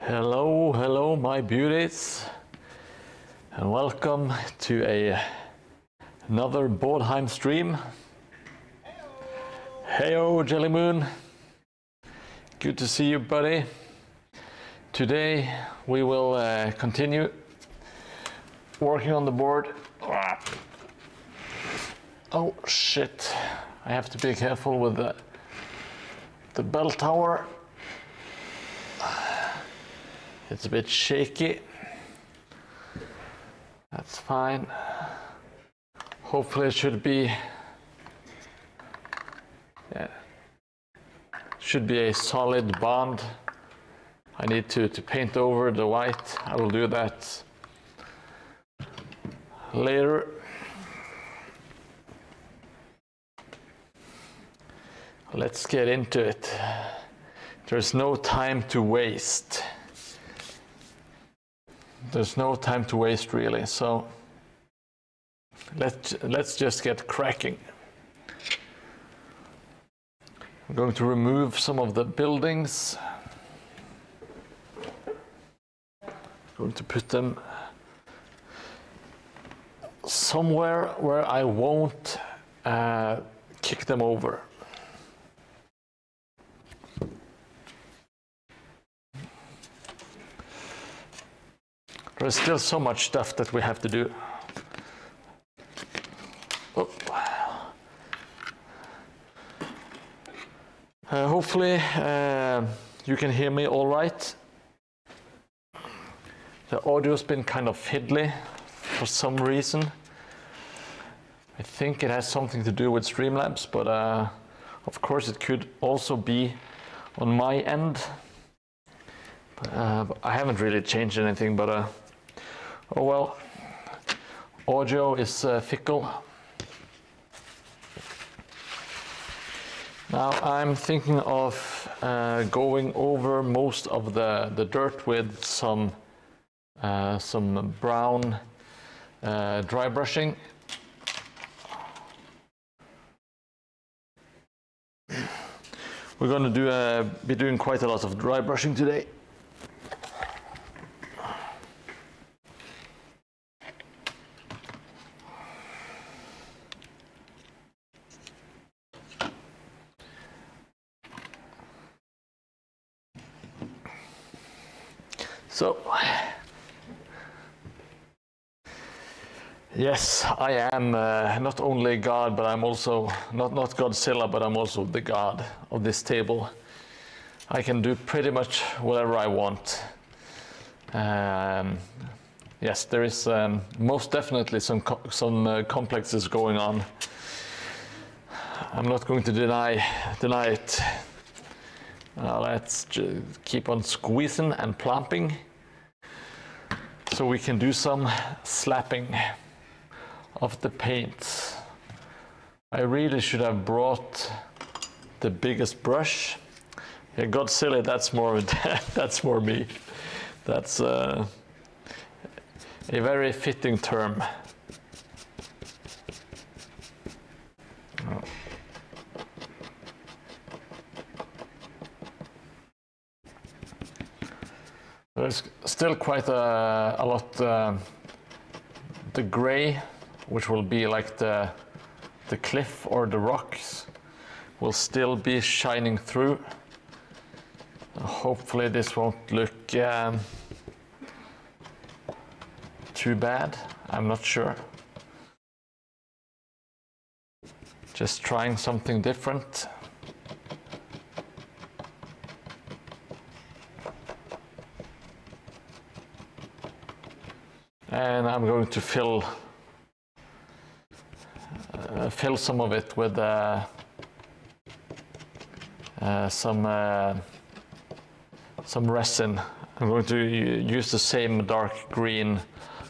Hello, hello, my beauties, and welcome to another Mordheim stream. Heyo, Jelly Moon. Good to see you, buddy. Today we will continue working on the board. Oh shit! I have to be careful with the bell tower. It's a bit shaky. That's fine. Hopefully it should be a solid bond. I need to paint over the white. I will do that later. Let's get into it. There's no time to waste. There's no time to waste, really, so let's just get cracking. I'm going to remove some of the buildings. I'm going to put them somewhere where I won't kick them over. There's still so much stuff that we have to do. Oh. Hopefully you can hear me all right. The audio's been kind of fiddly for some reason. I think it has something to do with Streamlabs, but of course it could also be on my end. I haven't really changed anything, but oh well, audio is fickle. Now I'm thinking of going over most of the dirt with some brown dry brushing. We're going to be doing quite a lot of dry brushing today. So, yes, I am not only God, but I'm also, not Godzilla, but I'm also the God of this table. I can do pretty much whatever I want. Yes, there is most definitely some complexes going on. I'm not going to deny it. Let's keep on squeezing and plumping so we can do some slapping of the paint. I really should have brought the biggest brush. Yeah, Godzilla, that's more that's more me. That's a very fitting term. There's still quite a lot. The gray, which will be like the cliff or the rocks, will still be shining through. Hopefully this won't look too bad. I'm not sure. Just trying something different. And I'm going to fill some of it with some resin. I'm going to use the same dark green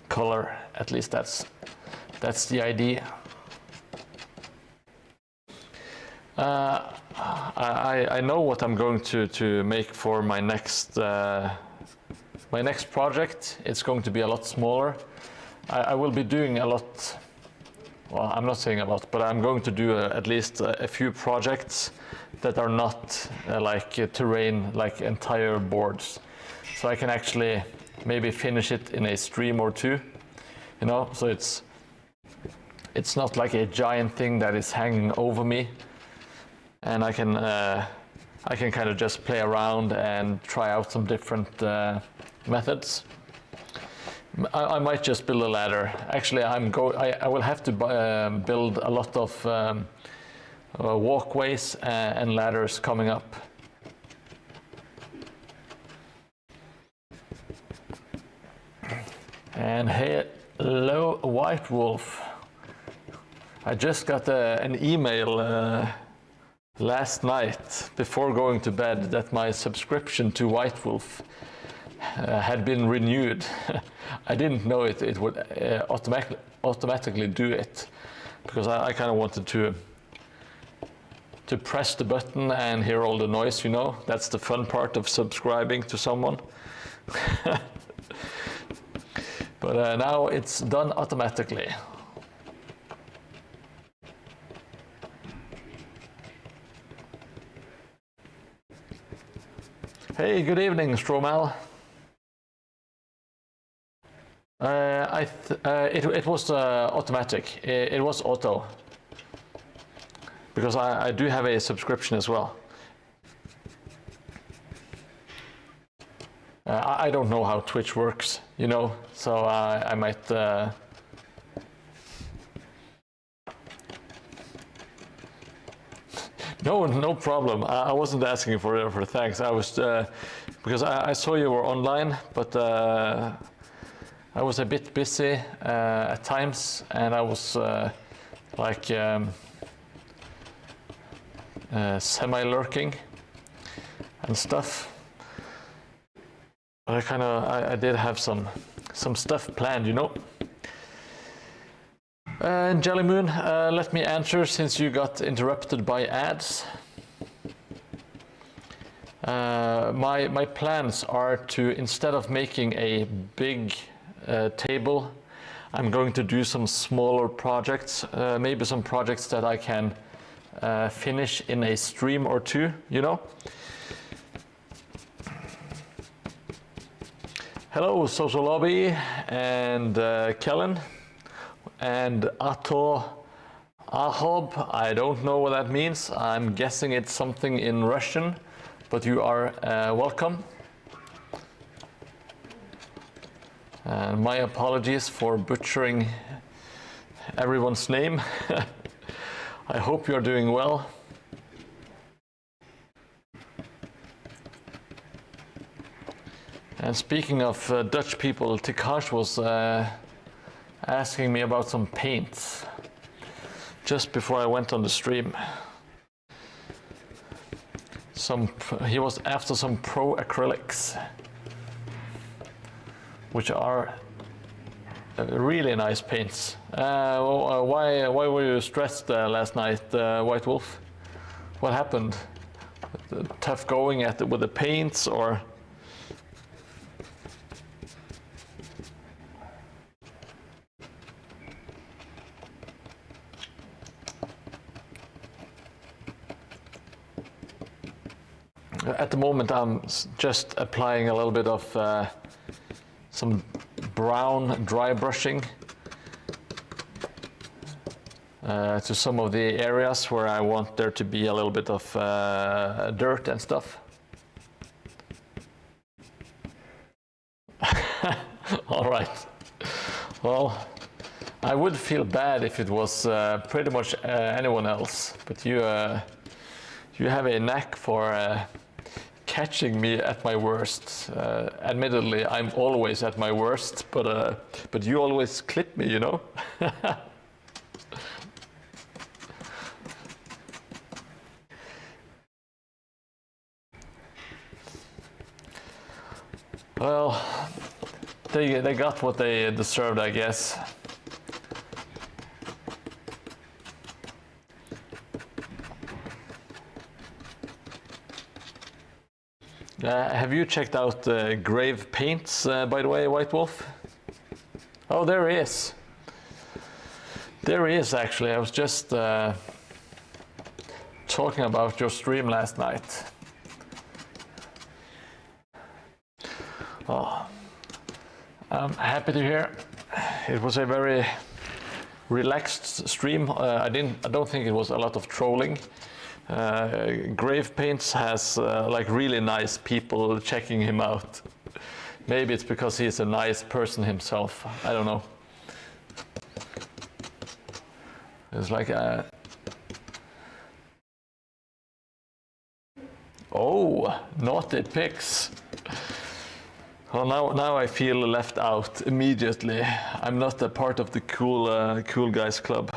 color. At least that's the idea. I know what I'm going to make for my next project. It's going to be a lot smaller. I will be doing a lot. Well, I'm not saying a lot, but I'm going to do at least a few projects that are not like terrain, like entire boards. so I can actually maybe finish it in a stream or two, you know. So it's not like a giant thing that is hanging over me, and I can kind of just play around and try out some different methods. I might just build a ladder. Actually, I will have to build a lot of walkways and ladders coming up. And hello, White Wolf. I just got an email last night before going to bed that my subscription to White Wolf had been renewed. I didn't know it would automatically do it, because I kind of wanted to press the button and hear all the noise, you know. That's the fun part of subscribing to someone. But now it's done automatically. Hey, good evening, Stromal. It was automatic. It was auto, because I do have a subscription as well. I don't know how Twitch works, you know, so I might. No problem. I wasn't asking for thanks. I was because I saw you were online, but I was a bit busy at times, and I was like semi-lurking and stuff. But I did have some stuff planned, you know. Jelly Moon, let me answer since you got interrupted by ads. My plans are to, instead of making a big table, I'm going to do some smaller projects, maybe some projects that I can finish in a stream or two, you know. Hello, Social Lobby and Kellen. And Ato Ahob, I don't know what that means. I'm guessing it's something in Russian, but you are welcome. And my apologies for butchering everyone's name. I hope you're doing well. And speaking of Dutch people, Tikash was asking me about some paints just before I went on the stream. He was after some pro acrylics, which are really nice paints. Why were you stressed last night, White Wolf? What happened? Tough going with the paints, or? At the moment, I'm just applying a little bit of some brown dry brushing to some of the areas where I want there to be a little bit of dirt and stuff. All right. Well, I would feel bad if it was pretty much anyone else, but you have a knack for catching me at my worst. Admittedly, I'm always at my worst, but you always clip me, you know. Well, they got what they deserved, I guess. Have you checked out Grave Paints, by the way, White Wolf? Oh, there he is. There he is, actually. I was just talking about your stream last night. Oh, I'm happy to hear. It was a very relaxed stream. I don't think it was a lot of trolling. Grave Paints has like really nice people checking him out. Maybe it's because he's a nice person himself. I don't know. It's like oh, naughty pics. Well, now I feel left out immediately. I'm not a part of the cool guys club.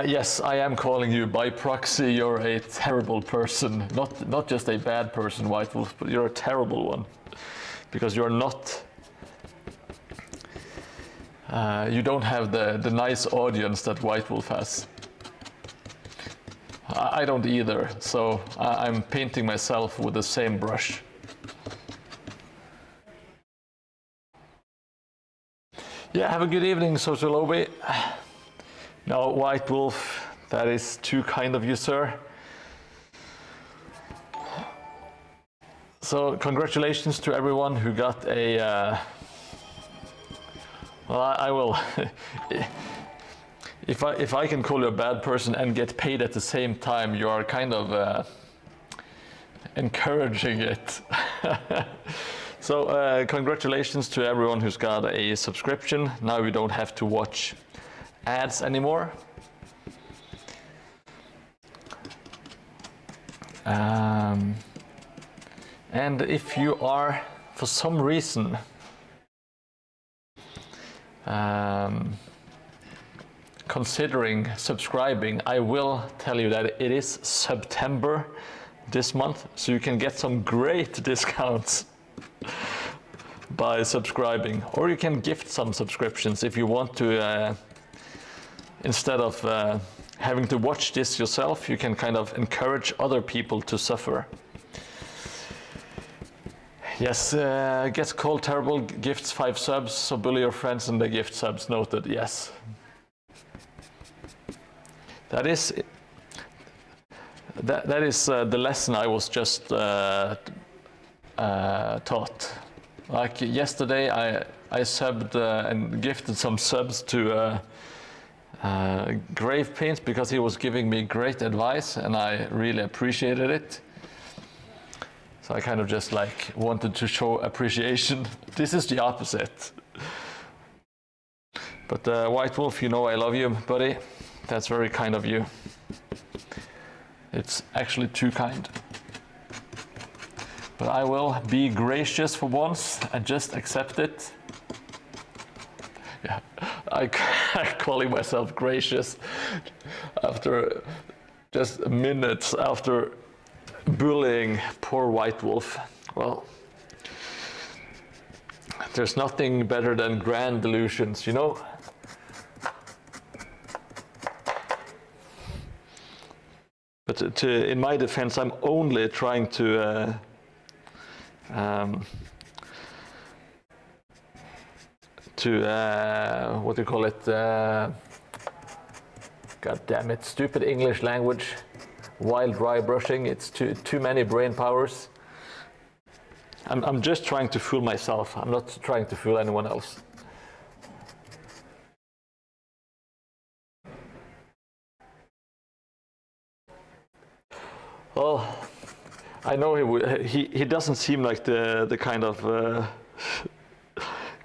Yes, I am calling you by proxy. You're a terrible person. Not just a bad person, White Wolf, but you're a terrible one. Because you're not... you don't have the nice audience that White Wolf has. I don't either, so I'm painting myself with the same brush. Yeah, have a good evening, Social Obi. No, White Wolf, that is too kind of you, sir. So, congratulations to everyone who got a... well, I will... If I can call you a bad person and get paid at the same time, you are kind of encouraging it. So congratulations to everyone who's got a subscription. Now we don't have to watch ads anymore. And if you are, for some reason, considering subscribing, I will tell you that it is September this month, so you can get some great discounts by subscribing, or you can gift some subscriptions if you want to. Instead of having to watch this yourself, you can kind of encourage other people to suffer. Yes, gets called terrible, gifts 5 subs, so bully your friends and they gift subs, noted, yes. That is the lesson I was just taught. Like yesterday, I subbed and gifted some subs to Grave Paints because he was giving me great advice, and I really appreciated it. So I kind of just like wanted to show appreciation. This is the opposite. But White Wolf, you know I love you, buddy. That's very kind of you. It's actually too kind. But I will be gracious for once and just accept it. Yeah, I'm calling myself gracious after just minutes after bullying poor White Wolf. Well, there's nothing better than grand delusions, you know? But in my defense, I'm only trying to what do you call it? God damn it! Stupid English language, wild dry brushing. It's too many brain powers. I'm just trying to fool myself. I'm not trying to fool anyone else. Well, I know he would. He doesn't seem like the kind of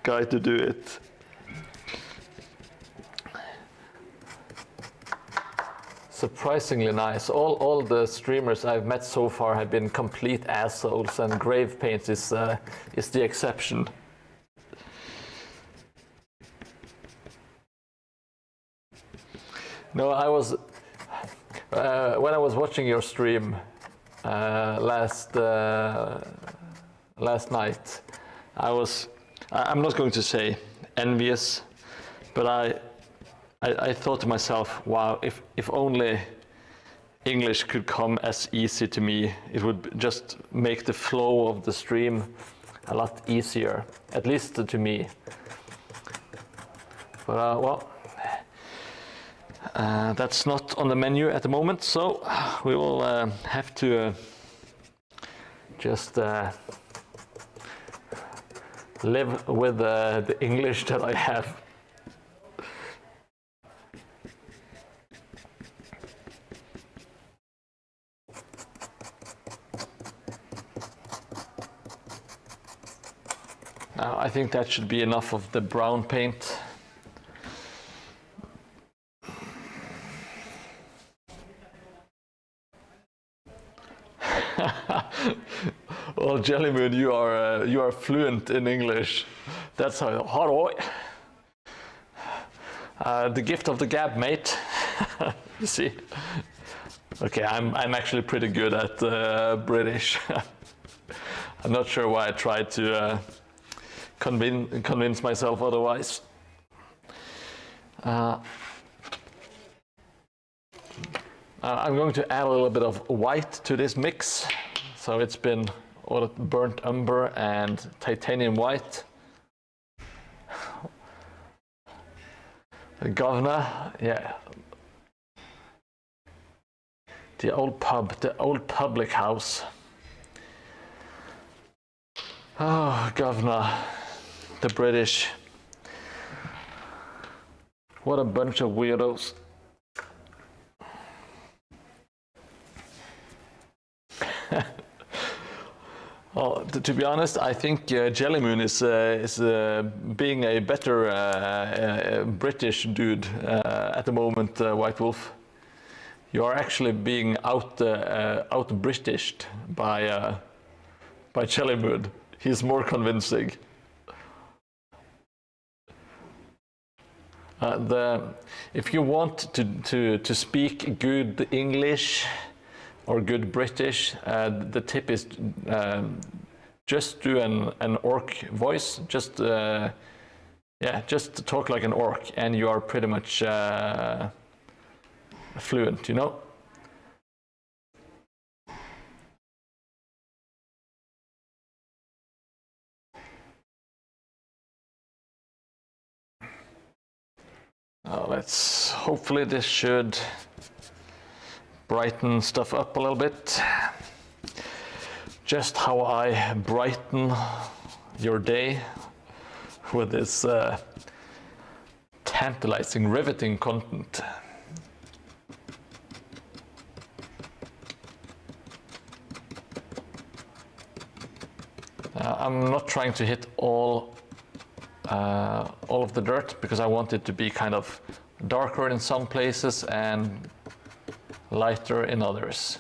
guy to do it. Surprisingly nice. All the streamers I've met so far have been complete assholes, and Grave Paints is the exception. No, I was when I was watching your stream last night, I'm not going to say envious, but I thought to myself, wow, if only English could come as easy to me, it would just make the flow of the stream a lot easier, at least to me. But well, that's not on the menu at the moment, so we will have to just live with the English that I have. Now, I think that should be enough of the brown paint. Well, Jellymoon, you are fluent in English. That's how. The gift of the gab, mate. You see. Okay, I'm actually pretty good at British. I'm not sure why I tried to convince myself otherwise. I'm going to add a little bit of white to this mix. So it's been burnt umber and titanium white. The governor, yeah. The old pub, the old public house. Oh, governor, the British. What a bunch of weirdos. Well, to be honest, I think Jellymoon is being a better British dude at the moment, White Wolf. You are actually being out Britished by Jellymoon. He's more convincing. If you want to speak good English or good British, the tip is just do an orc voice. Just talk like an orc, and you are pretty much fluent, you know. Hopefully this should brighten stuff up a little bit. Just how I brighten your day with this tantalizing, riveting content. I'm not trying to hit all of the dirt because I want it to be kind of darker in some places and lighter in others.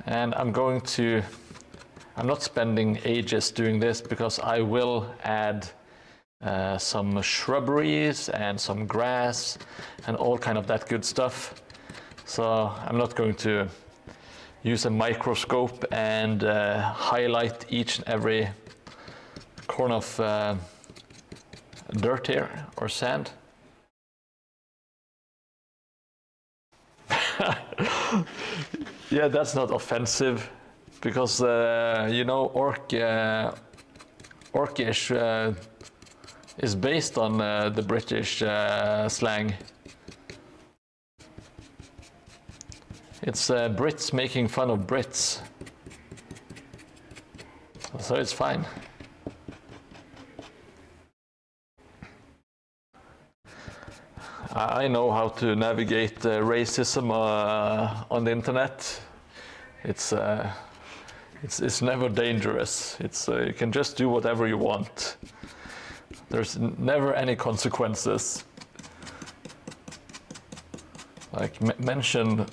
And I'm not spending ages doing this because I will add some shrubberies and some grass and all kind of that good stuff. So I'm not going to use a microscope and highlight each and every corner of dirt here or sand. Yeah, that's not offensive because you know, Orcish is based on the British slang. It's Brits making fun of Brits, so it's fine. I know how to navigate racism on the internet. It's never dangerous. You can just do whatever you want. There's never any consequences. Like mention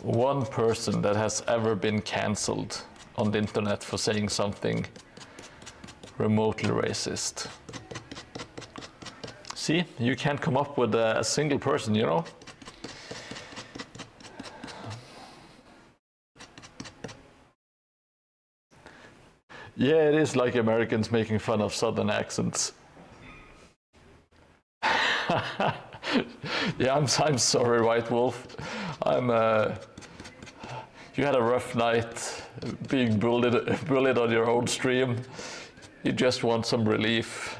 one person that has ever been cancelled on the internet for saying something remotely racist. See, you can't come up with a single person, you know? Yeah, it is like Americans making fun of Southern accents. Yeah, I'm sorry, White Wolf. You had a rough night being bullied on your own stream. You just want some relief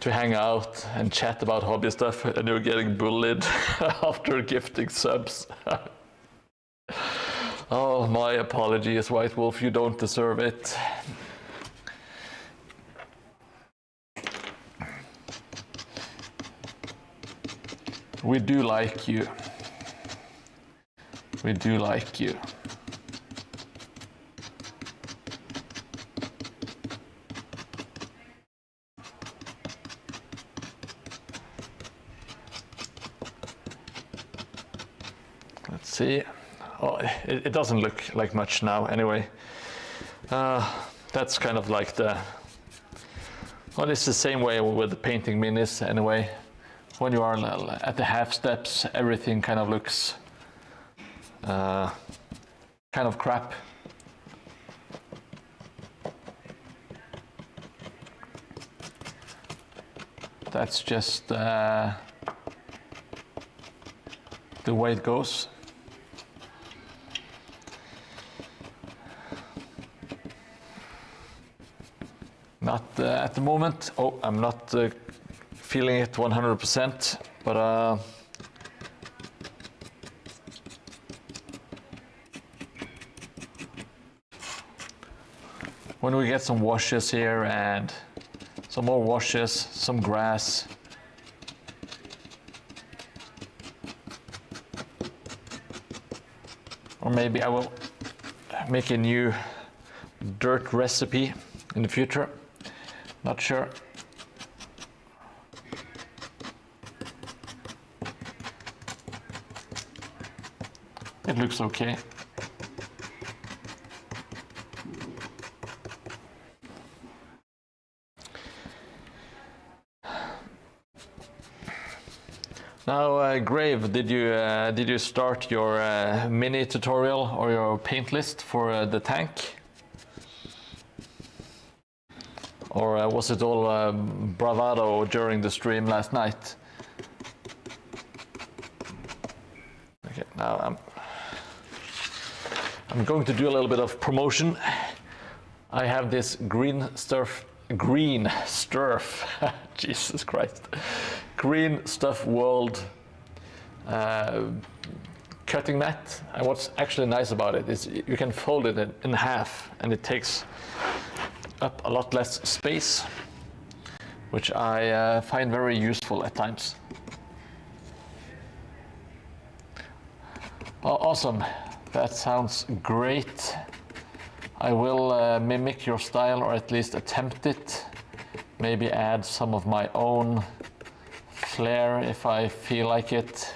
to hang out and chat about hobby stuff, and you're getting bullied after gifting subs. Oh, Well, my apologies, White Wolf, you don't deserve it. We do like you. We do like you. Let's see. Oh, it doesn't look like much now anyway. That's kind of like the... Well, it's the same way with the painting minis anyway. When you are at the half steps, everything kind of looks kind of crap. That's just the way it goes. Not at the moment. Oh, I'm not feeling it 100%, but when we get some washes here and some more washes, some grass, or maybe I will make a new dirt recipe in the future. Not sure. It looks okay. Now, Grave, did you start your mini tutorial or your paint list for the tank? Or was it all bravado during the stream last night? Okay, now I'm going to do a little bit of promotion. I have this green stuff, Jesus Christ, Green Stuff World cutting mat. And what's actually nice about it is you can fold it in half, and it takes up a lot less space, which I find very useful at times. Oh, awesome, that sounds great. I will mimic your style, or at least attempt it. Maybe add some of my own flair if I feel like it.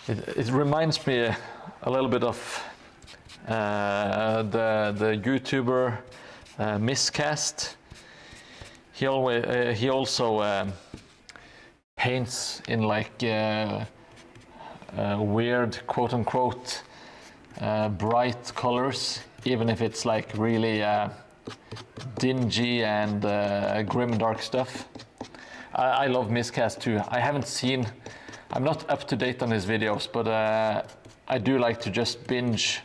It reminds me a little bit of the YouTuber Miscast. He also paints in like weird quote unquote bright colors, even if it's like really dingy and grim dark stuff. I love Miscast too. I'm not up to date on his videos, but I do like to just binge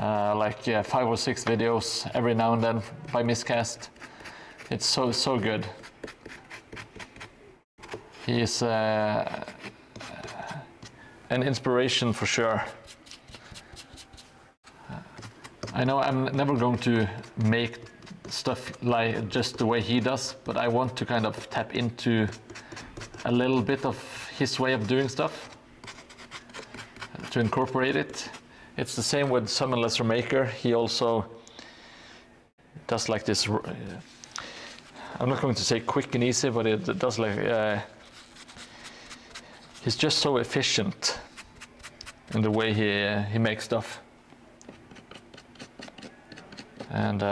like 5 or 6 videos every now and then by Miscast. It's so good. He is an inspiration for sure. I know I'm never going to make stuff like just the way he does, but I want to kind of tap into a little bit of his way of doing stuff, to incorporate it. It's the same with Summon Lesser Maker. He also does like this, I'm not going to say quick and easy, but it does like, he's just so efficient in the way he makes stuff. And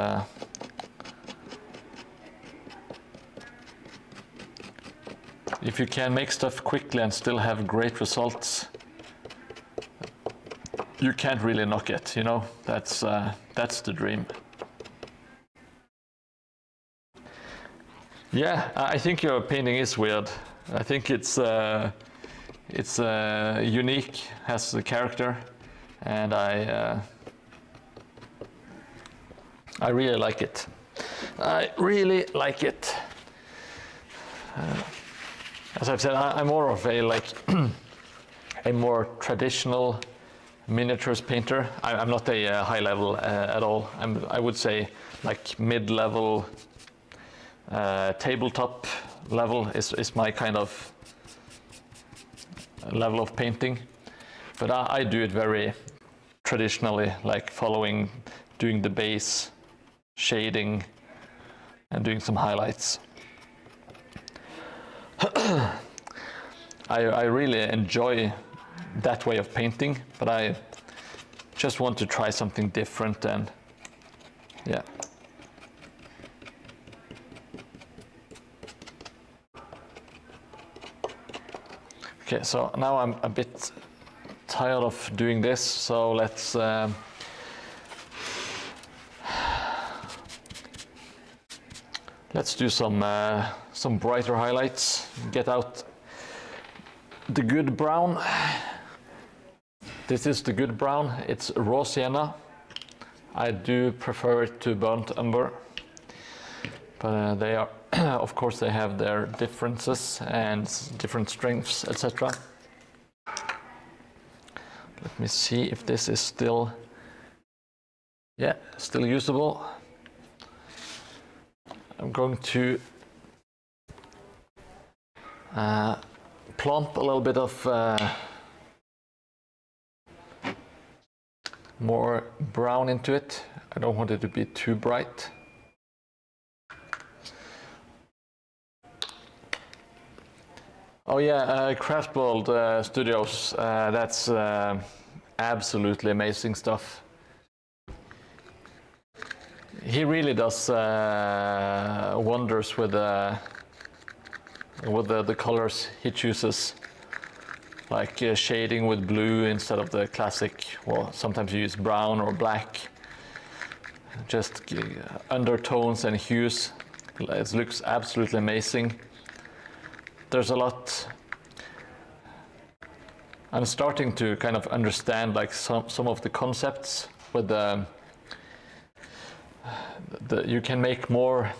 if you can make stuff quickly and still have great results, you can't really knock it, you know? That's the dream. Yeah, I think your painting is weird. I think it's unique, has the character, and I really like it. I really like it. as I've said, I'm more of a like a more traditional miniatures painter. I'm not a high level at all. I would say like mid-level, tabletop level is my kind of level of painting. But I do it very traditionally, like doing the base, shading, and doing some highlights. I really enjoy that way of painting, but I just want to try something different, and yeah. Okay, so now I'm a bit tired of doing this, so let's do some brighter highlights. Get out the good brown. This is the good brown. It's raw sienna. I do prefer it to burnt umber, but they are, of course, they have their differences and different strengths, etc. Let me see if this is still, yeah, still usable. I'm going to plump a little bit of more brown into it. I don't want it to be too bright. Oh yeah, Craftworld Studios, that's absolutely amazing stuff. He really does wonders with the colors he chooses, like shading with blue instead of the classic, well, sometimes you use brown or black. Just undertones and hues. It looks absolutely amazing. There's a lot. I'm starting to kind of understand like some of the concepts with the you can make more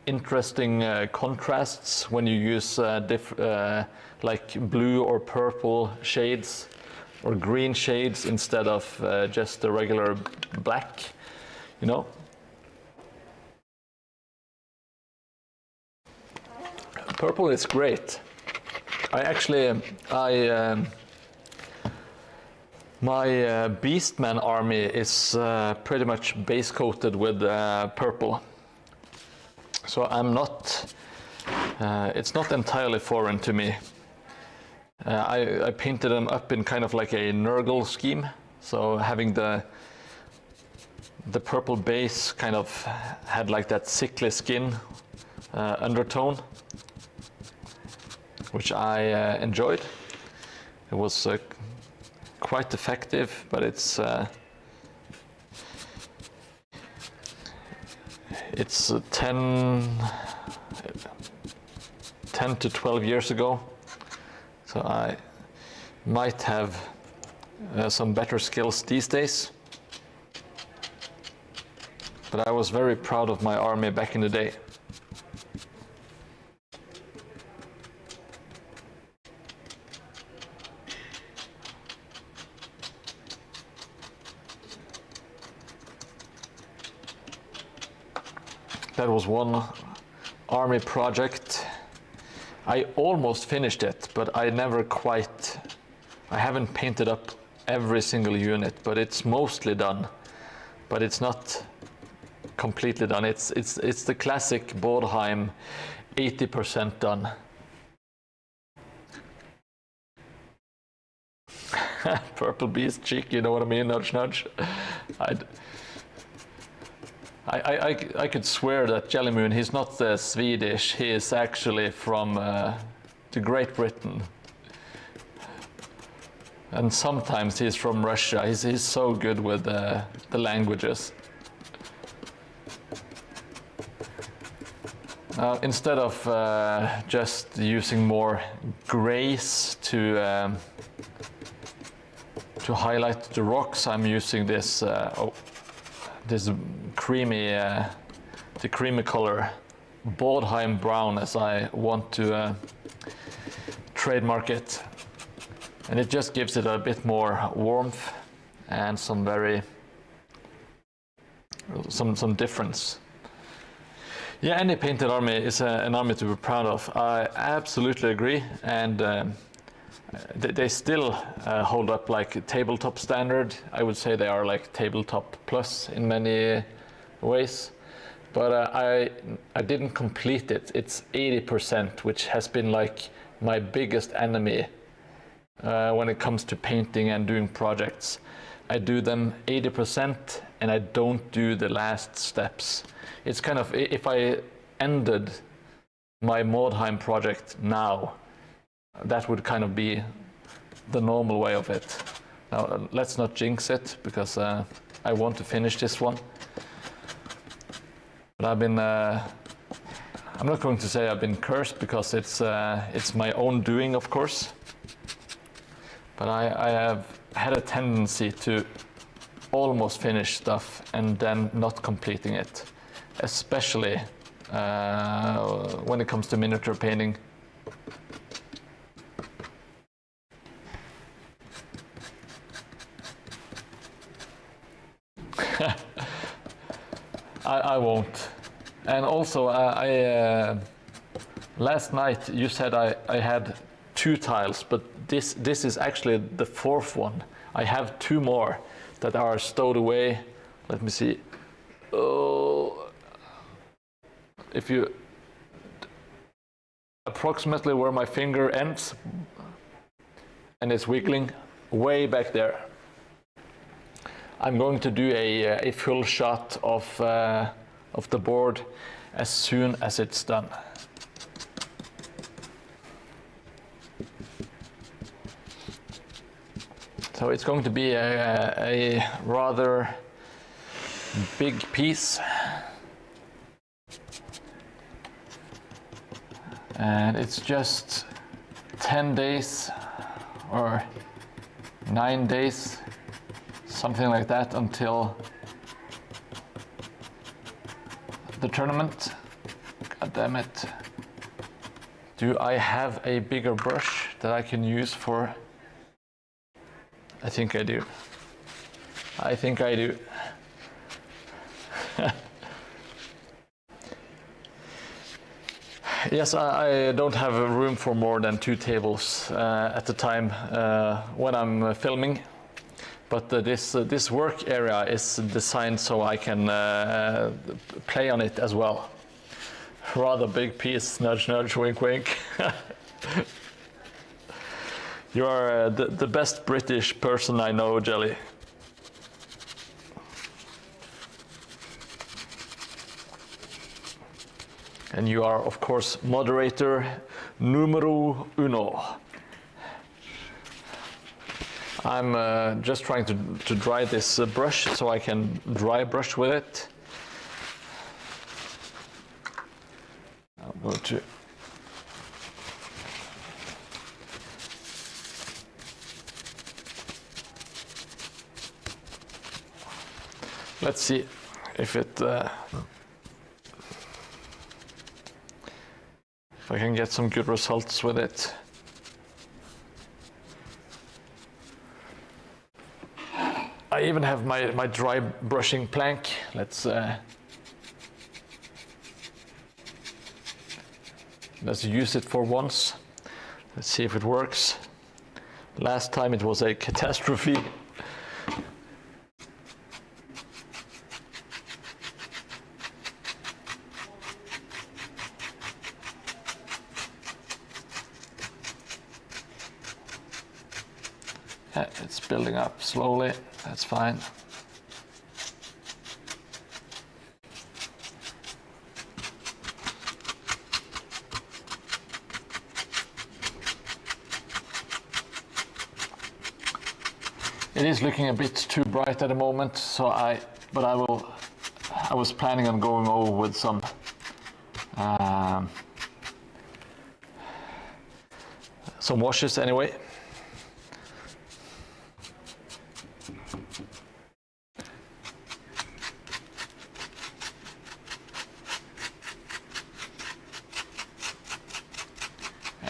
interesting contrasts when you use like blue or purple shades or green shades instead of just the regular black, you know. Purple is great. My Beastman army is pretty much base coated with purple. So I'm not, it's not entirely foreign to me. I painted them up in kind of like a Nurgle scheme. So having the purple base kind of had like that sickly skin undertone, which I enjoyed. It was quite effective, but it's 10 to 12 years ago, so I might have some better skills these days, but I was very proud of my army back in the day. That was one army project. I almost finished it, but I haven't painted up every single unit, but it's mostly done. But it's not completely done. It's the classic Mordheim, 80% done. Purple beast cheek, you know what I mean? Nudge, nudge. I could swear that Jellymoon, he's not Swedish, he is actually from the Great Britain. And sometimes he's from Russia. He's so good with the languages. Instead of just using more grays to highlight the rocks, I'm using this this creamy, the creamy color, Mordheim brown, as I want to trademark it, and it just gives it a bit more warmth and some difference. Yeah, any painted army is an army to be proud of. I absolutely agree, and they still hold up like tabletop standard. I would say they are like tabletop plus in many ways. But I didn't complete it. It's 80%, which has been like my biggest enemy when it comes to painting and doing projects. I do them 80% and I don't do the last steps. It's kind of, if I ended my Mordheim project now, that would kind of be the normal way of it. Now, let's not jinx it, because I want to finish this one. But I've been, I'm not going to say I've been cursed, because it's my own doing, of course. But I have had a tendency to almost finish stuff and then not completing it, especially when it comes to miniature painting. I won't. And also, last night you said I had 2 tiles, but this is actually the 4th one. I have 2 more that are stowed away. Let me see. Oh, if you approximately where my finger ends, and it's wiggling way back there. I'm going to do a full shot of the board as soon as it's done. So it's going to be a rather big piece, and it's just 10 days or 9 days, something like that, until the tournament. God damn it. Do I have a bigger brush that I can use for? I think I do. I think I do. Yes, I don't have room for more than 2 tables at the time when I'm filming. But this work area is designed so I can play on it as well. Rather big piece, nudge nudge, wink wink. You are the best British person I know, Jelly. And you are, of course, moderator numero uno. I'm just trying to dry this brush so I can dry brush with it. I'll go to let's see if it if I can get some good results with it. I even have my dry brushing plank. Let's use it for once. Let's see if it works. Last time it was a catastrophe. It's building up slowly, that's fine. It is looking a bit too bright at the moment, so I was planning on going over with some washes anyway.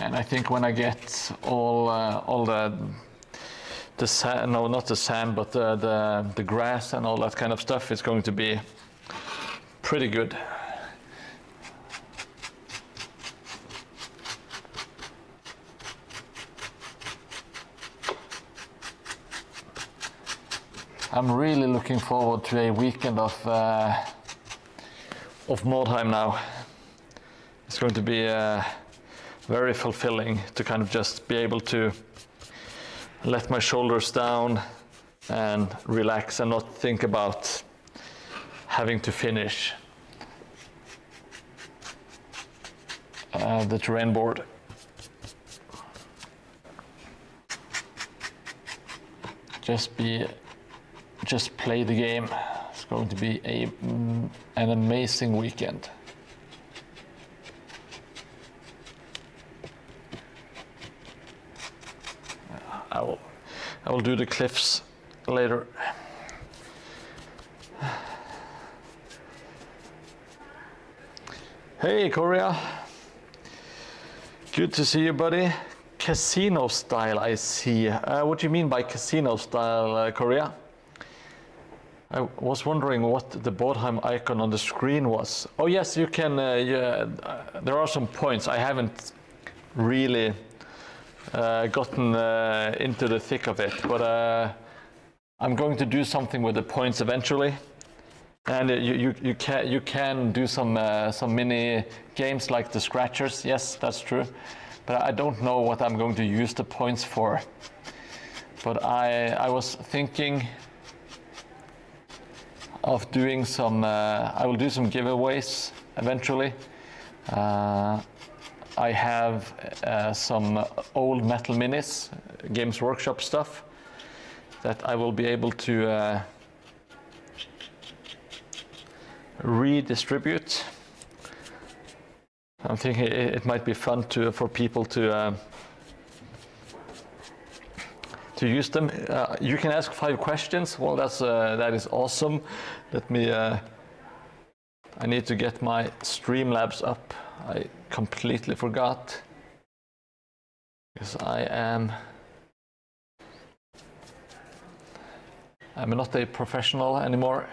And I think when I get all the sand, no, not the sand, but the grass and all that kind of stuff, it's going to be pretty good. I'm really looking forward to a weekend of Mordheim now. It's going to be very fulfilling to kind of just be able to let my shoulders down and relax and not think about having to finish the terrain board. Just play the game. It's going to be an amazing weekend. I will do the cliffs later. Hey, Korea. Good to see you, buddy. Casino style, I see. What do you mean by casino style, Korea? I was wondering what the Mordheim icon on the screen was. Oh yes, you can, there are some points. I haven't really gotten into the thick of it, but I'm going to do something with the points eventually. And you can do some mini games like the scratchers. Yes, that's true. But I don't know what I'm going to use the points for. But I was thinking of doing some, I will do some giveaways eventually. I have some old Metal Minis, Games Workshop stuff, that I will be able to redistribute. I'm thinking it might be fun for people to use them. You can ask 5 questions. Well, that is awesome. Let me. I need to get my Streamlabs up. I completely forgot because I'm not a professional anymore.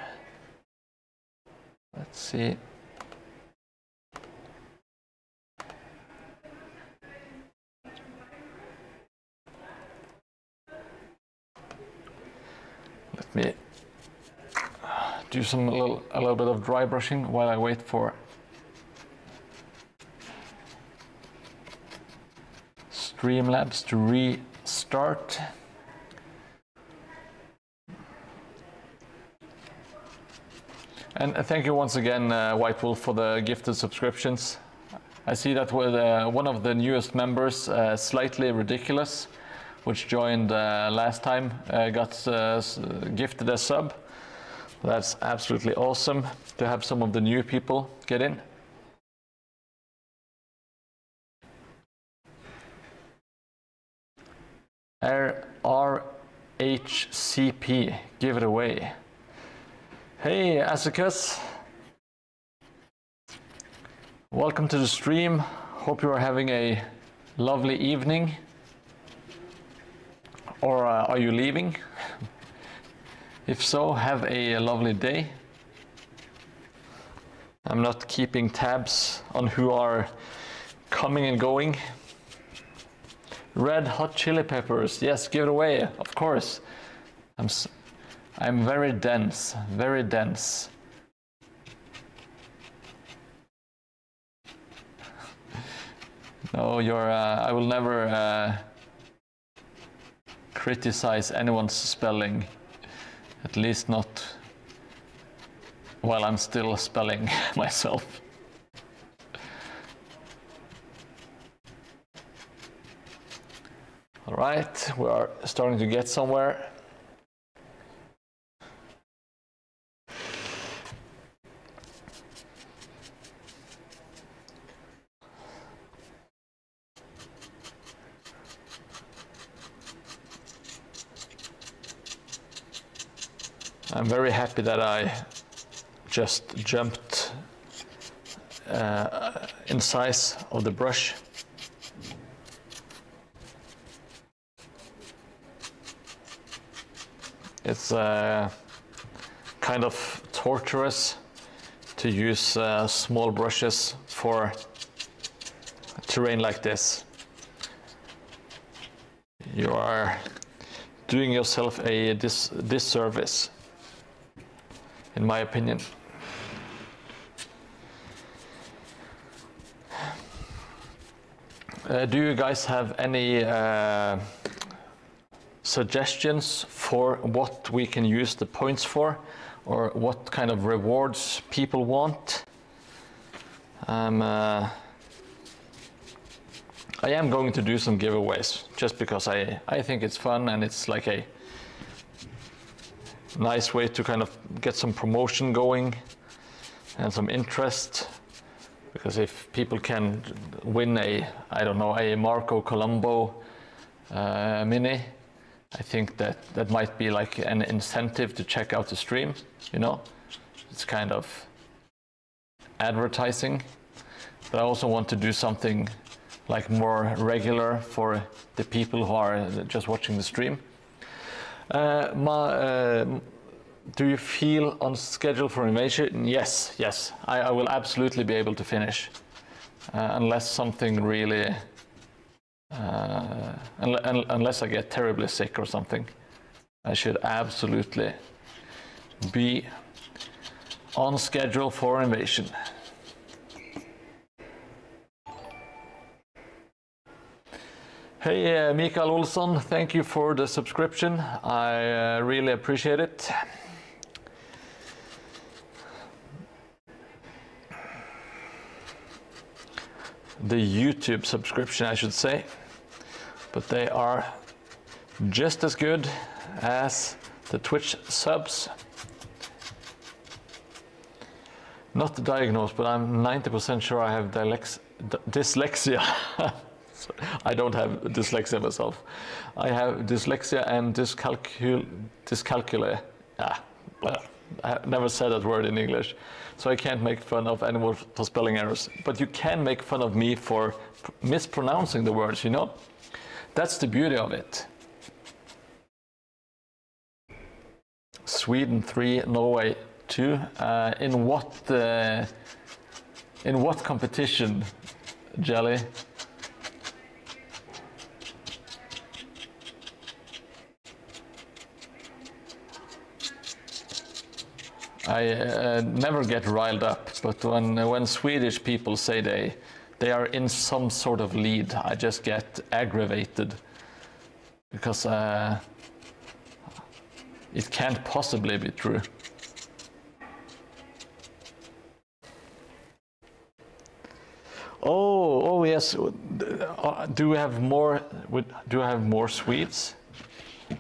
Let's see. Let me do a little bit of dry brushing while I wait for Streamlabs to restart. And thank you once again, White Wolf, for the gifted subscriptions. I see that with one of the newest members, Slightly Ridiculous, which joined last time, got gifted a sub. That's absolutely awesome to have some of the new people get in. RHCP, give it away. Hey, Asicus. Welcome to the stream. Hope you are having a lovely evening. Or are you leaving? If so, have a lovely day. I'm not keeping tabs on who are coming and going. Red Hot Chili Peppers, yes, give it away, of course. I'm very dense, very dense. No, I will never criticize anyone's spelling, at least not while I'm still spelling myself. All right, we are starting to get somewhere. I'm very happy that I just jumped in size of the brush. It's kind of torturous to use small brushes for terrain like this. You are doing yourself a disservice, in my opinion. Do you guys have any suggestions for what we can use the points for, or what kind of rewards people want? I am going to do some giveaways just because I think it's fun and it's like a nice way to kind of get some promotion going and some interest. Because if people can win a Marco Colombo mini, I think that might be like an incentive to check out the stream, you know? It's kind of advertising. But I also want to do something like more regular for the people who are just watching the stream. Do you feel on schedule for Invasion? Yes. I will absolutely be able to finish. Unless something really... unless I get terribly sick or something. I should absolutely be on schedule for Invasion. Hey, Mikael Olsson, thank you for the subscription. I really appreciate it. The YouTube subscription, I should say, but they are just as good as the Twitch subs. Not diagnosed, but I'm 90% sure I have dyslexia. I don't have dyslexia myself. I have dyslexia and dyscalculia. I have never said that word in English, so I can't make fun of anyone for spelling errors. But you can make fun of me for mispronouncing the words, you know? That's the beauty of it. Sweden 3, Norway 2. In what competition, Jelly? I never get riled up, but when Swedish people say they are in some sort of lead, I just get aggravated because it can't possibly be true. Oh yes. Do we have more? Do I have more Swedes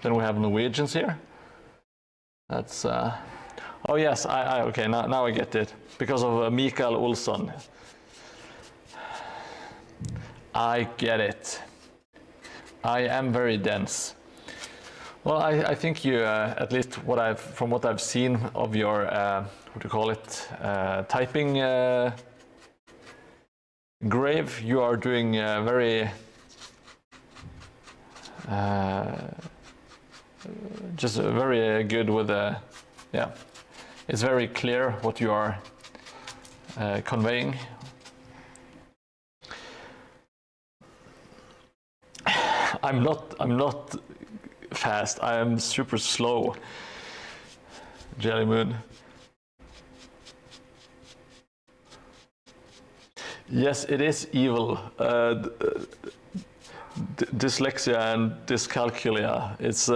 than we have Norwegians here? That's. Oh yes, okay, now I get it. Because of Mikael Olsson. I get it. I am very dense. Well, I think you, at least from what I've seen of your, what do you call it, typing grave, you are doing very, just very good with yeah. It's very clear what you are conveying. I'm not fast. I am super slow. Jelly Moon. Yes, it is evil. Dyslexia and dyscalculia. It's.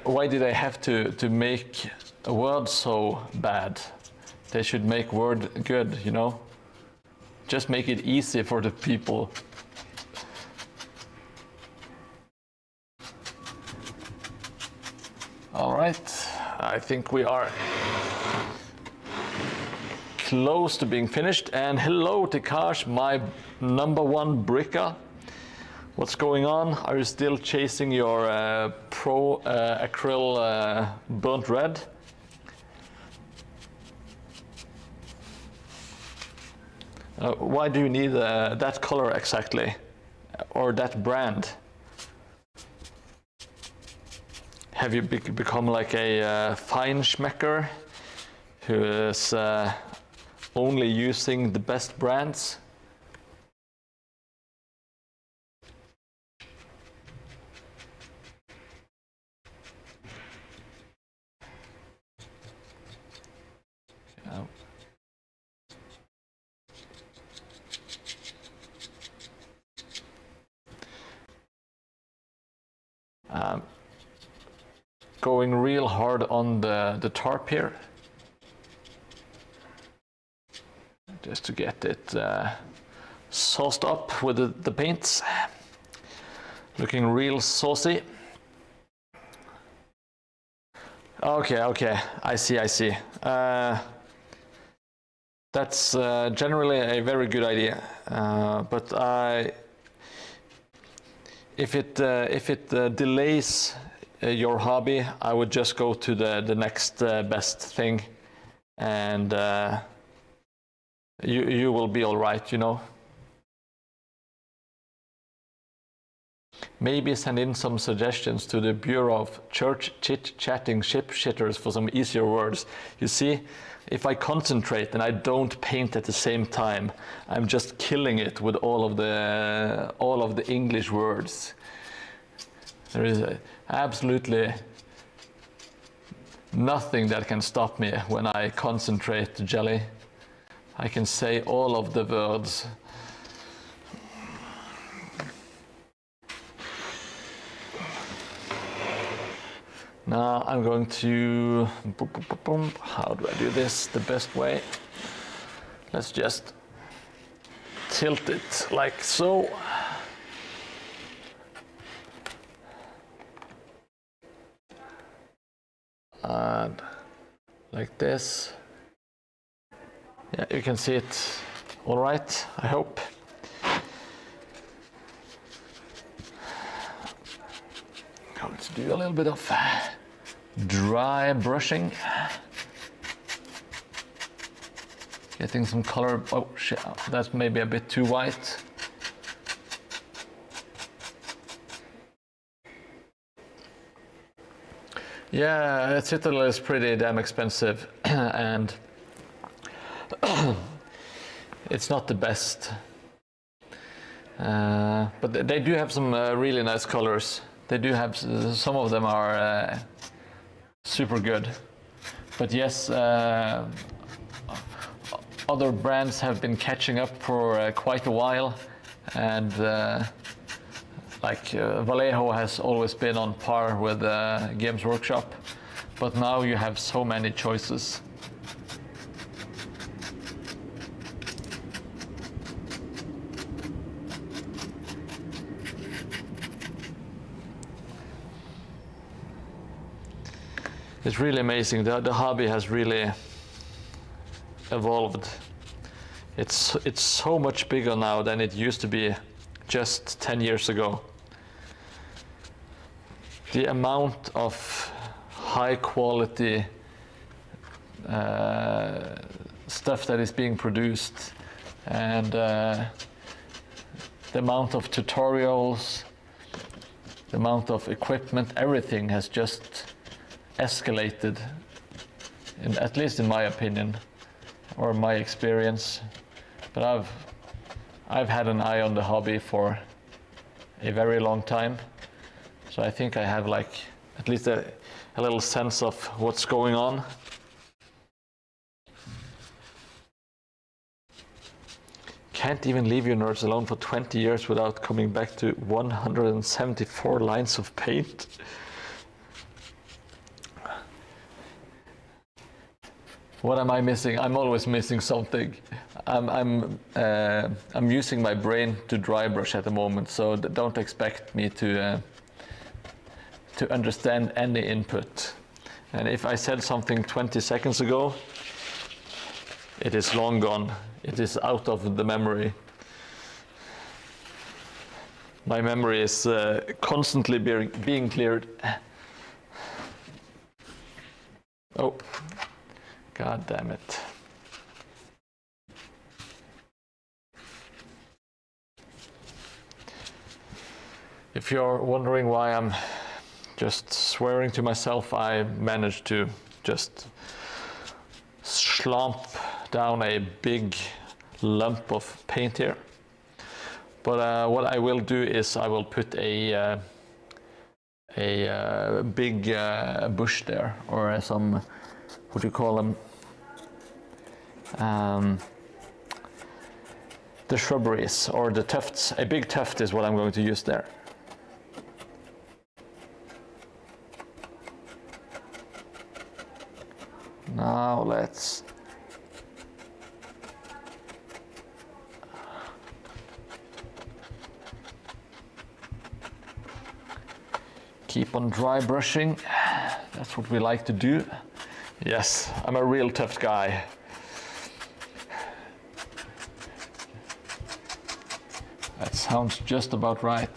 Why did they have to make a word so bad? They should make word good, you know? Just make it easy for the people. All right, I think we are close to being finished. And hello, Tikash, my #1 bricker. What's going on? Are you still chasing your Pro Acryl burnt red? Why do you need that color exactly? Or that brand? have you become like a Feinschmecker who is only using the best brands? Going real hard on the tarp here, just to get it sauced up with the paints. Looking real saucy. Okay, I see. That's generally a very good idea, but if it delays your hobby, I would just go to the next best thing, and you will be all right, you know. Maybe send in some suggestions to the Bureau of Church Chit-Chatting Ship-Shitters for some easier words. You see, if I concentrate and I don't paint at the same time, I'm just killing it with all of the English words. There is absolutely nothing that can stop me when I concentrate, Jelly. I can say all of the words. Now I'm going to, how do I do this the best way? Let's just tilt it like so. And like this. Yeah, you can see it all right, I hope. Going to do a little bit of dry brushing. Getting some color. Oh shit, that's maybe a bit too white. Yeah, Citadel is pretty damn expensive and it's not the best. But they do have some really nice colors. They do have, some of them are super good. But yes, other brands have been catching up for quite a while, and Vallejo has always been on par with Games Workshop, but now you have so many choices. It's really amazing. The hobby has really evolved. It's so much bigger now than it used to be just 10 years ago. The amount of high quality stuff that is being produced, and the amount of tutorials, the amount of equipment, everything has just escalated, at least in my opinion or my experience. But I've had an eye on the hobby for a very long time, so I think I have like at least a little sense of what's going on. Can't even leave your nerds alone for 20 years without coming back to 174 lines of paint. What am I missing? I'm always missing something. I'm using my brain to dry brush at the moment, so don't expect me to understand any input. And if I said something 20 seconds ago, it is long gone. It is out of the memory. My memory is constantly being cleared. Oh. God damn it. If you're wondering why I'm just swearing to myself, I managed to just slump down a big lump of paint here. But what I will do is I will put a big bush there, or some, what do you call them? The shrubberies or the tufts. A big tuft is what I'm going to use there. Now let's keep on dry brushing. That's what we like to do. Yes, I'm a real tough guy. That sounds just about right.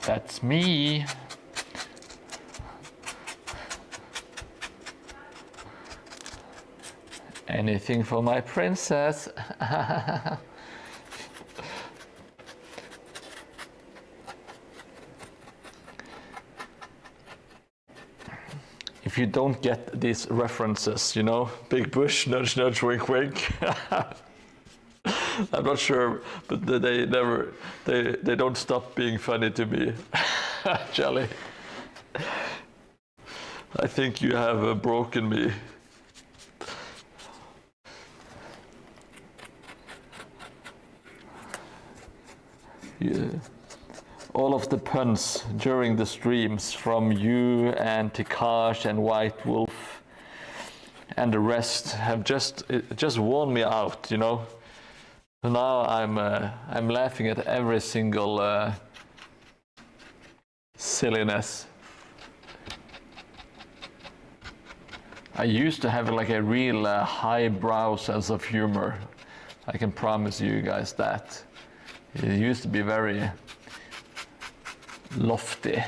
That's me. Anything for my princess. If you don't get these references, you know, big bush, nudge, nudge, wink, wink. I'm not sure, but they don't stop being funny to me. Jelly. I think you have broken me. Yeah. All of the puns during the streams from you and Tikash and White Wolf and the rest have just worn me out, you know. Now I'm laughing at every single silliness. I used to have like a real highbrow sense of humor. I can promise you guys that. It used to be very lofty.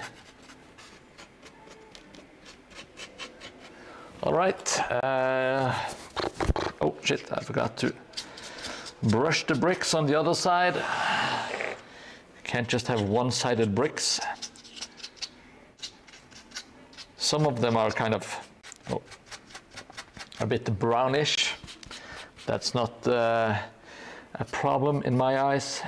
All right. Oh shit! I forgot to brush the bricks on the other side. Can't just have one-sided bricks. Some of them are kind of a bit brownish. That's not a problem in my eyes.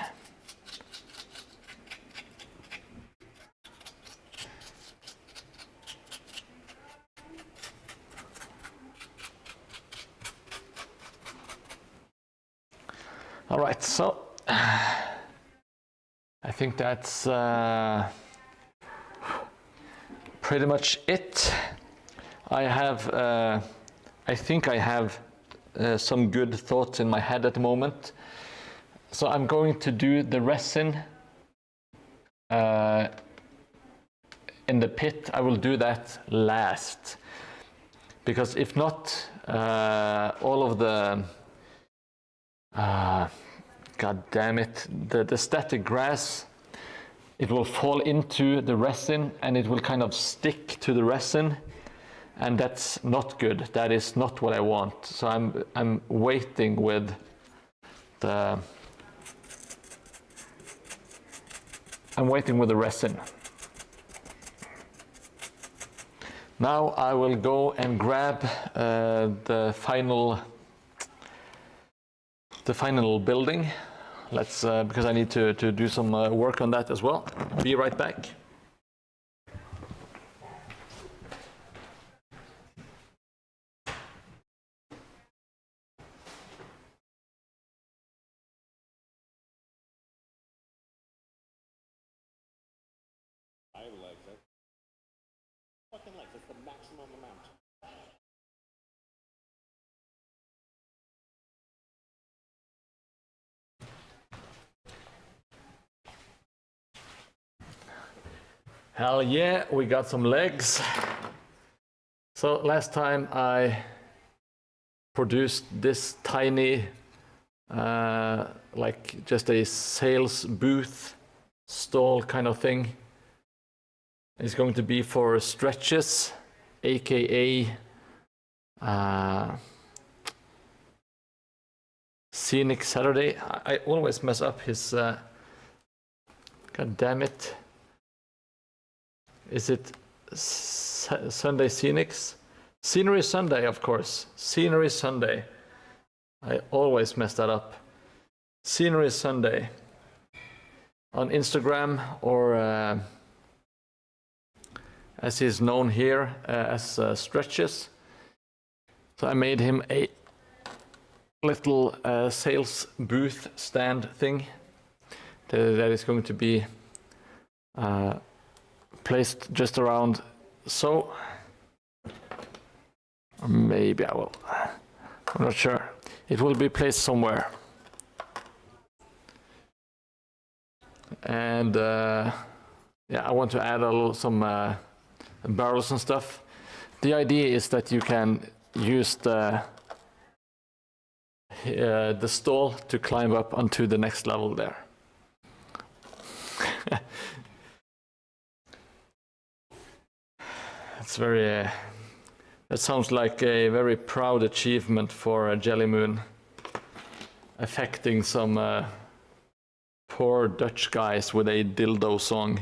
All right, so I think that's pretty much it. I think I have some good thoughts in my head at the moment. So I'm going to do the resin in the pit. I will do that last, because if not, all of the God damn it, the static grass, it will fall into the resin and it will kind of stick to the resin, and that's not good. That is not what I want. So I'm waiting with the resin. Now I will go and grab the final building. Let's because I need to do some work on that as well. Be right back. I like that. Fucking like that's the maximum amount. Hell yeah, we got some legs. So last time I produced this tiny, like just a sales booth stall kind of thing. It's going to be for stretches, aka Scenic Saturday. I always mess up his, God damn it. Is it Sunday Scenics. Scenery Sunday, of course. Scenery Sunday. I always mess that up. Scenery Sunday. On Instagram, or as he's known here as Stretches. So I made him a little sales booth stand thing that is going to be placed just around so. Or maybe I will. I'm not sure. It will be placed somewhere. And yeah, I want to add some barrels and stuff. The idea is that you can use the stall to climb up onto the next level there. It's very. That sounds like a very proud achievement for Jelly Moon, affecting some poor Dutch guys with a dildo song.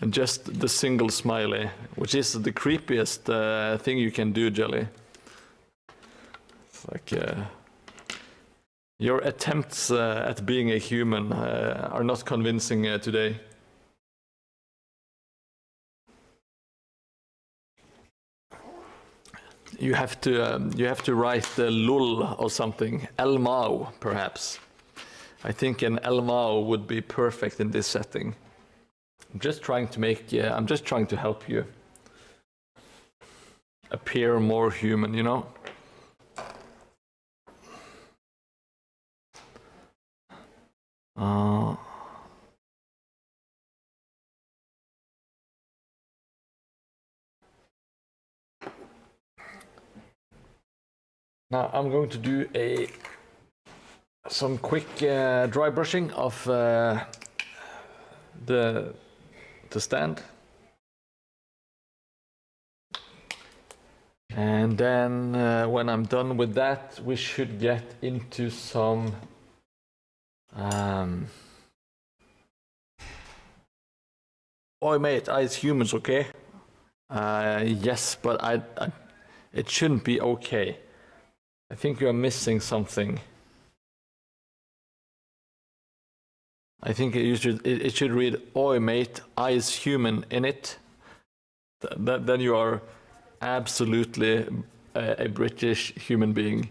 And just the single smiley, which is the creepiest thing you can do, Jelly. It's like your attempts at being a human are not convincing today. You have to write the lul or something, el mao perhaps. I think an el mao would be perfect in this setting. I'm just trying to help you appear more human, you know? Now I'm going to do some quick dry brushing of the stand, and then when I'm done with that, we should get into some Oi mate, it's humans, okay? Yes, but it shouldn't be okay. I think you are missing something. I think it should read Oi mate, is human in it. Then you are absolutely a British human being.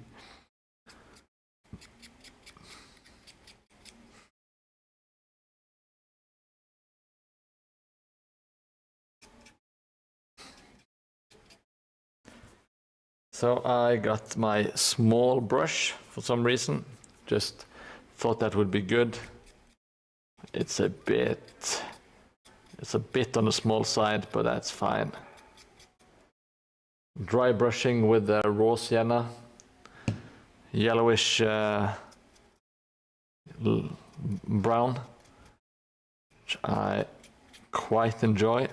So I got my small brush for some reason. Just thought that would be good. It's a bit on the small side, but that's fine. Dry brushing with the raw sienna, yellowish brown, which I quite enjoy,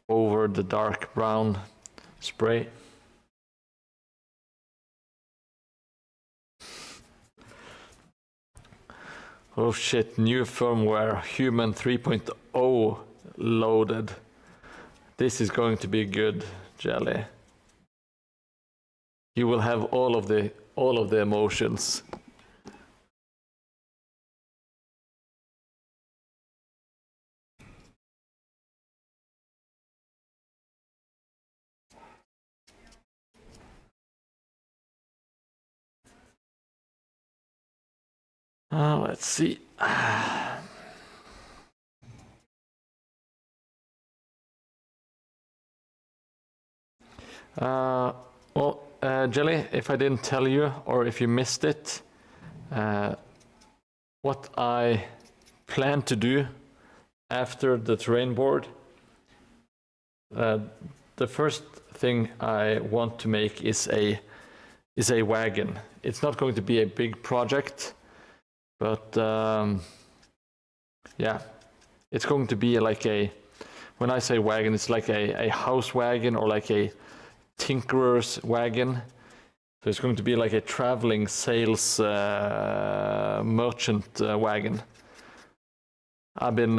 over the dark brown spray. Oh shit, new firmware, Human 3.0 loaded. This is going to be good, Jelly. You will have all of the emotions. Let's see. Jelly, if I didn't tell you, or if you missed it, what I plan to do after the terrain board, the first thing I want to make is a wagon. It's not going to be a big project, but yeah, it's going to be like when I say wagon, it's like a house wagon or like a tinkerer's wagon. So it's going to be like a traveling sales merchant wagon. I've been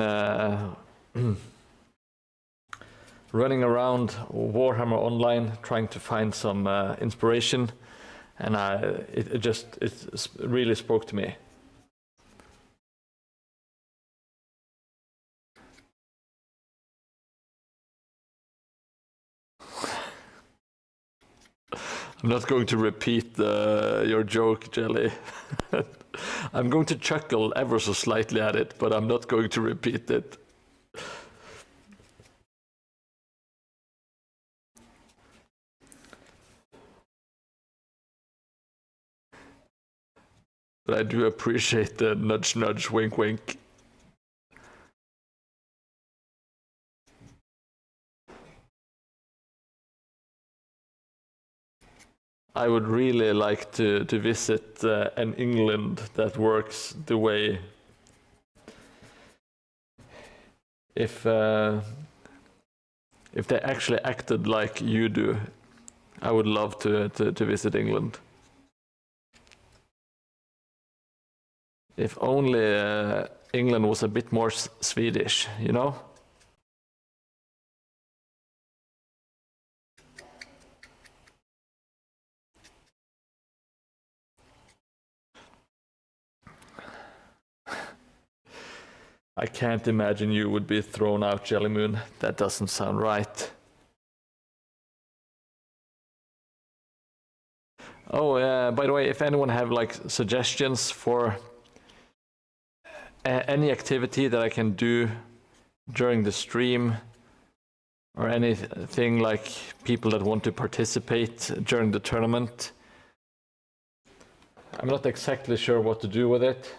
running around Warhammer Online trying to find some inspiration, and it really spoke to me. I'm not going to repeat your joke, Jelly. I'm going to chuckle ever so slightly at it, but I'm not going to repeat it. But I do appreciate the nudge, nudge, wink, wink. I would really like to visit an England that works the way if they actually acted like you do. I would love to visit England. If only England was a bit more Swedish, you know? I can't imagine you would be thrown out, Jellymoon. That doesn't sound right. Oh, by the way, if anyone have like suggestions for any activity that I can do during the stream, or anything like people that want to participate during the tournament, I'm not exactly sure what to do with it.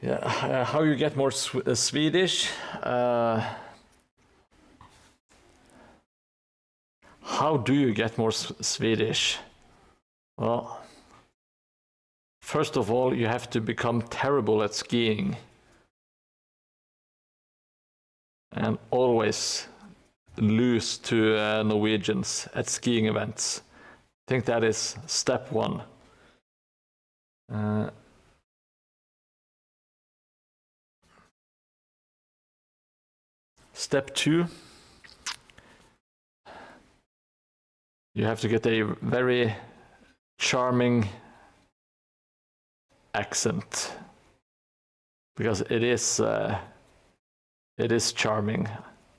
Yeah, how you get more Swedish? How do you get more Swedish? Well, first of all, you have to become terrible at skiing. And always lose to Norwegians at skiing events. I think that is step one. Step two, you have to get a very charming accent, because it is charming.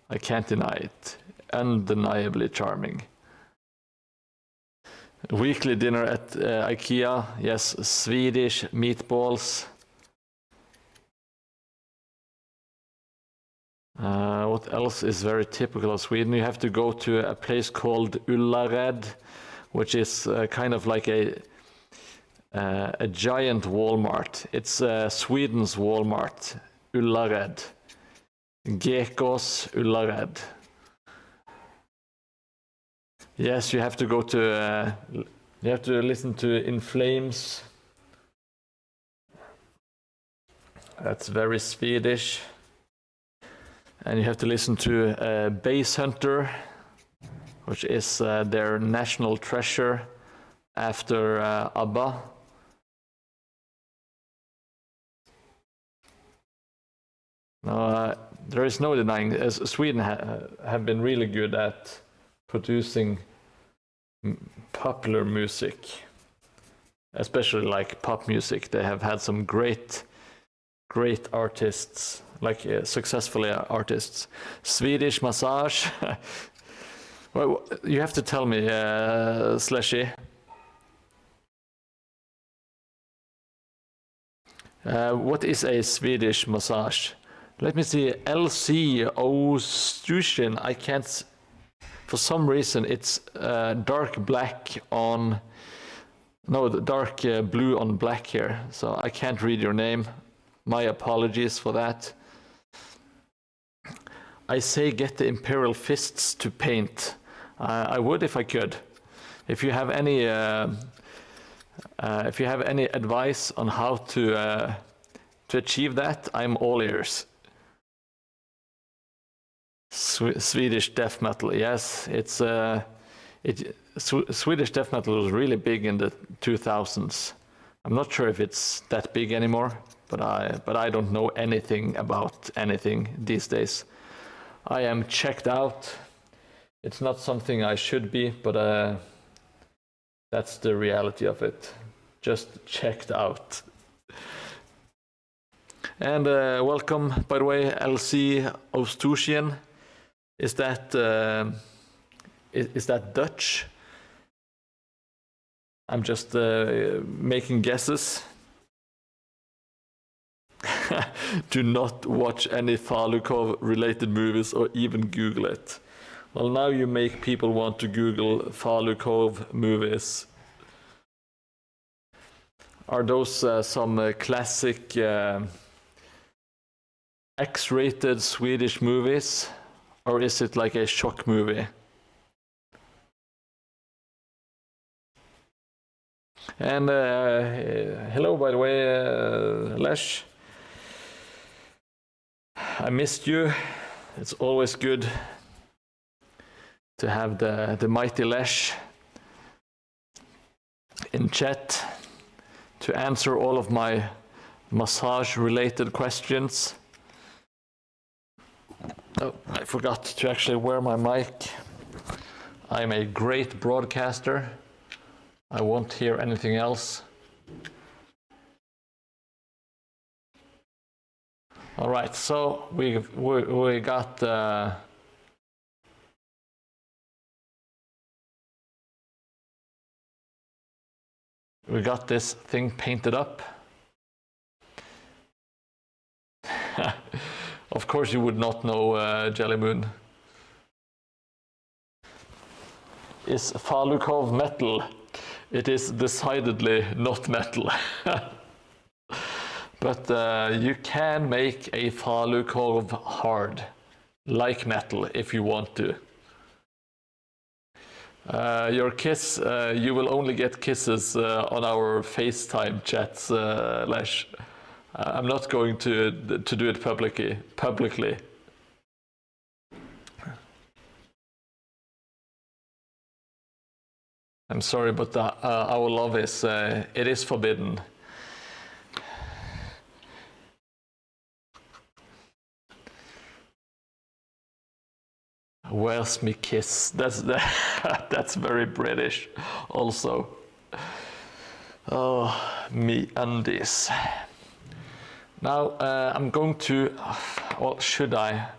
I can't deny it. Undeniably charming. Weekly dinner at IKEA. Yes, Swedish meatballs. What else is very typical of Sweden? You have to go to a place called Ullared, which is kind of like a giant Walmart. It's Sweden's Walmart, Ullared. Gekås Ullared. Yes, you have to go to. You have to listen to In Flames. That's very Swedish. And you have to listen to Base Hunter, which is their national treasure after ABBA. There is no denying, Sweden have been really good at producing popular music, especially like pop music. They have had some great artists, like successful artists. Swedish massage. Well, you have to tell me, Slashy. What is a Swedish massage? Let me see. LC Ostuchen. I can't. For some reason, it's dark black on. No, dark blue on black here. So I can't read your name. My apologies for that. I say get the Imperial Fists to paint. I would if I could. If you have any advice on how to achieve that, I'm all ears. Swedish death metal. Yes, it's Swedish death metal was really big in the 2000s. I'm not sure if it's that big anymore, but I don't know anything about anything these days. I am checked out. It's not something I should be, but that's the reality of it. Just checked out. And welcome, by the way, LC Ostusian. Is that Dutch? I'm just making guesses. Do not watch any Falukov related movies or even Google it. Well, now you make people want to Google Falukov movies. Are those some classic X-rated Swedish movies? Or is it like a shock movie? And hello, by the way, Lesh. I missed you. It's always good to have the mighty Lesh in chat to answer all of my massage-related questions. Oh, I forgot to actually wear my mic. I'm a great broadcaster. I won't hear anything else. All right, so we got we got this thing painted up. Of course, you would not know Jelly Moon. Is Falukov metal? It is decidedly not metal. But you can make a Falukov hard, like metal, if you want to. Your kiss, you will only get kisses on our FaceTime chats, Lesh. I'm not going to do it publicly. I'm sorry, but our love is it is forbidden. Where's me kiss? That's very British, also. Oh, me undies. Now I'm going to. Well, should I?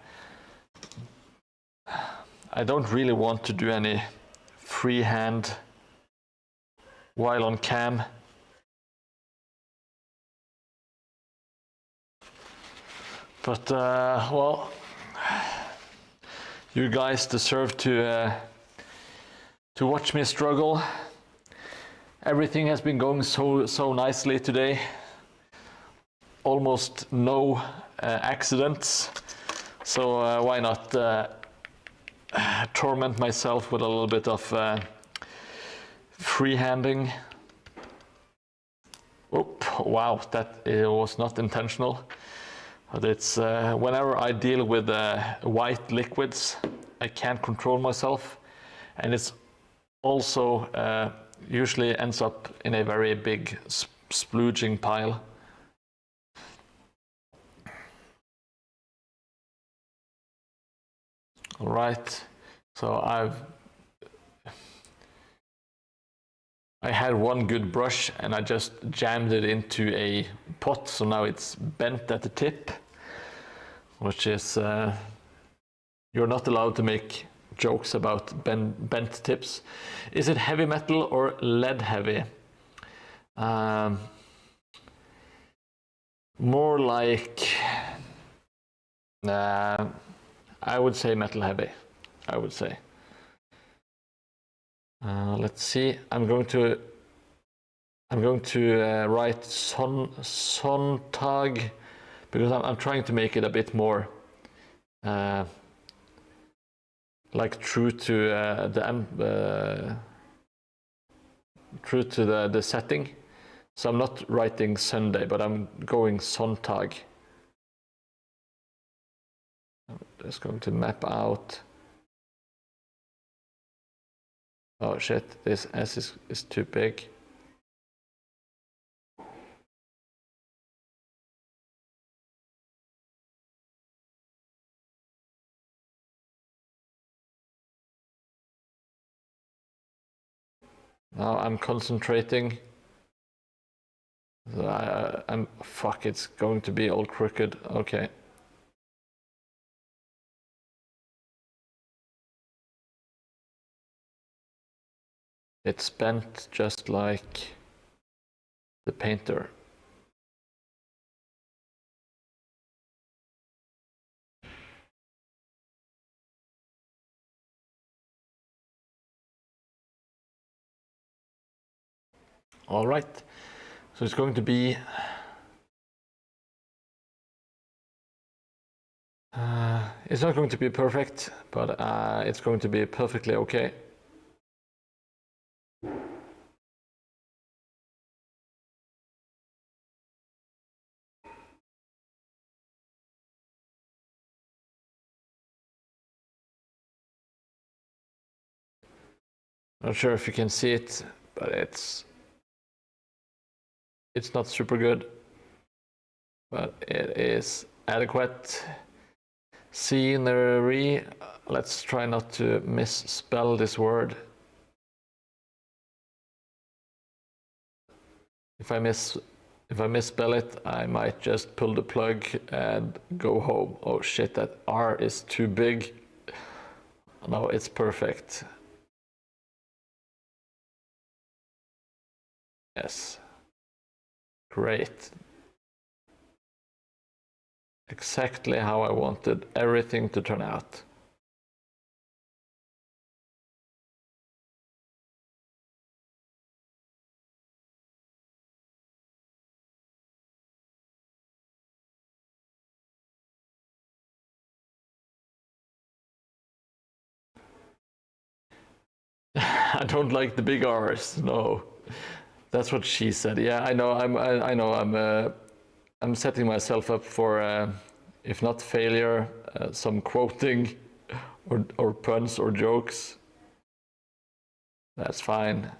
I don't really want to do any freehand while on cam. But well, you guys deserve to watch me struggle. Everything has been going so nicely today. Almost no accidents. So why not torment myself with a little bit of freehanding? Oop, wow, that was not intentional. But it's whenever I deal with white liquids, I can't control myself, and it's also usually ends up in a very big splooging pile. All right, so I had one good brush and I just jammed it into a pot, so now it's bent at the tip, which is, you're not allowed to make jokes about bent tips. Is it heavy metal or lead heavy? More like, I would say metal heavy, I would say. Let's see. I'm going to write Sonntag because I'm trying to make it a bit more like true to the setting. So I'm not writing Sunday, but I'm going Sonntag. just going to map out. Oh shit, this S is too big. Now I'm concentrating. I'm fuck, it's going to be all crooked. Okay. It's bent just like the painter. All right. So it's going to be it's not going to be perfect, but it's going to be perfectly okay. Not sure if you can see it, but it's not super good, but it is adequate. Scenery. Let's try not to misspell this word. If I misspell it, I might just pull the plug and go home. Oh shit, that R is too big. No, it's perfect. Yes. Great. Exactly how I wanted everything to turn out. I don't like the big R's. No, that's what she said. Yeah, I know. I know. I'm setting myself up for, if not failure, some quoting, or puns or jokes. That's fine.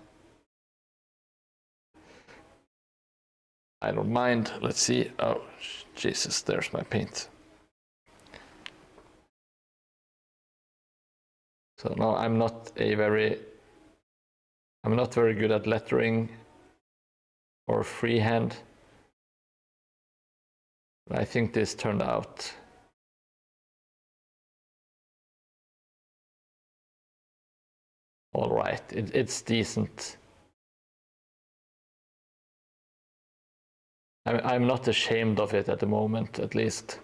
I don't mind. Let's see. Oh, Jesus! There's my paint. So no, I'm not very good at lettering or freehand. But I think this turned out all right. It's decent. I'm not ashamed of it at the moment, at least.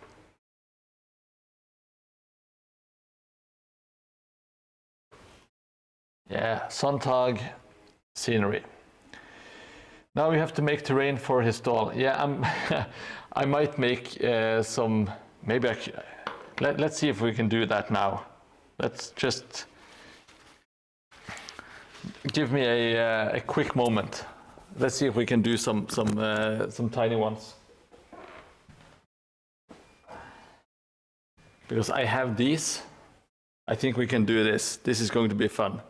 Yeah, Sontag scenery. Now we have to make terrain for his stall. Yeah, I might make some. Maybe let's see if we can do that now. Let's just give me a quick moment. Let's see if we can do some tiny ones. Because I have these. I think we can do this. This is going to be fun.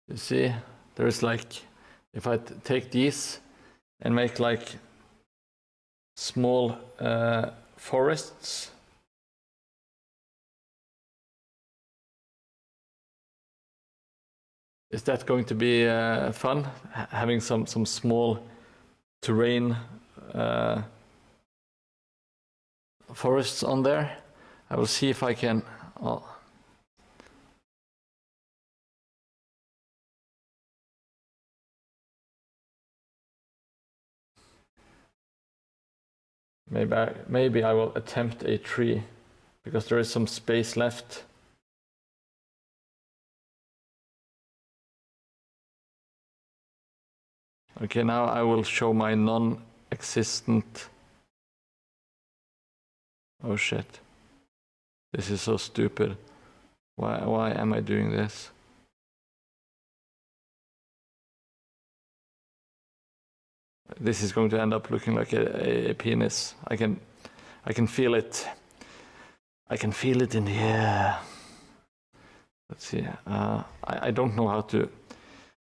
You see, there's like, if I take these and make like small forests. Is that going to be fun? Having some small terrain forests on there. I will see if I can. Oh. Maybe I will attempt a tree because there is some space left. Okay, now I will show my non-existent... Oh shit. This is so stupid. Why am I doing this? This is going to end up looking like a penis. I can feel it. I can feel it in the air. Let's see. I don't know how to...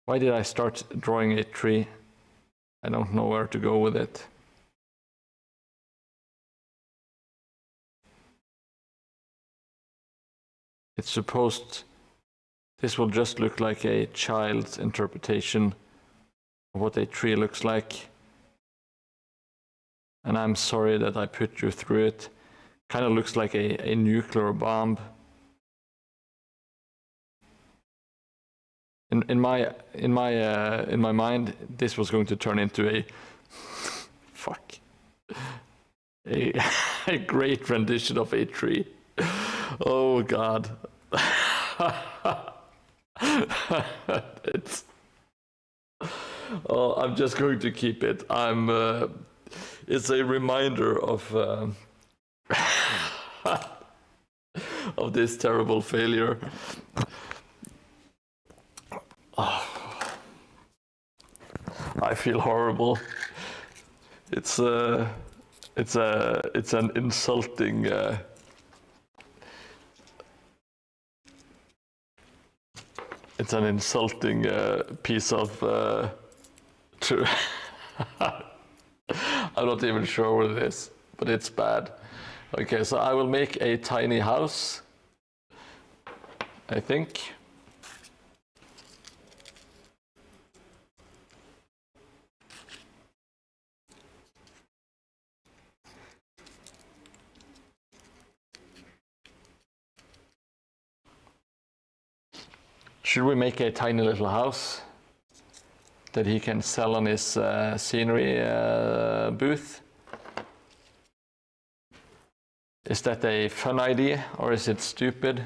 Why did I start drawing a tree? I don't know where to go with it. It's supposed... This will just look like a child's interpretation of what a tree looks like. And I'm sorry that I put you through it. Kind of looks like a nuclear bomb. In my mind, this was going to turn into a a great rendition of a tree. Oh God. I'm just going to keep it. It's a reminder of of this terrible failure. I feel horrible. It's an insulting piece of I'm not even sure what it is, but it's bad. Okay, so I will make a tiny house, I think. Should we make a tiny little house that he can sell on his scenery booth? Is that a fun idea or is it stupid?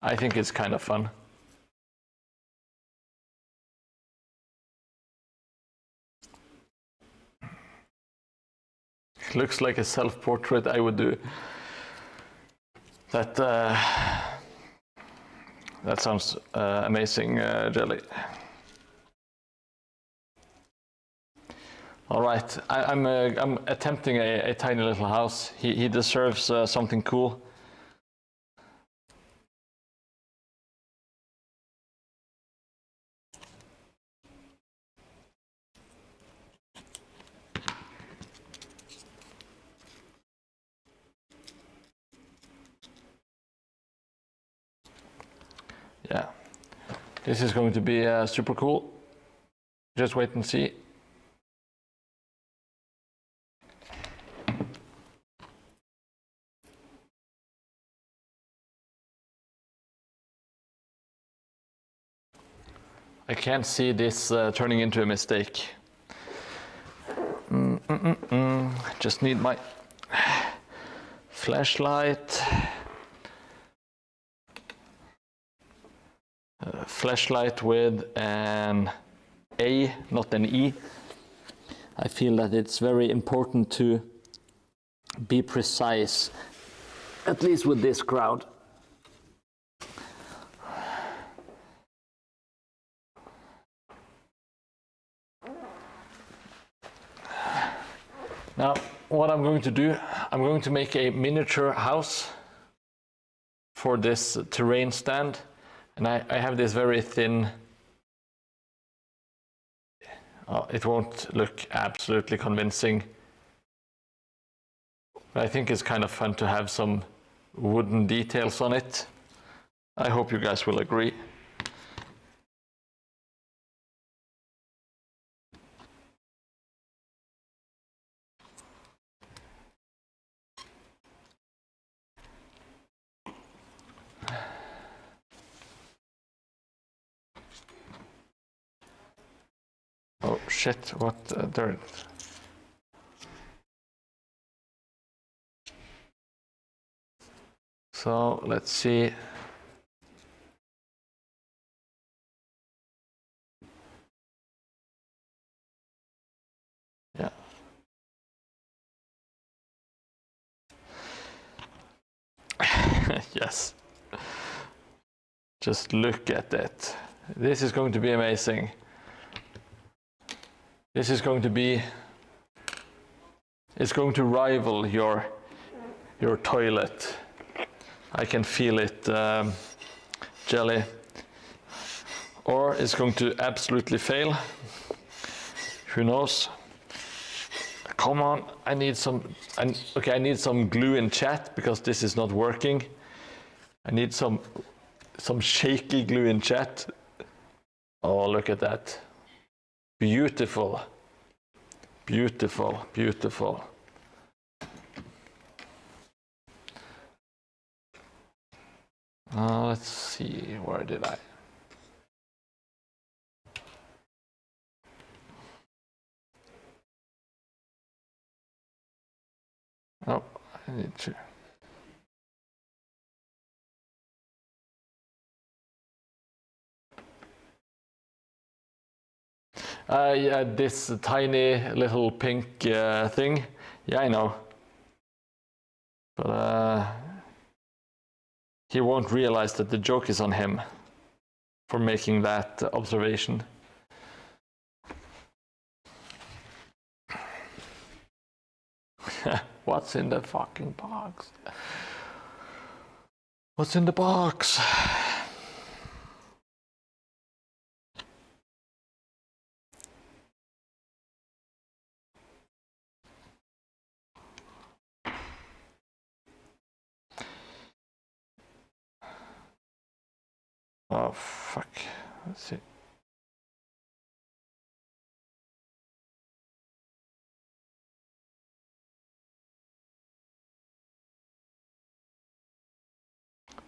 I think it's kind of fun. Looks like a self-portrait I would do. That sounds amazing, Jelly. All right, I'm attempting a tiny little house. He deserves something cool. Yeah, this is going to be super cool. Just wait and see. I can't see this turning into a mistake. Just need my flashlight. Flashlight with an A, not an E. I feel that it's very important to be precise, at least with this crowd. Now, what I'm going to do, I'm going to make a miniature house for this terrain stand. And I have this very thin, it won't look absolutely convincing. But I think it's kind of fun to have some wooden details on it. I hope you guys will agree. Oh shit, what dirt? So let's see. this. Just look at it. This is going to be amazing. This is going to be, it's going to rival your toilet. I can feel it, jelly. Or it's going to absolutely fail. Who knows? Come on, I need some glue in chat because this is not working. I need some shaky glue in chat. Oh, look at that. Beautiful. Beautiful, beautiful. Let's see, where did I? Oh, I need to. Yeah, this tiny little pink thing. Yeah, I know. But he won't realize that the joke is on him for making that observation. What's in the fucking box? What's in the box? Oh, fuck. Let's see.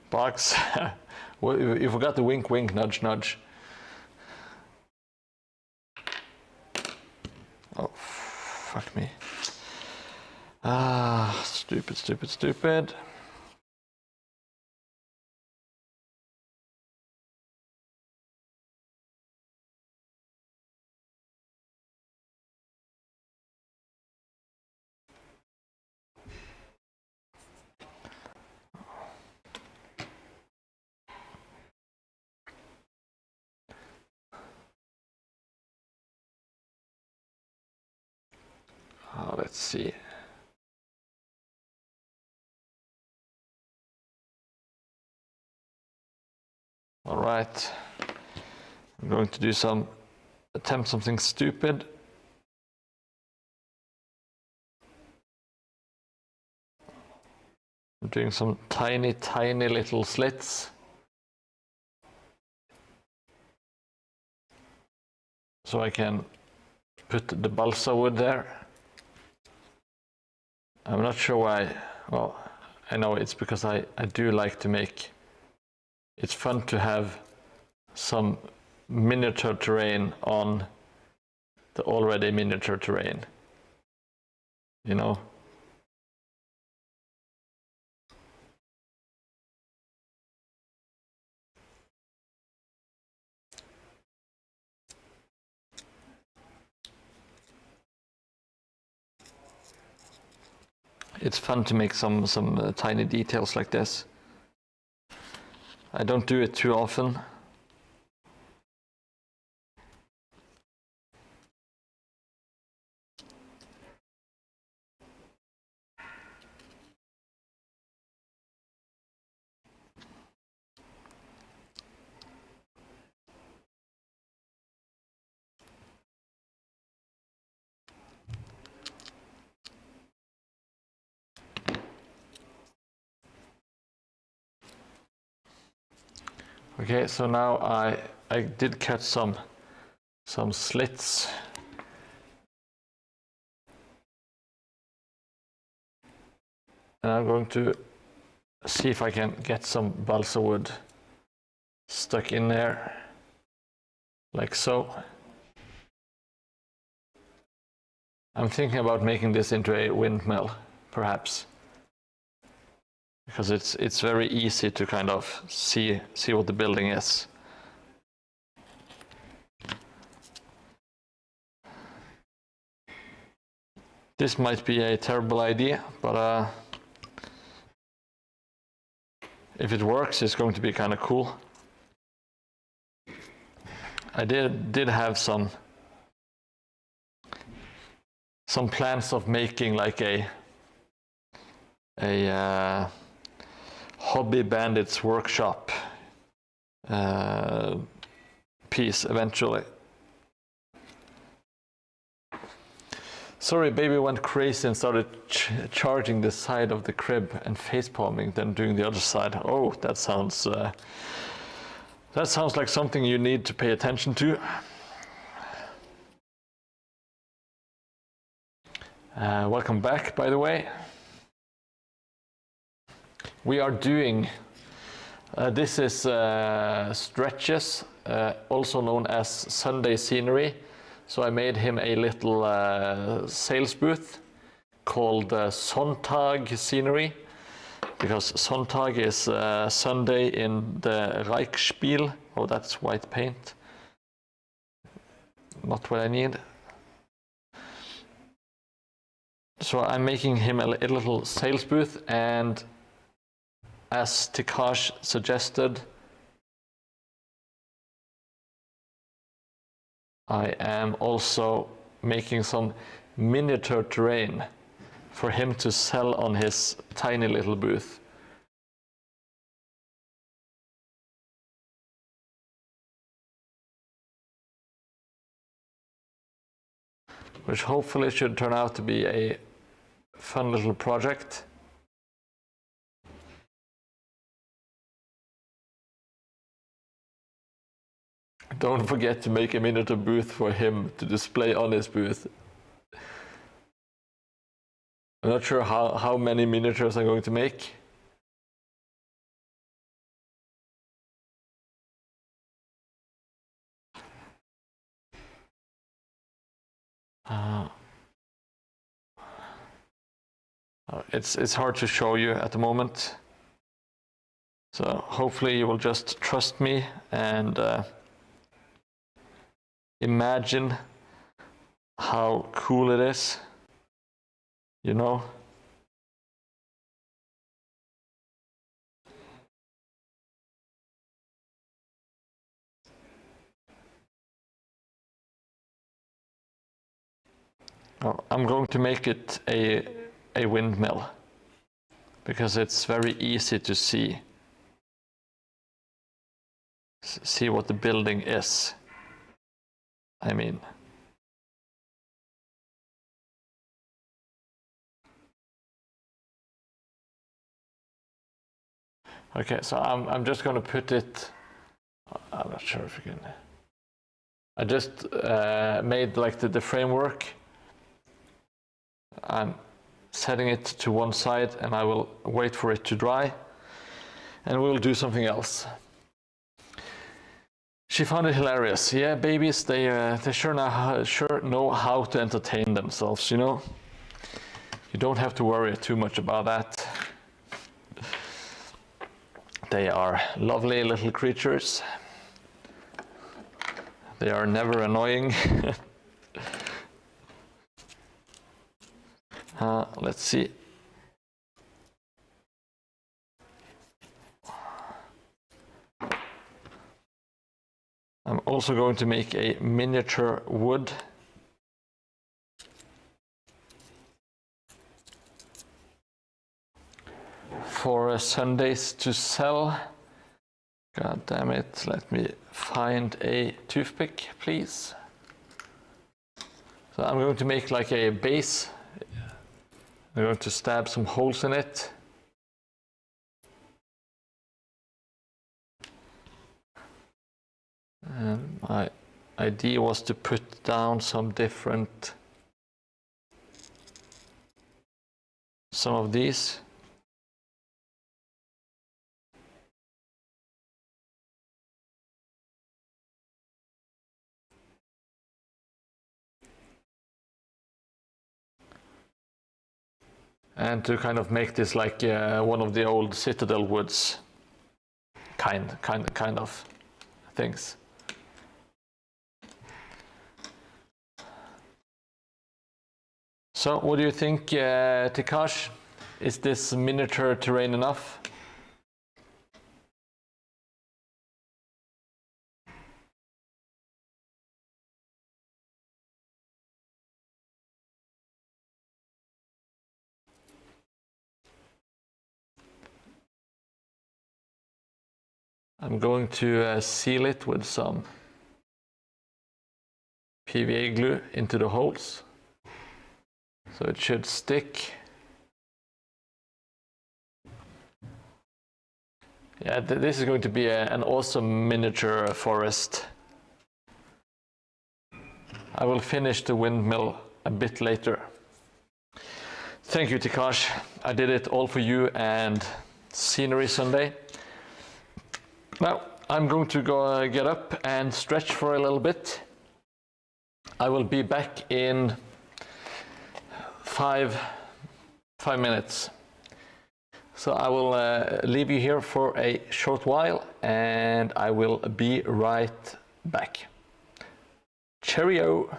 Box. You forgot the wink, wink, nudge, nudge. Oh, fuck me. Stupid, stupid, stupid. Let's see. All right. I'm going to attempt something stupid. I'm doing some tiny, tiny little slits. So I can put the balsa wood there. I'm not sure why. Well, I know it's because I do like to make. It's fun to have some miniature terrain on the already miniature terrain. You know? It's fun to make some tiny details like this. I don't do it too often. Okay, so now I did cut some slits. And I'm going to see if I can get some balsa wood stuck in there, like so. I'm thinking about making this into a windmill, perhaps. Because it's very easy to kind of see what the building is. This might be a terrible idea, but if it works, it's going to be kind of cool. I did have some plans of making like a Hobby Bandits workshop piece eventually. Sorry, baby went crazy and started charging the side of the crib and face palming, then doing the other side. Oh, that sounds like something you need to pay attention to. Welcome back, by the way. We are doing, this is stretches, also known as Sunday scenery. So I made him a little sales booth called Sonntag scenery, because Sonntag is Sunday in the Reichsspiel. Oh, that's white paint. Not what I need. So I'm making him a little sales booth, and as Tikash suggested, I am also making some miniature terrain for him to sell on his tiny little booth. Which hopefully should turn out to be a fun little project. Don't forget to make a miniature booth for him to display on his booth. I'm not sure how many miniatures I'm going to make. It's hard to show you at the moment. So hopefully you will just trust me and imagine how cool it is, you know? Oh, I'm going to make it a windmill because it's very easy to see what the building is. I mean, okay, so I'm just going to put it. I'm not sure if you can. I just made like the framework. I'm setting it to one side, and I will wait for it to dry, and we'll do something else. She found it hilarious. Yeah, babies, they sure know how to entertain themselves, you know? You don't have to worry too much about that. They are lovely little creatures. They are never annoying. Let's see. I'm also going to make a miniature wood. For Sundays to sell. God damn it, let me find a toothpick, please. So I'm going to make like a base. I'm going to stab some holes in it. And my idea was to put down some of these. And to kind of make this like one of the old citadel woods kind of things. So what do you think, Tikash? Is this miniature terrain enough? I'm going to seal it with some PVA glue into the holes, so it should stick. Yeah, this is going to be an awesome miniature forest. I will finish the windmill a bit later. Thank you, Tikash. I did it all for you and Scenery Sunday. Now, I'm going to go get up and stretch for a little bit. I will be back in five minutes. So I will leave you here for a short while and I will be right back. Cheerio!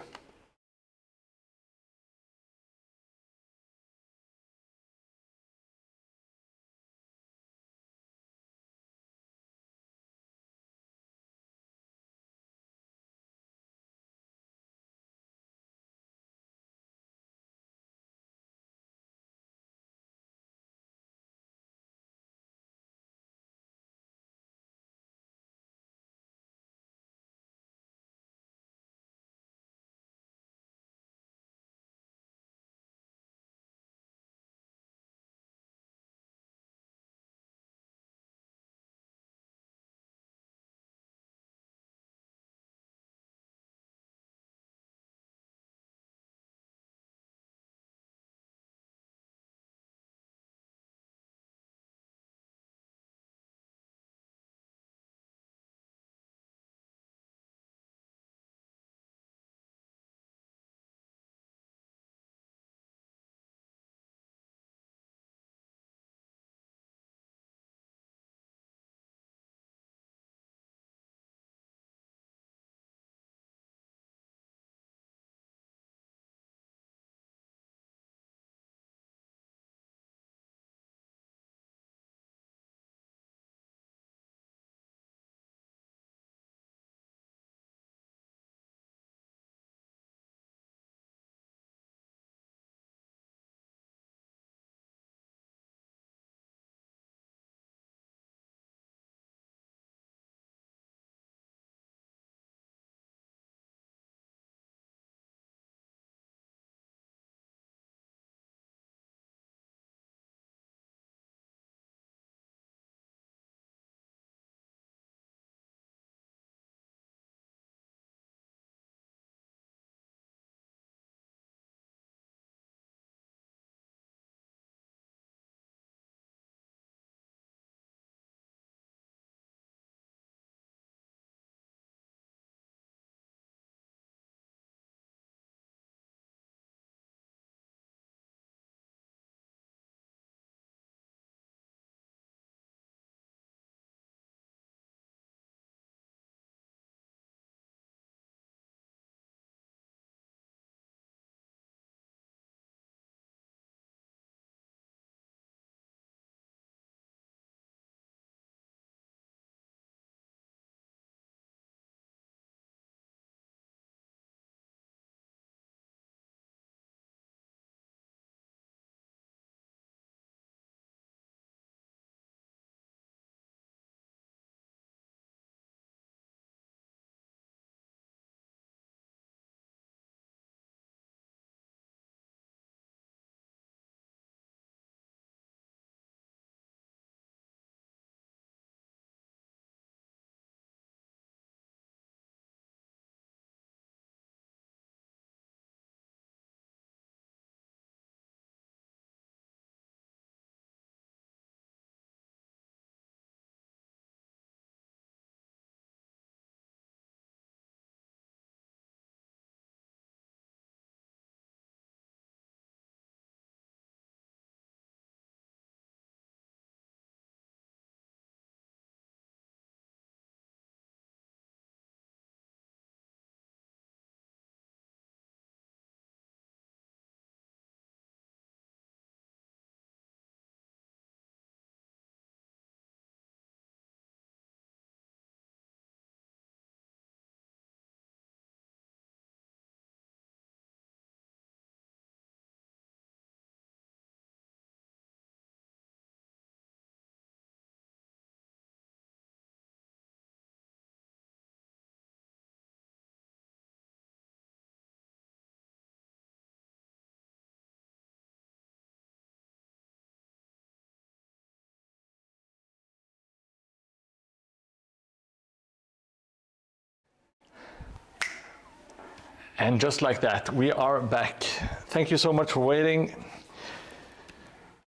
And just like that, we are back. Thank you so much for waiting.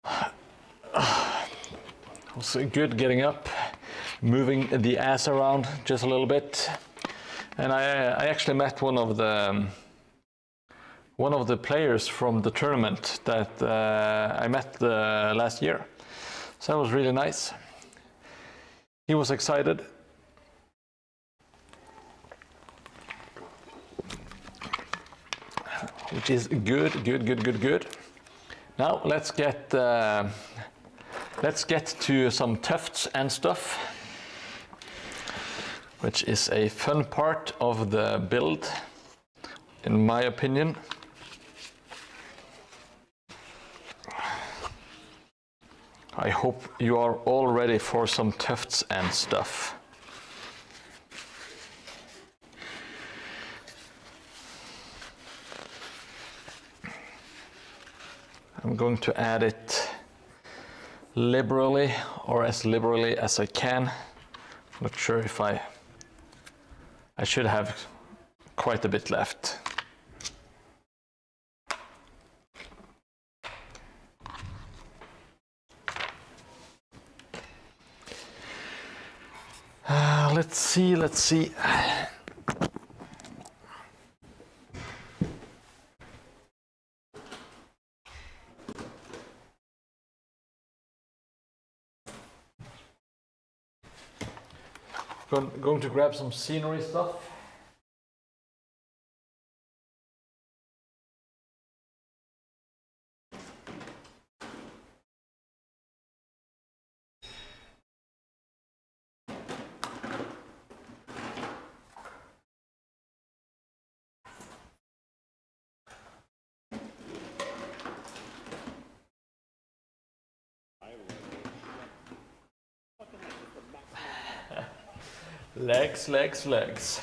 It was good getting up, moving the ass around just a little bit. And I actually met one of the players from the tournament that I met last year. So that was really nice. He was excited. Which is good. Now let's get to some tufts and stuff, which is a fun part of the build, in my opinion. I hope you are all ready for some tufts and stuff. I'm going to add it liberally, or as liberally as I can. I'm not sure if I should have quite a bit left. Let's see. Going to grab some scenery stuff. Legs.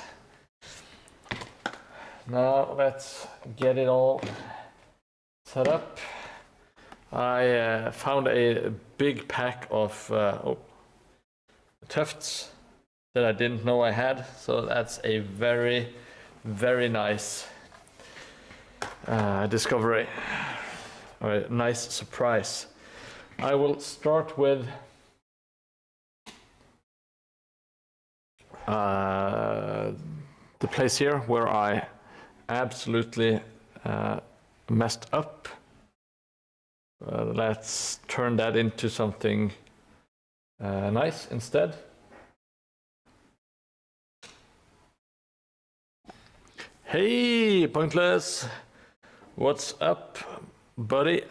Now let's get it all set up. I found a big pack of tufts that I didn't know I had, so that's a very, very nice discovery, or a nice surprise. I will start with the place here where I absolutely messed up. Let's turn that into something nice instead. Hey, Pointless! What's up, buddy?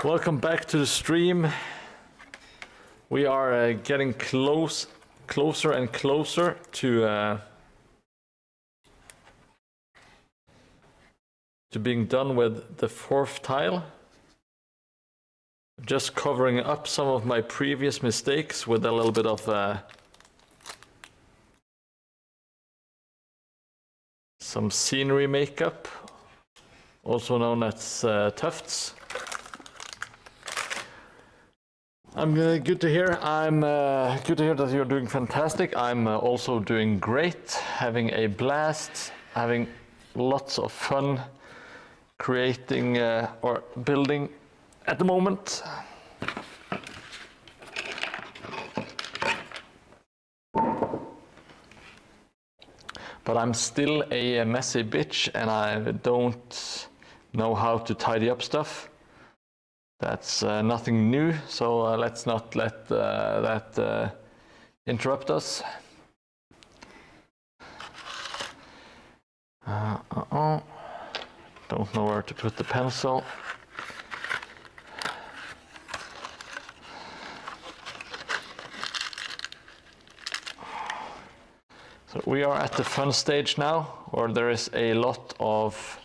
Welcome back to the stream. We are getting closer and closer to being done with the fourth tile. Just covering up some of my previous mistakes with a little bit of some scenery makeup, also known as tufts. I'm good to hear. I'm good to hear that you're doing fantastic. I'm also doing great, having a blast, having lots of fun creating or building at the moment. But I'm still a messy bitch, and I don't know how to tidy up stuff. That's nothing new, so let's not let that interrupt us. Don't know where to put the pencil. So we are at the fun stage now, where there is a lot of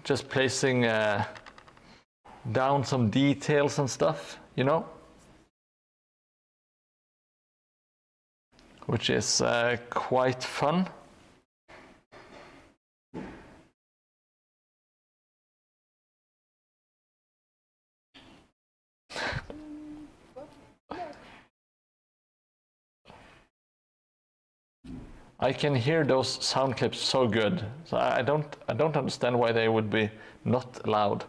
just placing down some details and stuff, you know, which is quite fun. I can hear those sound clips so good. So I don't understand why they would be not loud.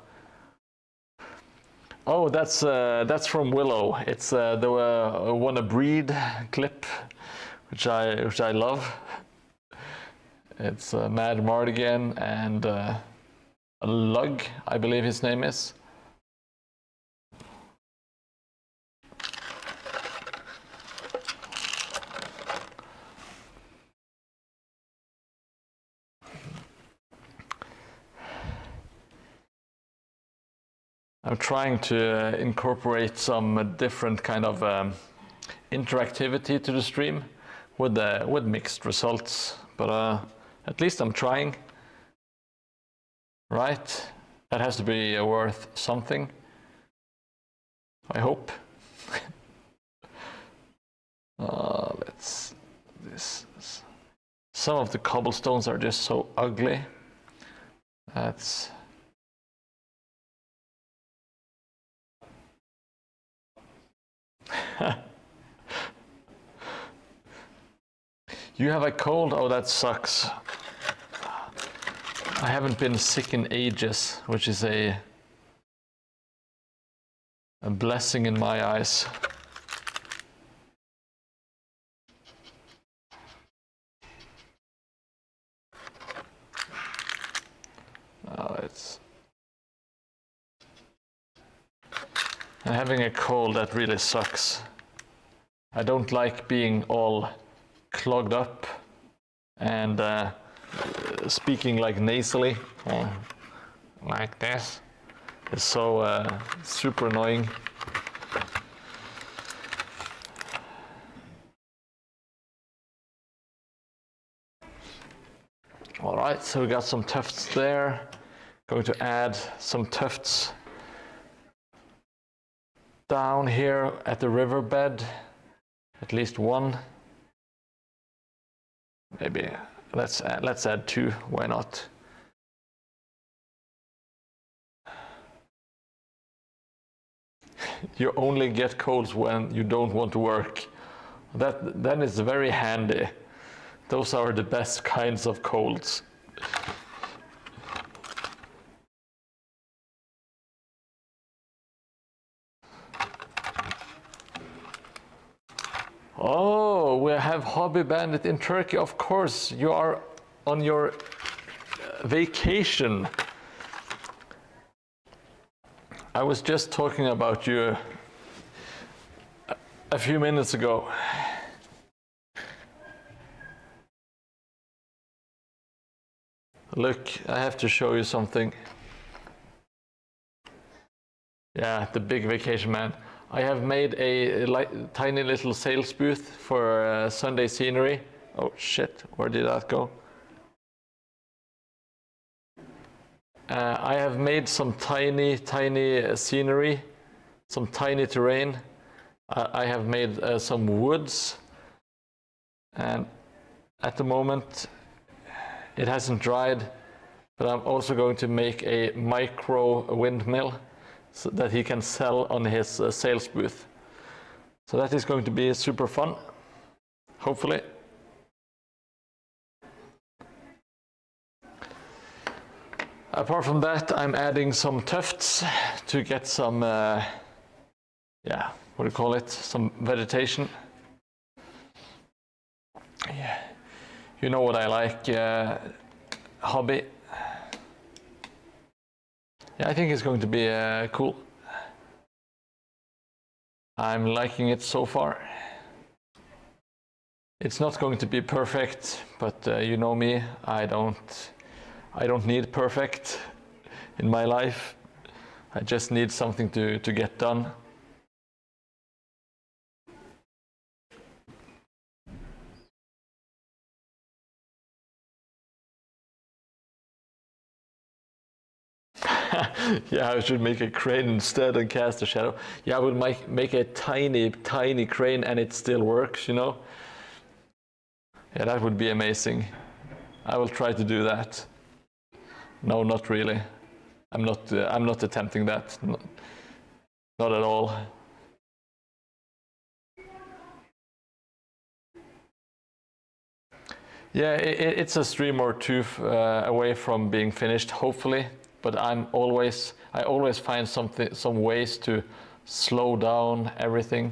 Oh, that's from Willow. It's the Wanna Breed clip, which I love. It's Mad Mardigan and Lug, I believe his name is. I'm trying to incorporate some different kind of interactivity to the stream with mixed results, but at least I'm trying. Right? That has to be worth something. I hope. Some of the cobblestones are just so ugly. That's. You have a cold? Oh, that sucks. I haven't been sick in ages, which is a blessing in my eyes. And having a cold, that really sucks. I don't like being all clogged up and speaking like nasally, like this. It's so super annoying. All right, so we got some tufts there. Going to add some tufts down here at the riverbed, at least one. Maybe let's add two. Why not? You only get colds when you don't want to work. That is very handy. Those are the best kinds of colds. Oh, we have Hobby Bandit in Turkey. Of course, you are on your vacation. I was just talking about you a few minutes ago. Look, I have to show you something. Yeah, the big vacation man. I have made a tiny little sales booth for Sunday scenery. Oh shit, where did that go? I have made some tiny scenery, some tiny terrain. I have made some woods, and at the moment it hasn't dried, but I'm also going to make a micro windmill so that he can sell on his sales booth. So that is going to be super fun, hopefully. Apart from that, I'm adding some tufts to get some, what do you call it? Some vegetation. Yeah, you know what I like, hobby. Yeah, I think it's going to be cool. I'm liking it so far. It's not going to be perfect, but you know me, I don't need perfect in my life. I just need something to get done. Yeah, I should make a crane instead and cast a shadow. Yeah, I would make a tiny crane and it still works, you know? Yeah, that would be amazing. I will try to do that. No, not really. I'm not attempting that. Not at all. Yeah, it's a stream or two away from being finished, hopefully. But I always find some ways to slow down everything.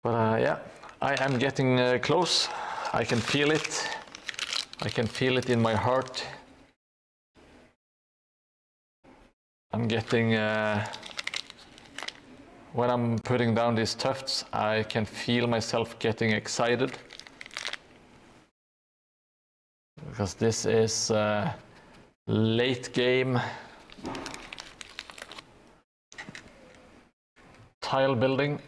But yeah, I am getting close. I can feel it. I can feel it in my heart. I'm getting, when I'm putting down these tufts, I can feel myself getting excited. Because this is late game tile building.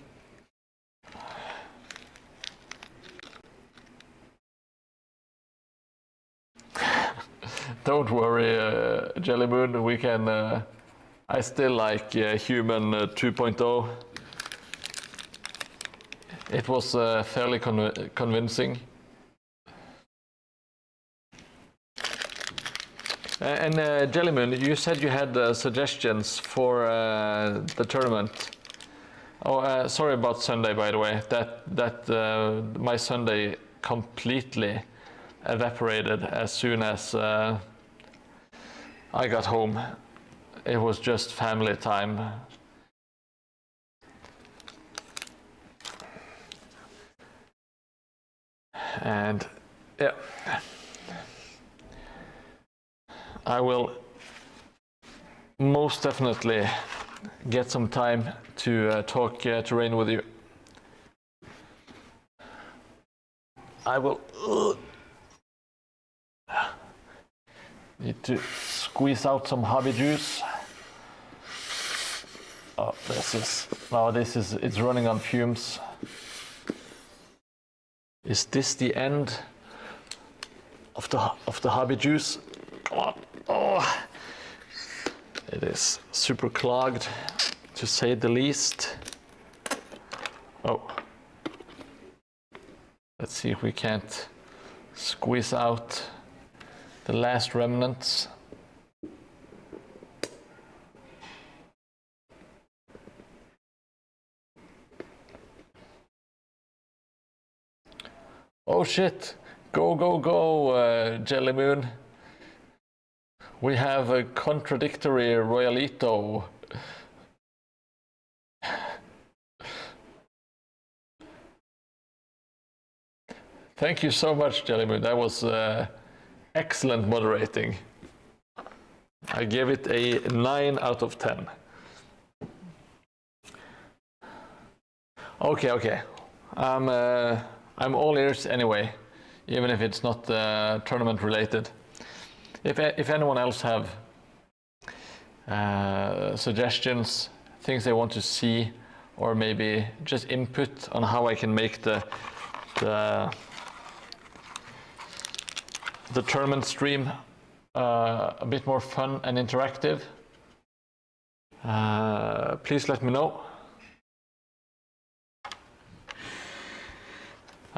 Don't worry, Jelly Moon, we can, I still like Human 2.0. It was fairly convincing. And Jelly Moon, you said you had suggestions for the tournament. Oh, sorry about Sunday, by the way. My Sunday completely evaporated as soon as I got home. It was just family time. And yeah, I will most definitely get some time to talk terrain with you. I will need to squeeze out some hobby juice. Oh, it's running on fumes. Is this the end of the hobby juice? Come on. Oh, it is super clogged, to say the least. Oh, let's see if we can't squeeze out the last remnants. Oh shit, go, Jelly Moon. We have a contradictory Royalito. Thank you so much, Jelly Moon. That was excellent moderating. I give it a 9 out of 10. Okay. I'm all ears anyway, even if it's not tournament related. If anyone else have suggestions, things they want to see, or maybe just input on how I can make the tournament stream a bit more fun and interactive, please let me know.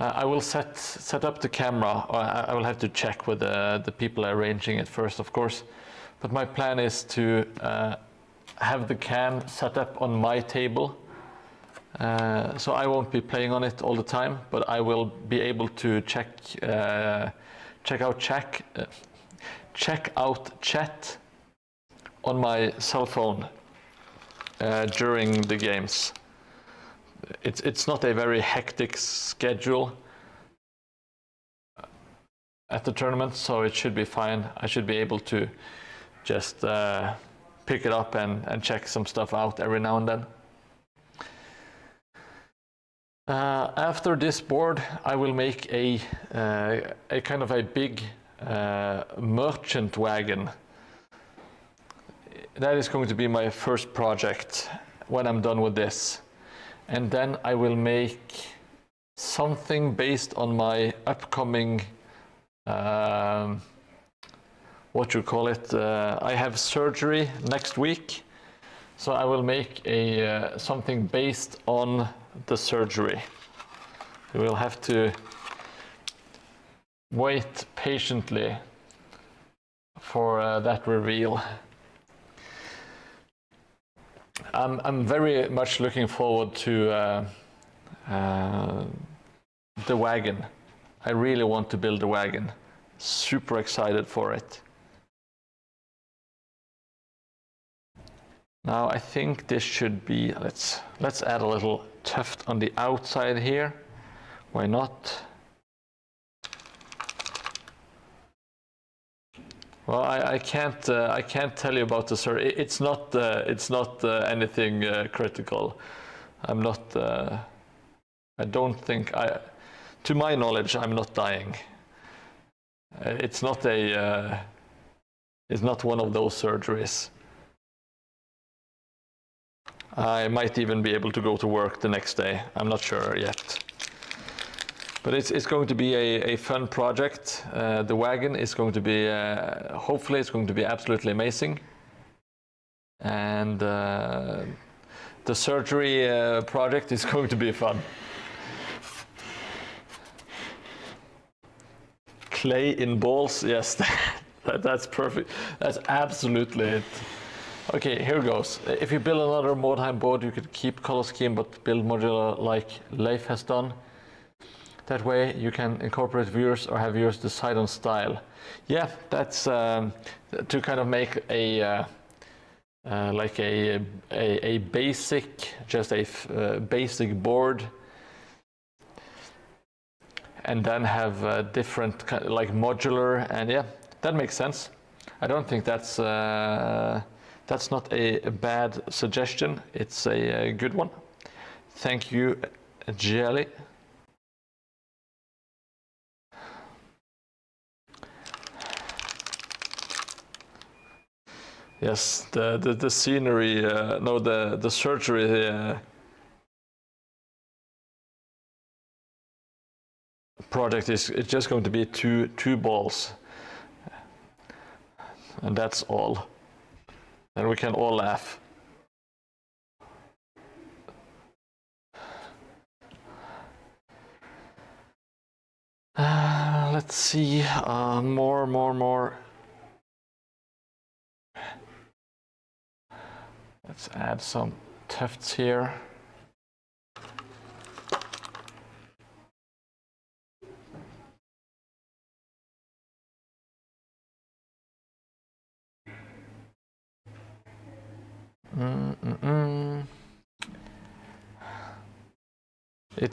I will set up the camera. I will have to check with the people arranging it first, of course. But my plan is to have the cam set up on my table. So I won't be playing on it all the time, but I will be able to check out chat on my cell phone during the games. It's not a very hectic schedule at the tournament, so it should be fine. I should be able to just pick it up and check some stuff out every now and then. After this board, I will make a kind of a big merchant wagon. That is going to be my first project when I'm done with this. And then I will make something based on my upcoming, what you call it, I have surgery next week. So I will make something based on the surgery. You will have to wait patiently for that reveal. I'm very much looking forward to the wagon. I really want to build a wagon. Super excited for it. Now I think this should be, let's add a little tuft on the outside here. Why not? Well, I can't tell you about the surgery. It's not anything critical. I'm not. I don't think to my knowledge, I'm not dying. It's not one of those surgeries. I might even be able to go to work the next day. I'm not sure yet. But it's going to be a fun project. The wagon is going to be, hopefully it's going to be absolutely amazing. And the surgery project is going to be fun. Clay in balls, yes, that's perfect. That's absolutely it. Okay, here goes. If you build another Mordheim board, you could keep color scheme but build modular like Leif has done. That way you can incorporate viewers or have viewers decide on style. Yeah, that's to kind of make a like a basic, just a basic board, and then have different kind of like modular, and yeah, that makes sense. I don't think that's not a bad suggestion. It's a good one. Thank you, Jelly. Yes, the scenery, no, the surgery project is just going to be two balls, and that's all. And we can all laugh. Let's see, more. Let's add some tufts here.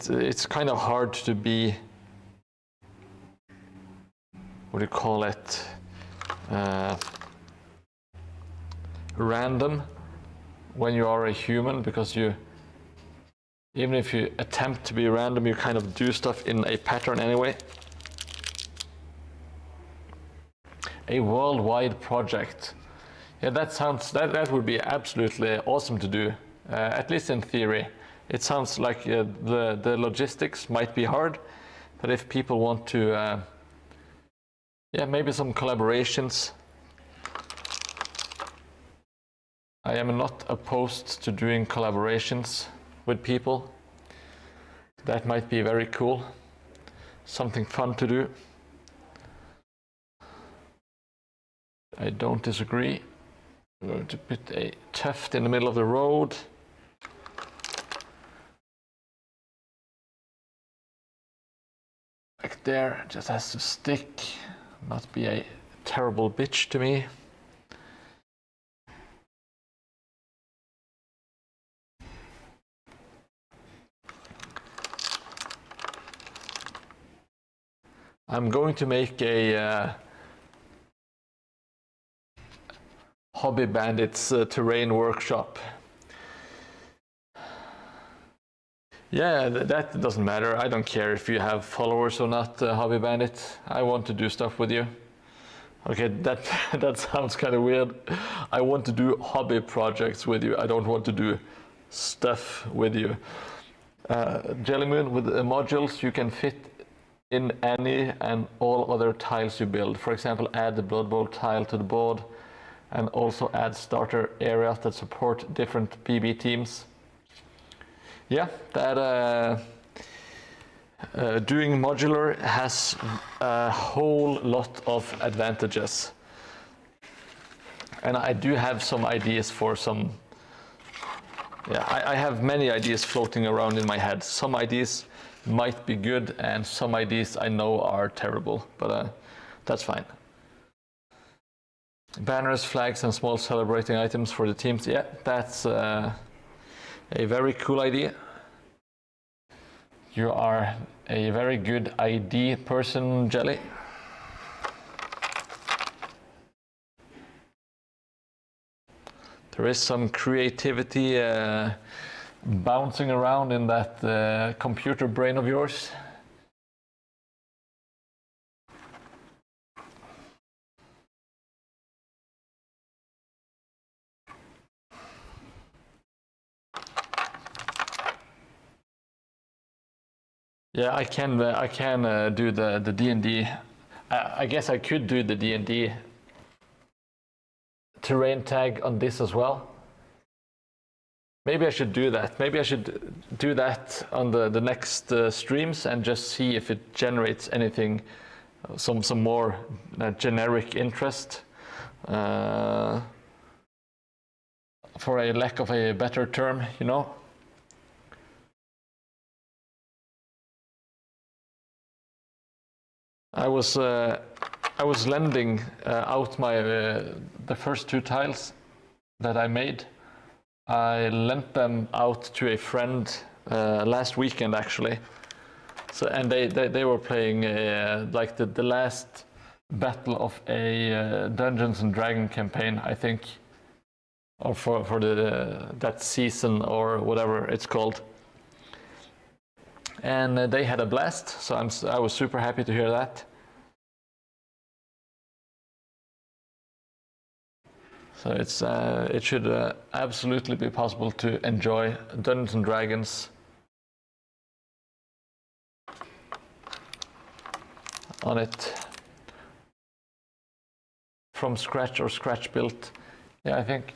It's kind of hard to be, what do you call it, random when you are a human, because even if you attempt to be random, you kind of do stuff in a pattern anyway. A worldwide project. Yeah, that would be absolutely awesome to do, at least in theory. It sounds like the logistics might be hard, but if people want to, yeah, maybe some collaborations. I am not opposed to doing collaborations with people. That might be very cool. Something fun to do. I don't disagree. I'm going to put a tuft in the middle of the road. Like there, it just has to stick, not be a terrible bitch to me. I'm going to make a Hobby Bandits terrain workshop. Yeah, that doesn't matter. I don't care if you have followers or not, Hobby Bandit. I want to do stuff with you. Okay, that sounds kind of weird. I want to do hobby projects with you. I don't want to do stuff with you. Jellymoon, with the modules, you can fit in any and all other tiles you build. For example, add the Blood Bowl tile to the board, and also add starter areas that support different PB teams. Yeah, that doing modular has a whole lot of advantages. And I do have some ideas for some Yeah, I have many ideas floating around in my head. Some ideas might be good, and some ideas I know are terrible, but that's fine. Banners, flags, and small celebrating items for the teams. Yeah, that's a very cool idea. You are a very good ID person, Jelly. There is some creativity bouncing around in that computer brain of yours. Yeah, I can do the D&D. I guess I could do the D&D terrain tag on this as well. Maybe I should do that. Maybe I should do that on the next streams and just see if it generates anything, some more generic interest. For a lack of a better term, you know. I was lending out my the first 2 tiles that I made. I lent them out to a friend last weekend actually. So and they were playing like the last battle of a Dungeons and Dragons campaign, I think, or for that season or whatever it's called. And they had a blast, so I was super happy to hear that. So it should absolutely be possible to enjoy Dungeons and Dragons on it from scratch or scratch built. Yeah, I think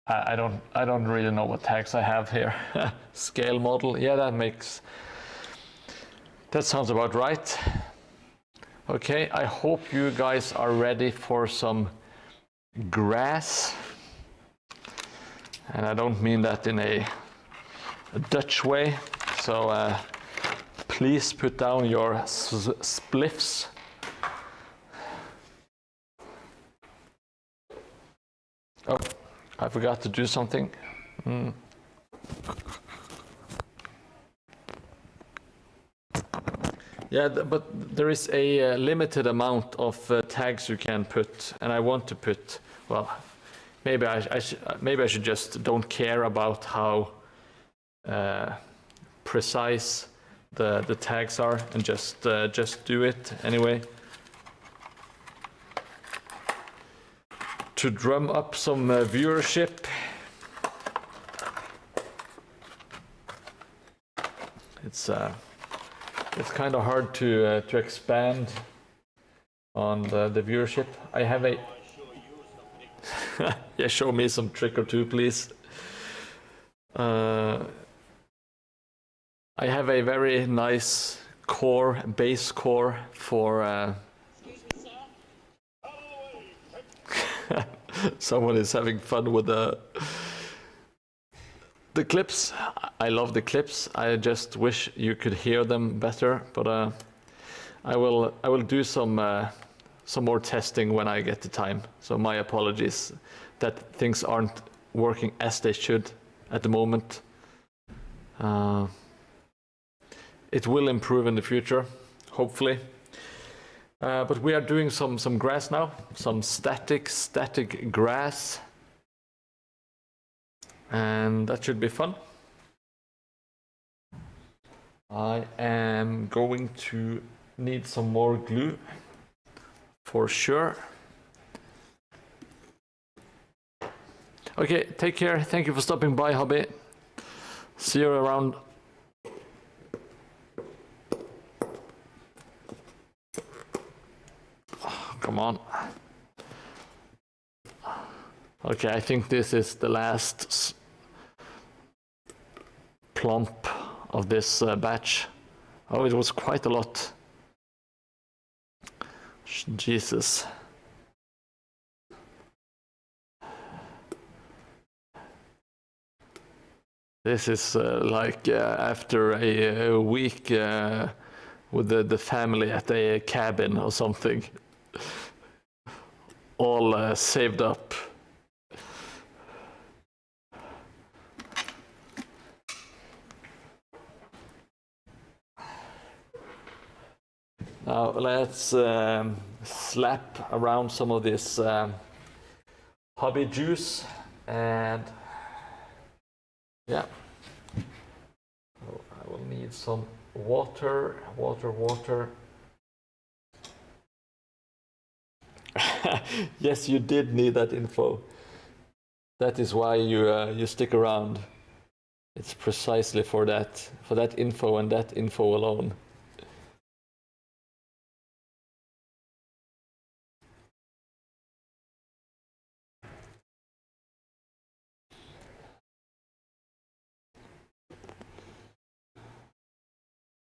I don't really know what tags I have here. Scale model. Yeah, that sounds about right. Okay, I hope you guys are ready for some grass. And I don't mean that in a Dutch way. So please put down your spliffs. Oh, I forgot to do something. Yeah, but there is a limited amount of tags you can put, and I want to put. Well, maybe I should just don't care about how precise the tags are, and just do it anyway. To drum up some viewership. It's kind of hard to expand on the viewership. I have a yeah, show me some trick or two, please. I have a very nice base core for. Someone is having fun with the clips. I love the clips. I just wish you could hear them better. But I will do some more testing when I get the time. So my apologies that things aren't working as they should at the moment. It will improve in the future, hopefully. But we are doing some grass now, some static grass. And that should be fun. I am going to need some more glue for sure. Okay, take care. Thank you for stopping by, Hobby. See you around. Oh, come on. Okay, I think this is the last plump of this batch. Oh, it was quite a lot. Jesus. This is like after a week with the family at a cabin or something, all saved up. Now let's slap around some of this hobby juice, and yeah, so I will need some water. Yes, you did need that info. That is why you stick around. It's precisely for that info and that info alone.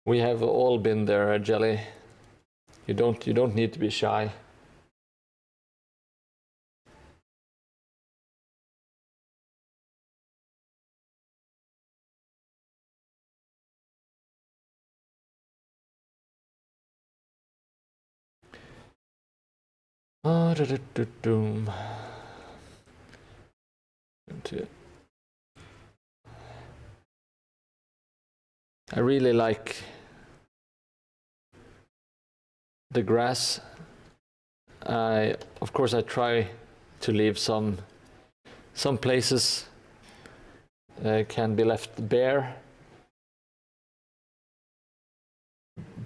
We have all been there, Jelly. You don't need to be shy. Doom. I really like the grass. Of course I try to leave some places can be left bare,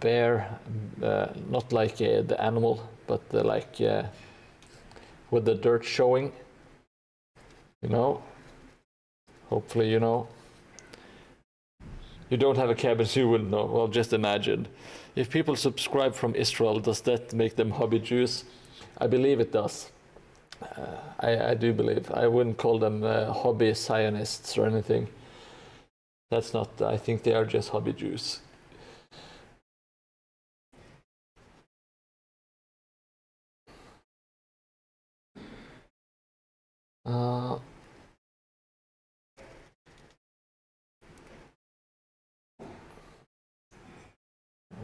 not like the animal, but like with the dirt showing, you know. Hopefully you know. You don't have a cabin, so you wouldn't know. Well, just imagine. If people subscribe from Israel, does that make them hobby Jews? I believe it does. I do believe. I wouldn't call them hobby Zionists or anything. That's not. I think they are just hobby Jews.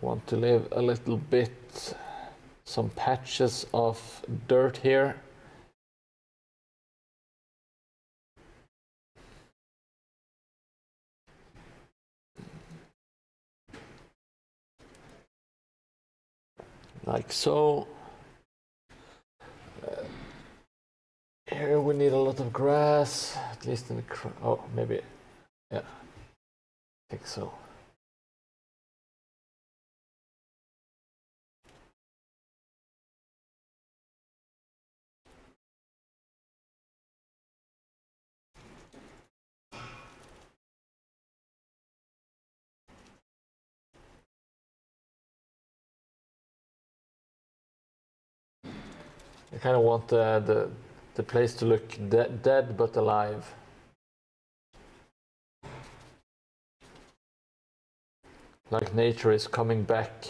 Want to leave a little bit, some patches of dirt here. Like so. Here we need a lot of grass, at least in the oh, maybe, yeah, I think so. I kind of want the place to look dead but alive. Like nature is coming back,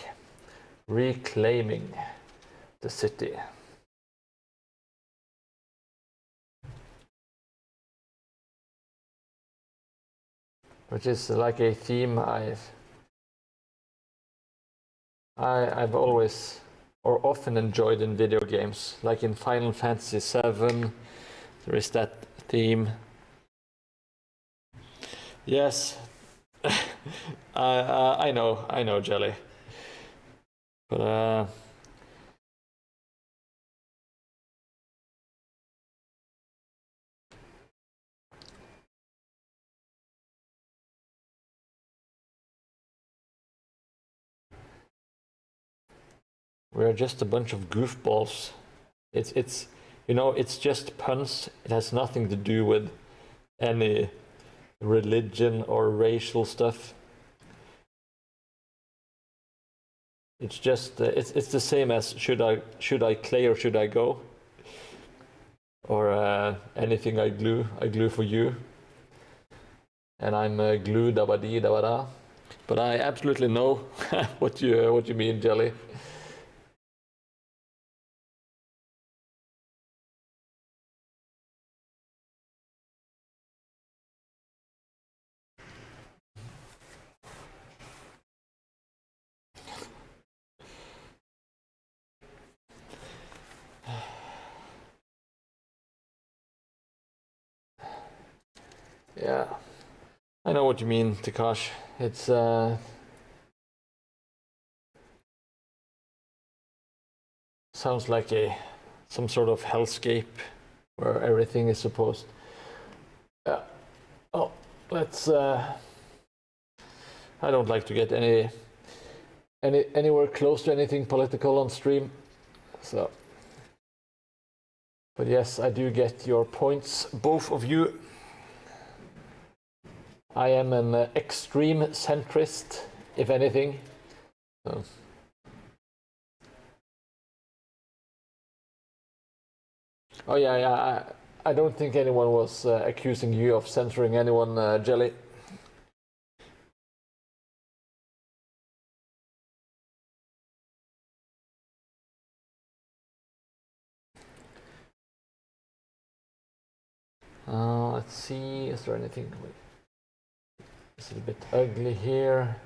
reclaiming the city. Which is like a theme I've always or often enjoyed in video games. Like in Final Fantasy VII, there is that theme. Yes, I know, Jelly. But we're just a bunch of goofballs. It's it's just puns. It has nothing to do with any religion or racial stuff. It's just it's the same as should I clay or should I go? Or anything I glue for you. And I'm glue dabadi dabada. But I absolutely know what you mean, Jelly. Yeah, I know what you mean, Takash. It's sounds like some sort of hellscape where everything is supposed. Yeah. Oh, let's. I don't like to get anywhere close to anything political on stream, so. But yes, I do get your points, both of you. I am an extreme centrist, if anything. So. Oh yeah. I don't think anyone was accusing you of censoring anyone, Jelly. Let's see, is there anything? Is it a bit ugly here?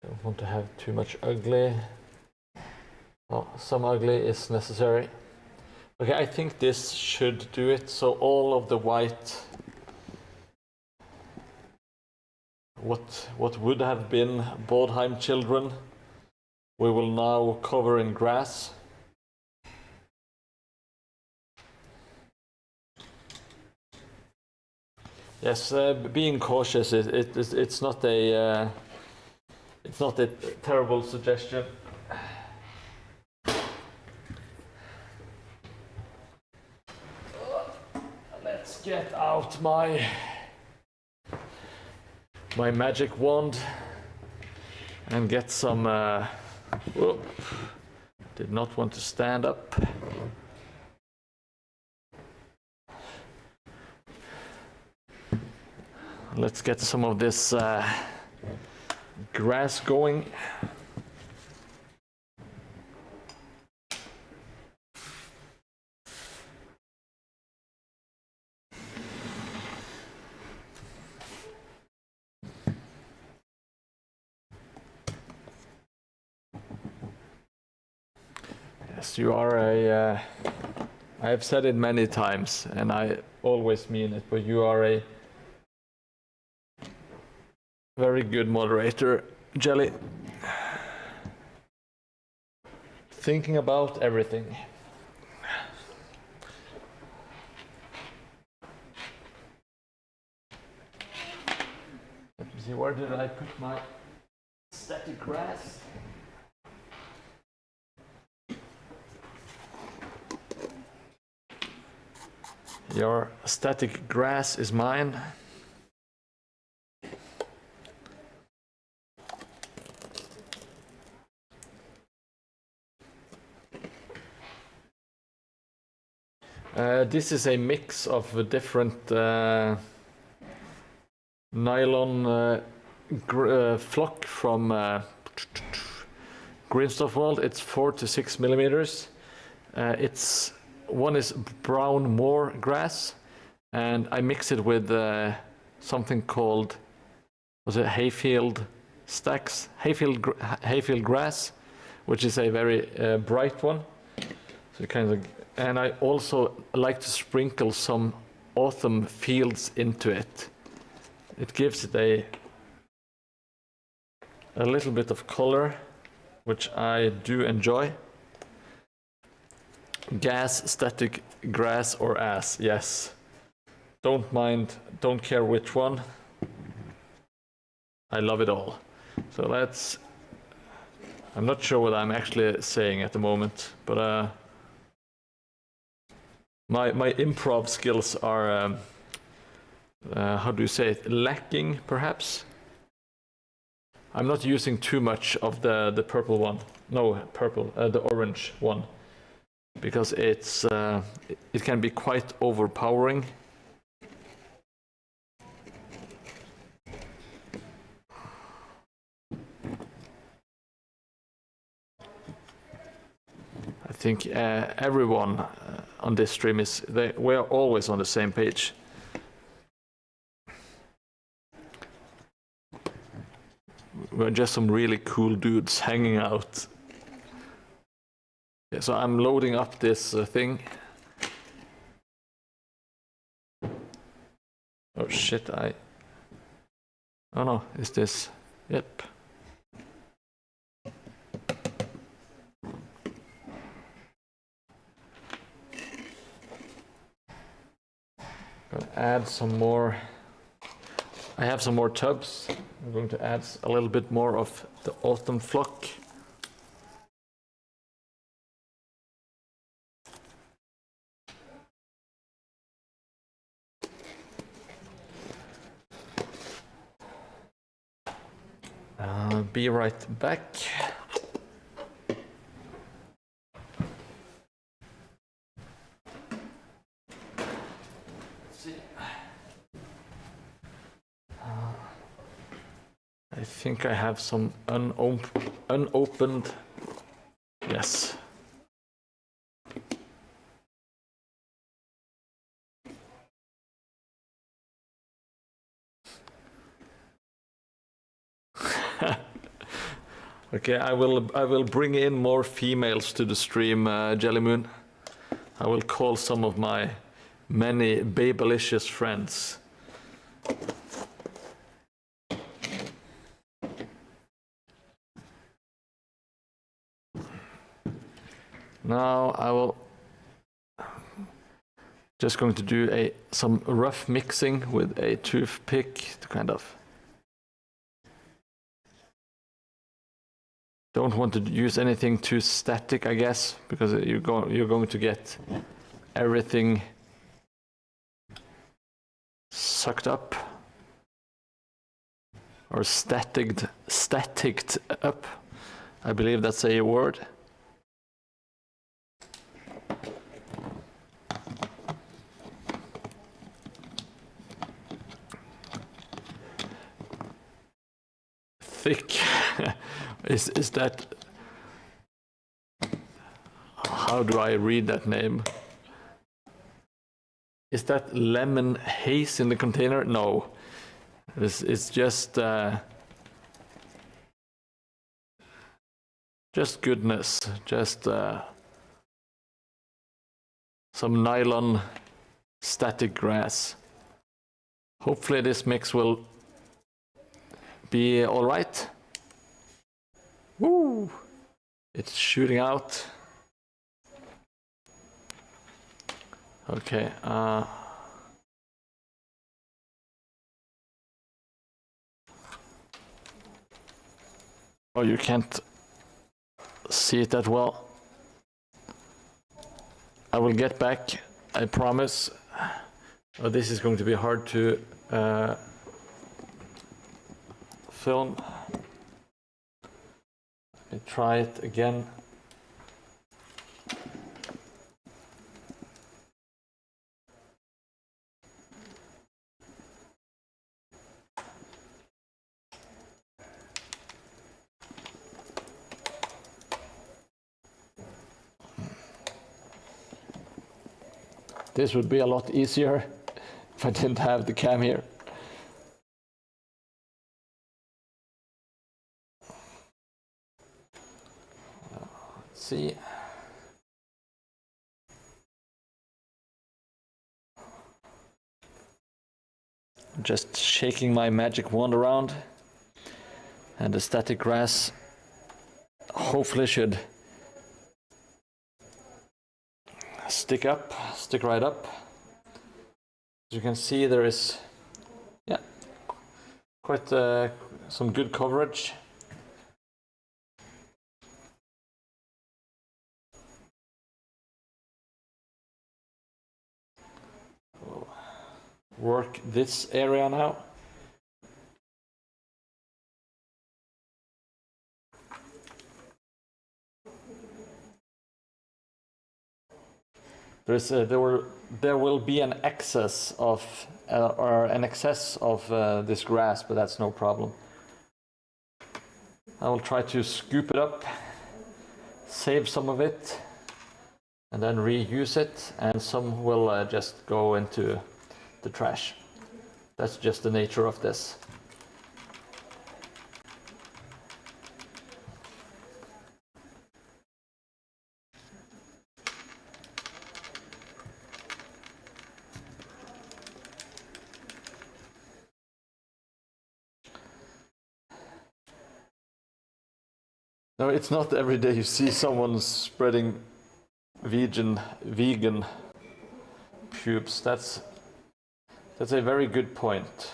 Don't want to have too much ugly. Oh, some ugly is necessary. Okay, I think this should do it. So all of the white, what would have been Mordheim children, we will now cover in grass. Yes, being cautious. It's not a terrible suggestion. Let's get out my magic wand and get some. Whoop, did not want to stand up. Let's get some of this grass going. Yes, you are a. I have said it many times, and I always mean it, but you are a very good moderator, Jelly. Thinking about everything. Let me see, where did I put my static grass? Your static grass is mine. This is a mix of different nylon flock from Greenstuff World. It's 4 to 6 millimeters. One is brown moor grass, and I mix it with something called, was it hayfield stacks? Hayfield grass, which is a very bright one. So kind of. And I also like to sprinkle some autumn fields into it. It gives it a little bit of color, which I do enjoy. Gas, static, grass, or ass, yes. Don't mind, don't care which one. I love it all. So I'm not sure what I'm actually saying at the moment, but my improv skills are, how do you say it, lacking perhaps? I'm not using too much of the purple one. No, purple, the orange one. Because it can be quite overpowering. I think everyone on this stream we are always on the same page. We're just some really cool dudes hanging out. Yeah, so I'm loading up this thing. Oh shit, Oh no, is this... Yep. Gonna add some more... I have some more tubs. I'm going to add a little bit more of the autumn flock. Be right back. I think I have some unopened. Yes. Okay, I will bring in more females to the stream, Jellymoon. I will call some of my many babylicious friends. Now I will just going to do some rough mixing with a toothpick to kind of... Don't want to use anything too static, I guess, because you're going to get everything sucked up or staticked up. I believe that's a word. Thick. Is that... How do I read that name? Is that lemon haze in the container? No. It's just goodness. Just some nylon static grass. Hopefully this mix will be all right. Woo! It's shooting out. Okay. Oh, you can't see it that well. I will get back, I promise. Oh, this is going to be hard to film. Let me try it again. This would be a lot easier if I didn't have the cam here. Let's see. Just shaking my magic wand around, and the static grass hopefully should stick right up. As you can see, there is, yeah, quite some good coverage. We'll work this area now. There will be an excess of this grass, but that's no problem. I will try to scoop it up, save some of it, and then reuse it, and some will just go into the trash. That's just the nature of this. No, it's not every day you see someone spreading vegan pubes. That's a very good point.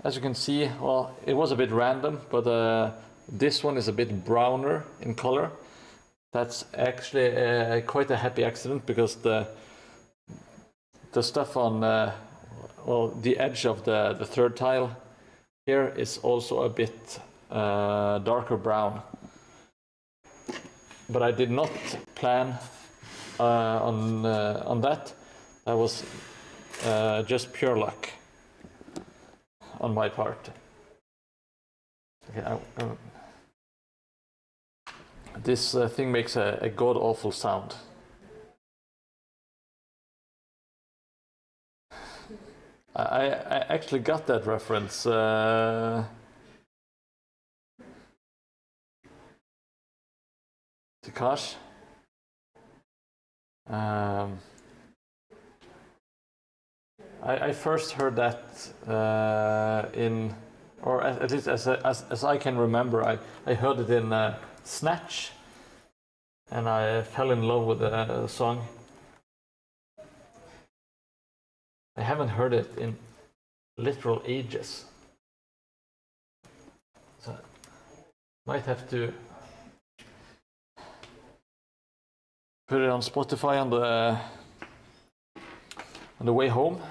As you can see, well, it was a bit random, but this one is a bit browner in color. That's actually quite a happy accident, because the stuff on well, the edge of the third tile here is also a bit darker brown. But I did not plan on that. That was just pure luck on my part. Okay, this thing makes a god-awful sound. I actually got that reference. Takash. I first heard that in, or at least as I can remember, I heard it in Snatch, and I fell in love with the song. I haven't heard it in literal ages, so might have to put it on Spotify on the way home.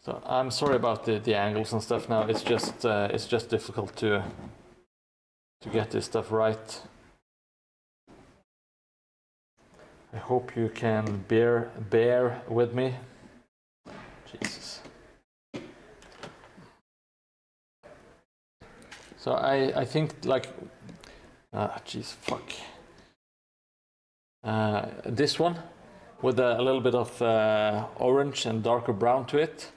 So I'm sorry about the angles and stuff now. It's just difficult to get this stuff right. I hope you can bear with me. Jesus. So I think, like, jeez, fuck. This one with a little bit of orange and darker brown to it,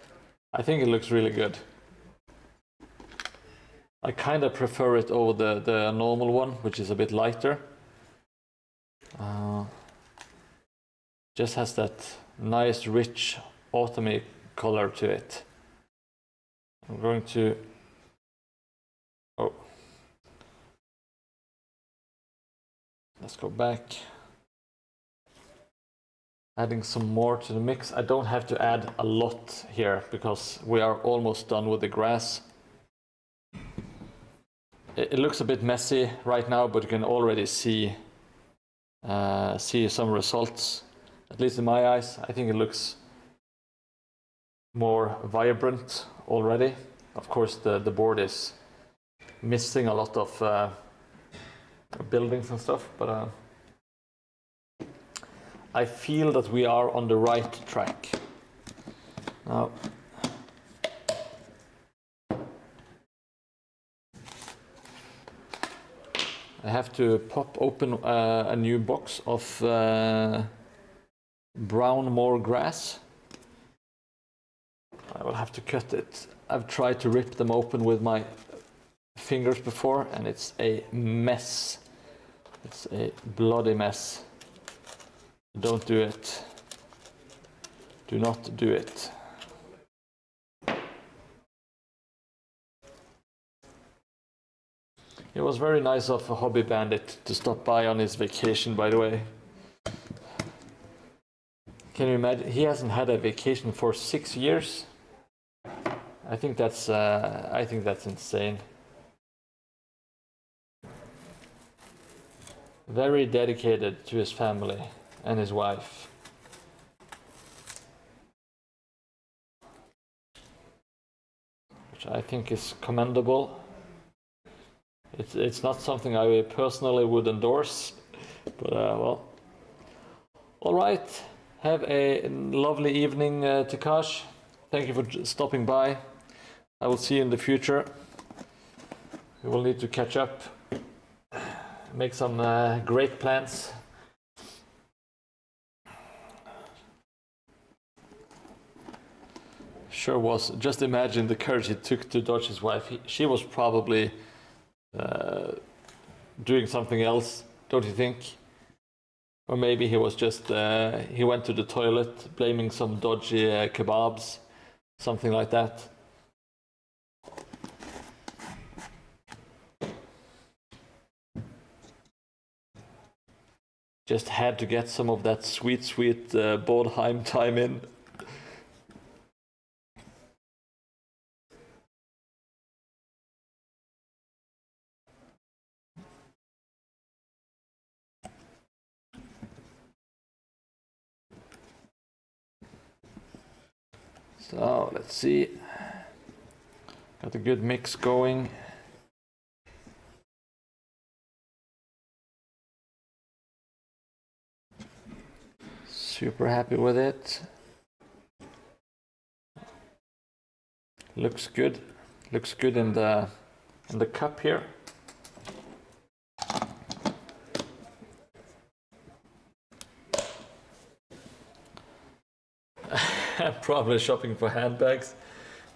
I think it looks really good. I kind of prefer it over the normal one, which is a bit lighter. Just has that nice, rich, autumny color to it. I'm going to... Oh. Let's go back. Adding some more to the mix. I don't have to add a lot here, because we are almost done with the grass. It looks a bit messy right now, but you can already see some results. At least in my eyes, I think it looks more vibrant already. Of course, the board is missing a lot of buildings and stuff, but I feel that we are on the right track. Now, I have to pop open a new box of brown moor grass. I will have to cut it. I've tried to rip them open with my fingers before, and it's a mess. It's a bloody mess. Don't do it. Do not do it. It was very nice of a hobby bandit to stop by on his vacation, by the way. Can you imagine? He hasn't had a vacation for 6 years. I think that's insane. Very dedicated to his family and his wife. Which I think is commendable. It's not something I personally would endorse, but well. All right. Have a lovely evening, Takash. Thank you for stopping by. I will see you in the future. We will need to catch up, make some great plans. Sure was. Just imagine the courage it took to dodge his wife. She was probably doing something else, don't you think? Or maybe he was just, he went to the toilet blaming some dodgy kebabs, something like that. Just had to get some of that sweet, sweet Mordheim time in. So let's see. Got a good mix going. Super happy with it. Looks good. Looks good in the cup here. Probably shopping for handbags.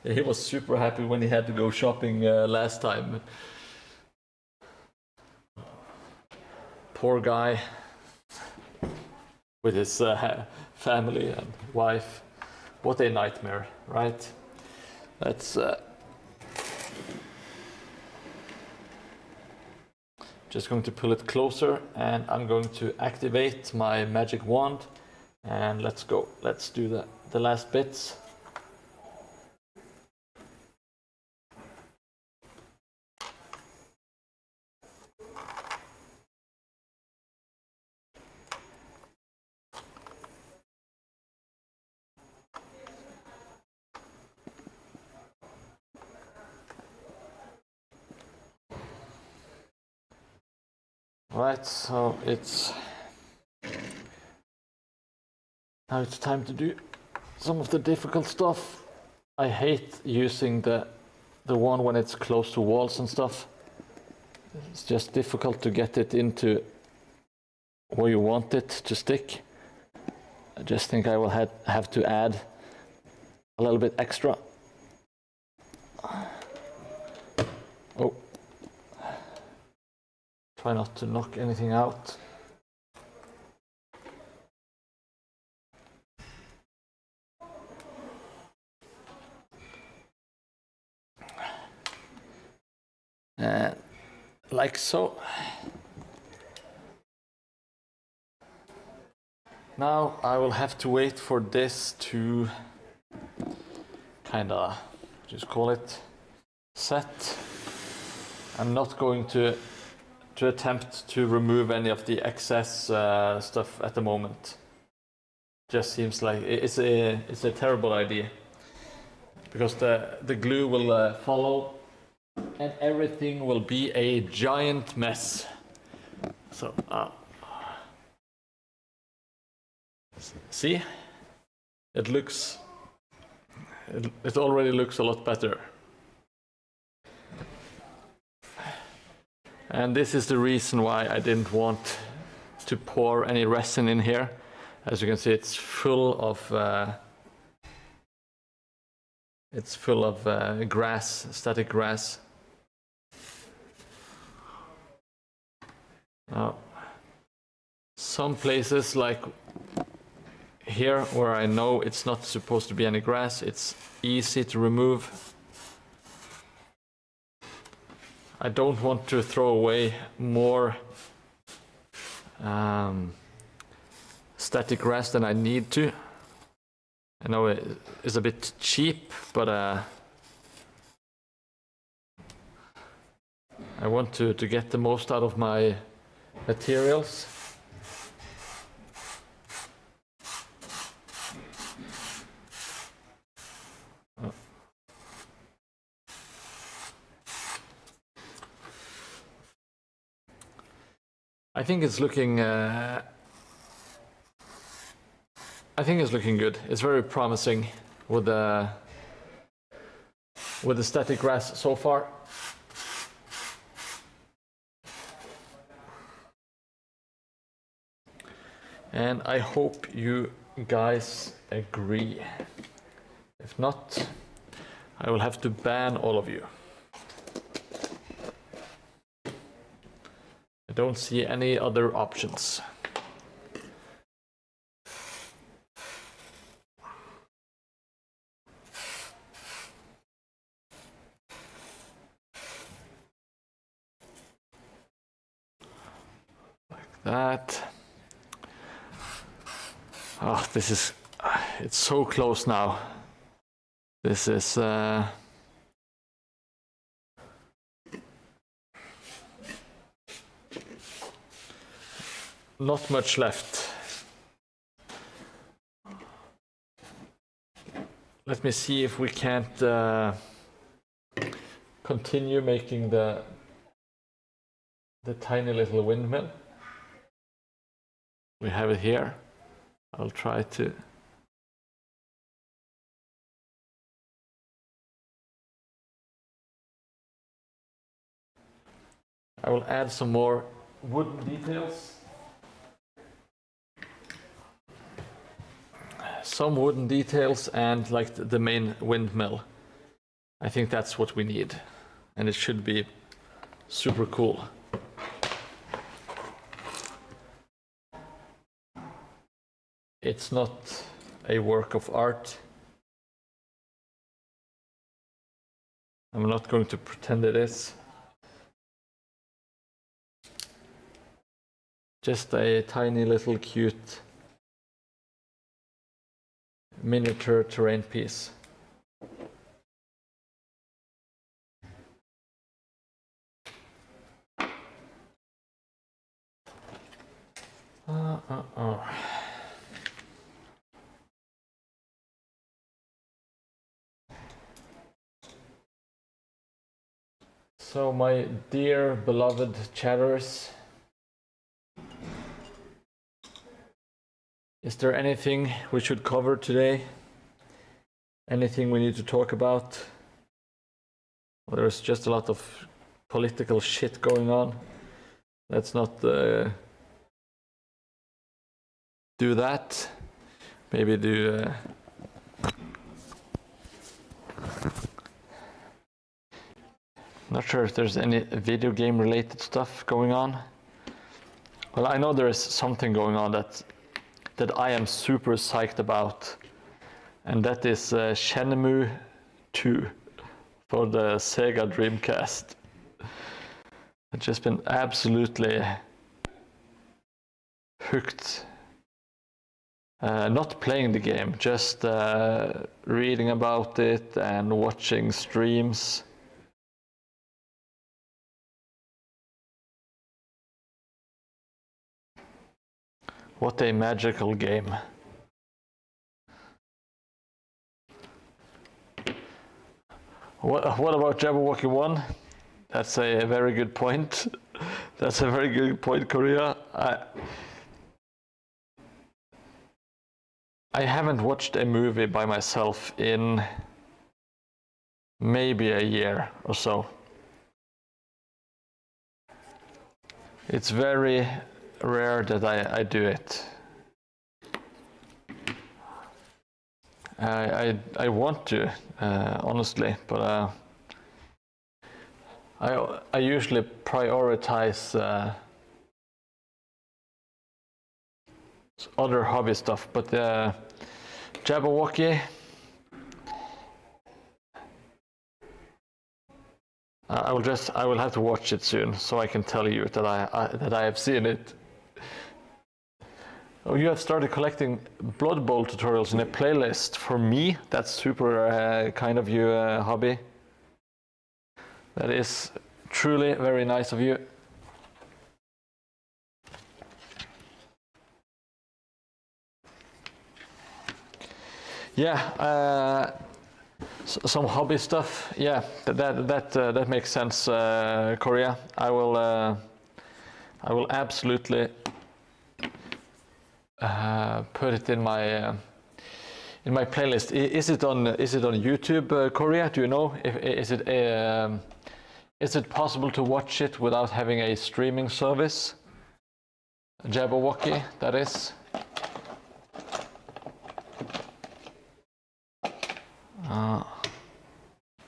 He was super happy when he had to go shopping last time. Poor guy with his family and wife. What a nightmare, right? That's just going to pull it closer, and I'm going to activate my magic wand, and let's go. Let's do the last bits. Right, so now it's time to do some of the difficult stuff. I hate using the one when it's close to walls and stuff. It's just difficult to get it into where you want it to stick. I just think I will have to add a little bit extra. Oh. Try not to knock anything out. Like so. Now I will have to wait for this to kinda, just call it, set. I'm not going to attempt to remove any of the excess stuff at the moment. Just seems like it's a terrible idea, because the glue will follow and everything will be a giant mess. So see, it already looks a lot better. And this is the reason why I didn't want to pour any resin in here. As you can see, it's full of grass, static grass. Now, some places like here where I know it's not supposed to be any grass, it's easy to remove. I don't want to throw away more static grass than I need to. I know it is a bit cheap, but I want to get the most out of my materials. I think it's looking good. It's very promising with the static grass so far. And I hope you guys agree. If not, I will have to ban all of you. I don't see any other options. that. Oh, this is, it's so close now. This is, not much left. Let me see if we can't continue making the tiny little windmill. We have it here. I'll try to. I will add some more wooden details. Some wooden details and like the main windmill. I think that's what we need. And it should be super cool. It's not a work of art. I'm not going to pretend it is. Just a tiny little cute miniature terrain piece. So my dear beloved chatters, is there anything we should cover today? Anything we need to talk about? Well, there's just a lot of political shit going on. Let's not do that. Maybe do not sure if there's any video game related stuff going on. Well, I know there is something going on that I am super psyched about, and that is Shenmue 2 for the Sega Dreamcast. I've just been absolutely hooked. Not playing the game, just reading about it and watching streams. What a magical game. What about Jabberwocky 1? That's a very good point. That's a very good point, Korea. I haven't watched a movie by myself in maybe a year or so. It's very rare that I do it. I want to, honestly, but I usually prioritize other hobby stuff, but Jabberwocky, I will have to watch it soon so I can tell you that I have seen it. Oh, you have started collecting Blood Bowl tutorials in a playlist. For me, that's super kind of you, hobby. That is truly very nice of you. Yeah, some hobby stuff. Yeah, that makes sense, Korea. I will absolutely put it in my playlist. Is it on YouTube, Korea? Do you know? Is it possible to watch it without having a streaming service? Jabberwocky, that is.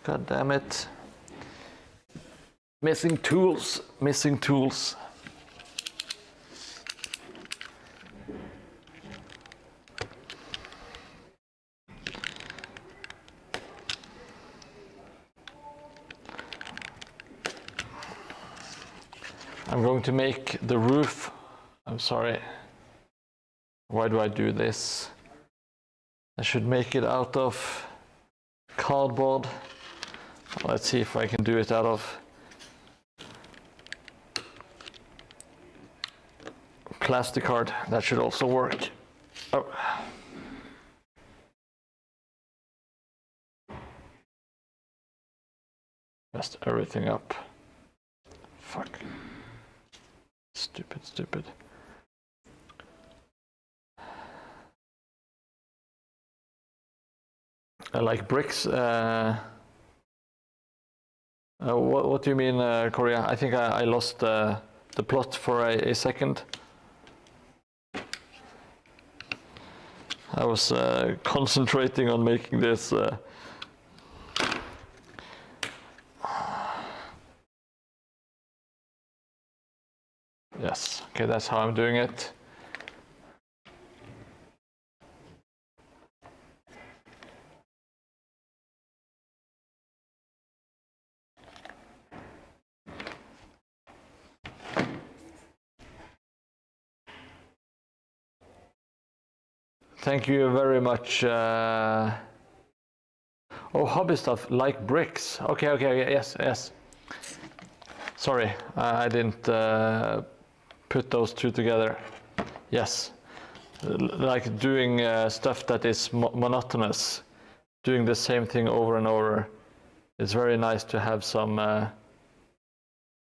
God damn it. Missing tools. I'm going to make the roof I'm sorry. Why do I do this? I should make it out of cardboard. Let's see if I can do it out of plastic card. That should also work. Oh. Messed everything up. Fuck. Stupid. I like bricks. What do you mean, Korea? I think I lost the plot for a second. I was concentrating on making this. Yes, okay, that's how I'm doing it. Thank you very much. Oh, hobby stuff like bricks. Okay, yes. Sorry, I didn't put those two together. Yes, like doing stuff that is monotonous, doing the same thing over and over. It's very nice to have some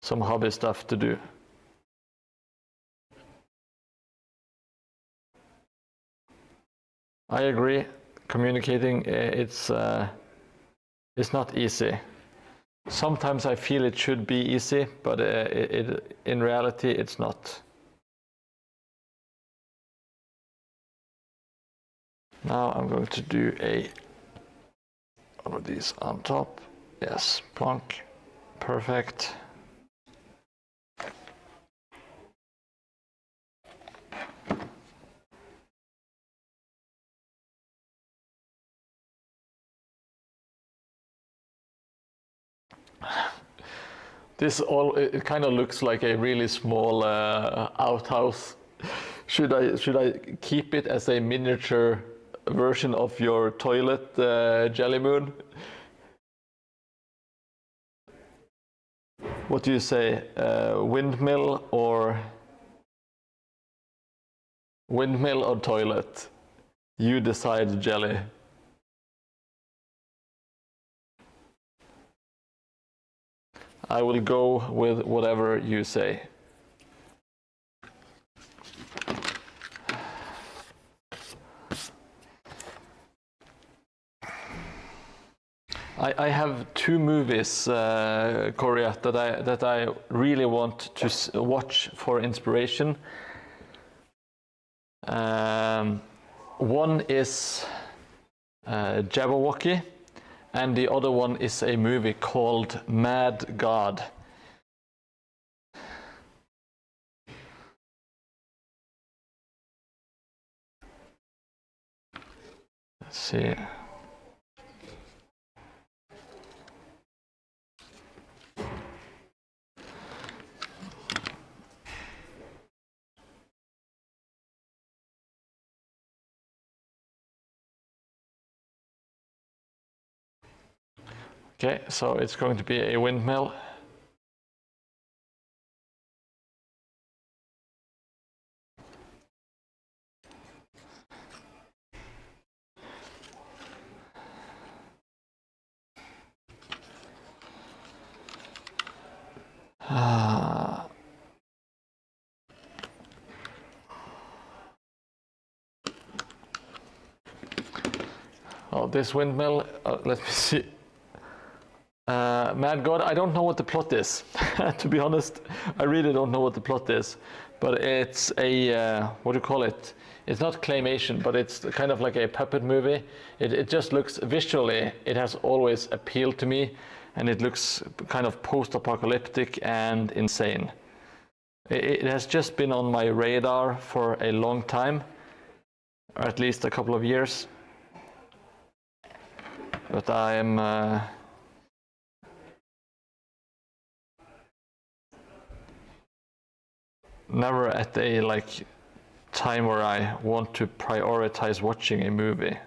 hobby stuff to do. I agree. Communicating, it's not easy. Sometimes I feel it should be easy, but in reality, it's not. Now I'm going to do one of these on top. Yes, plonk. Perfect. It kind of looks like a really small outhouse. Should I keep it as a miniature version of your toilet, Jelly Moon? What do you say, windmill or toilet? You decide, Jelly. I will go with whatever you say. I have two movies, Korea, that I really want to watch for inspiration. One is Jabberwocky, and the other one is a movie called Mad God. Let's see. Okay, so it's going to be a windmill. Oh, this windmill, let me see. Mad God, I don't know what the plot is. To be honest, I really don't know what the plot is. But it's a, what do you call it? It's not claymation, but it's kind of like a puppet movie. It just looks, visually, it has always appealed to me. And it looks kind of post-apocalyptic and insane. It has just been on my radar for a long time. Or at least a couple of years. But I am... never at a like time where I want to prioritize watching a movie.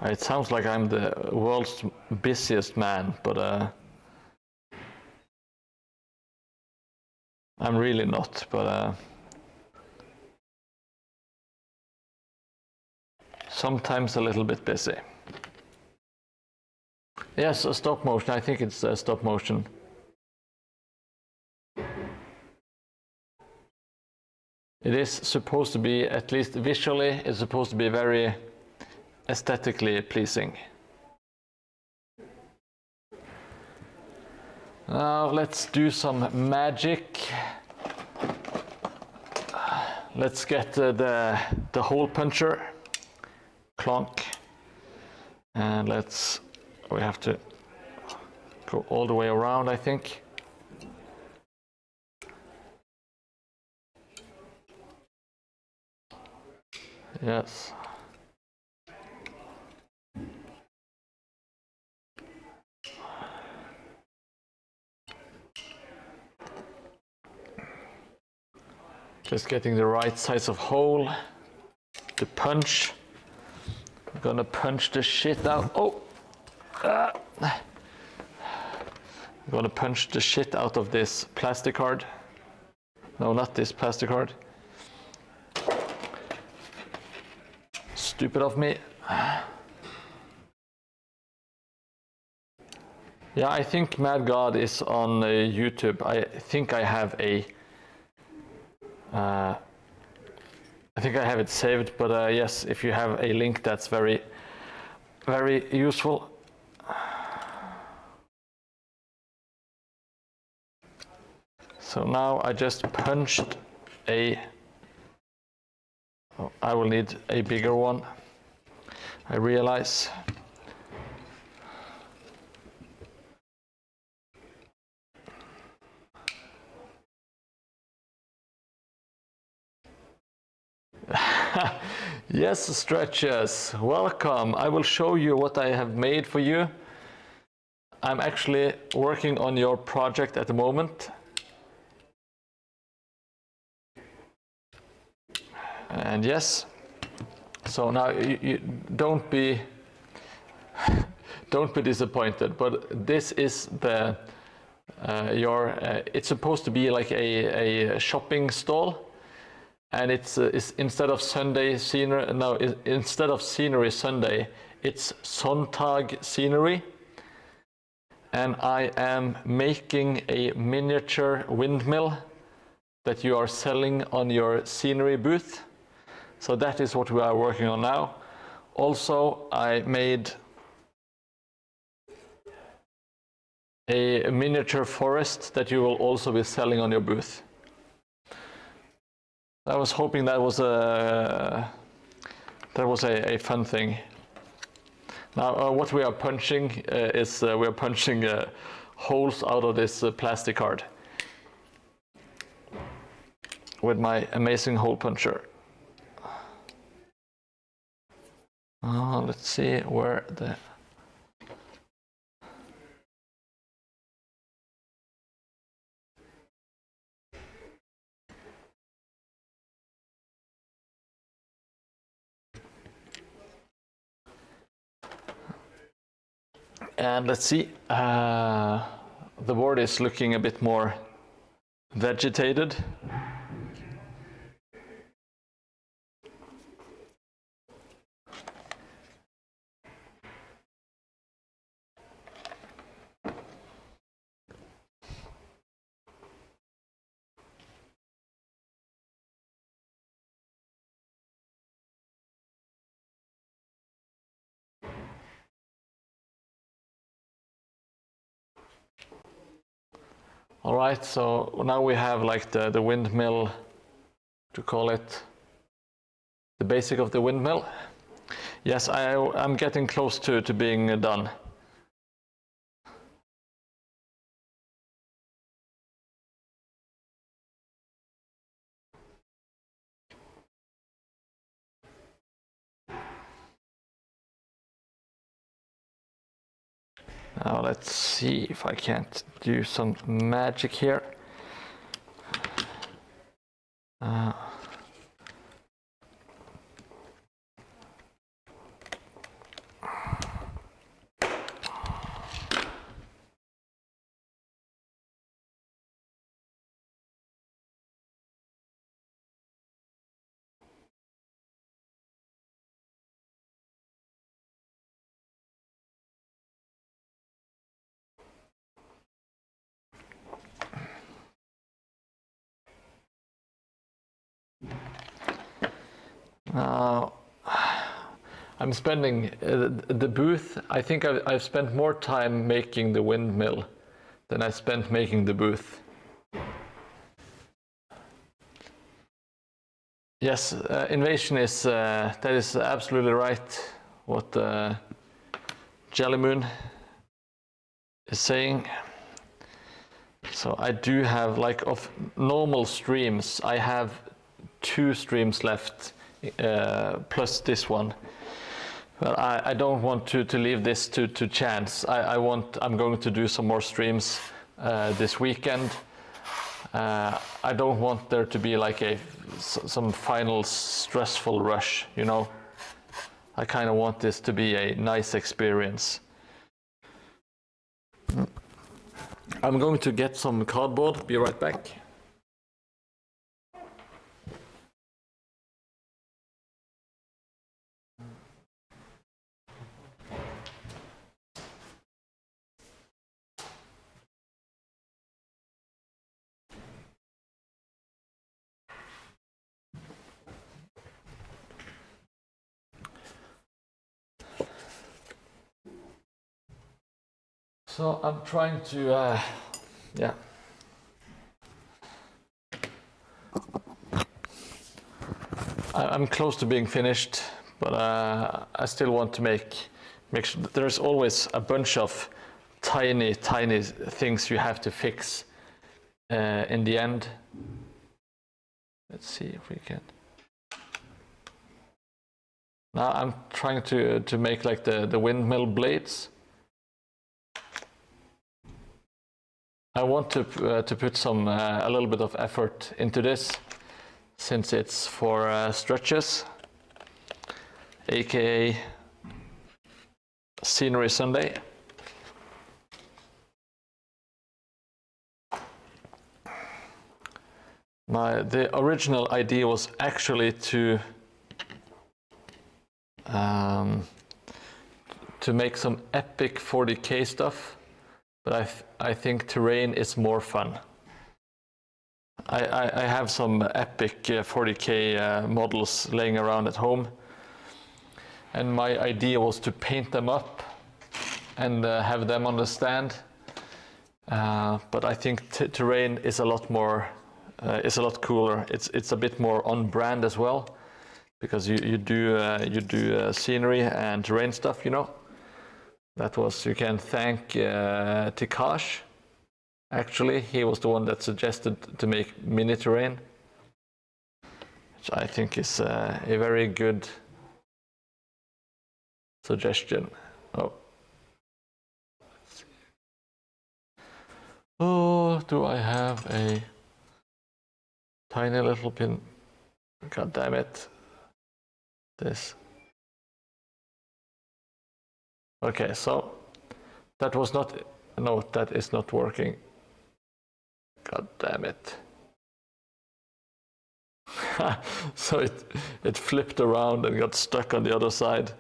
It sounds like I'm the world's busiest man, but I'm really not. But sometimes a little bit busy. Yes, a stop motion. I think it's a stop motion. It is supposed to be, at least visually, it's supposed to be very aesthetically pleasing. Now let's do some magic. Let's get the hole puncher. Clonk. And we have to go all the way around, I think. Yes. Just getting the right size of hole to punch. I'm gonna punch the shit out. Oh! I'm gonna punch the shit out of this plastic card. No, not this plastic card. Stupid of me. Yeah, I think Mad God is on YouTube. I think I have I think I have it saved, but yes, if you have a link, that's very, very useful. So now I just punched I will need a bigger one, I realize. Yes, Stretches, welcome. I will show you what I have made for you. I'm actually working on your project at the moment. And yes, so now you don't be disappointed, but this is the it's supposed to be like a shopping stall. And it's instead of Sunday scenery, no, instead of scenery Sunday, it's Sonntag scenery. And I am making a miniature windmill that you are selling on your scenery booth. So that is what we are working on now. Also, I made a miniature forest that you will also be selling on your booth. I was hoping that was a fun thing. Now, what we are punching is we are punching holes out of this plastic card with my amazing hole puncher. Let's see where the... And let's see, the board is looking a bit more vegetated. All right, so now we have like the windmill, to call it, the basic of the windmill. Yes, I'm getting close to being done. Now let's see if I can't do some magic here. Now, I'm spending the booth. I think I've spent more time making the windmill than I spent making the booth. Yes, invasion is, that is absolutely right what Jelly Moon is saying. So I do have, like, of normal streams, I have 2 streams left, plus this one. But I don't want to leave this to chance. I'm going to do some more streams this weekend. I don't want there to be like some final stressful rush, you know. I kind of want this to be a nice experience. I'm going to get some cardboard. Be right back. So I'm trying to, yeah. I'm close to being finished, but I still want to make sure that there's always a bunch of tiny things you have to fix in the end. Let's see if we can. Now I'm trying to make like the windmill blades. I want to put some a little bit of effort into this, since it's for stretches, aka Scenery Sunday. The original idea was actually to make some epic 40k stuff, but I think terrain is more fun. I have some epic 40k models laying around at home, and my idea was to paint them up and have them on the stand. But I think terrain is a lot more, is a lot cooler. It's a bit more on brand as well, because you do scenery and terrain stuff, you know. That was, you can thank Tikash. Actually, he was the one that suggested to make mini terrain, which I think is a very good suggestion. Oh. Let's see. Oh, do I have a tiny little pin? God damn it. This. Okay, so that was not, no, that is not working. God damn it. So it flipped around and got stuck on the other side.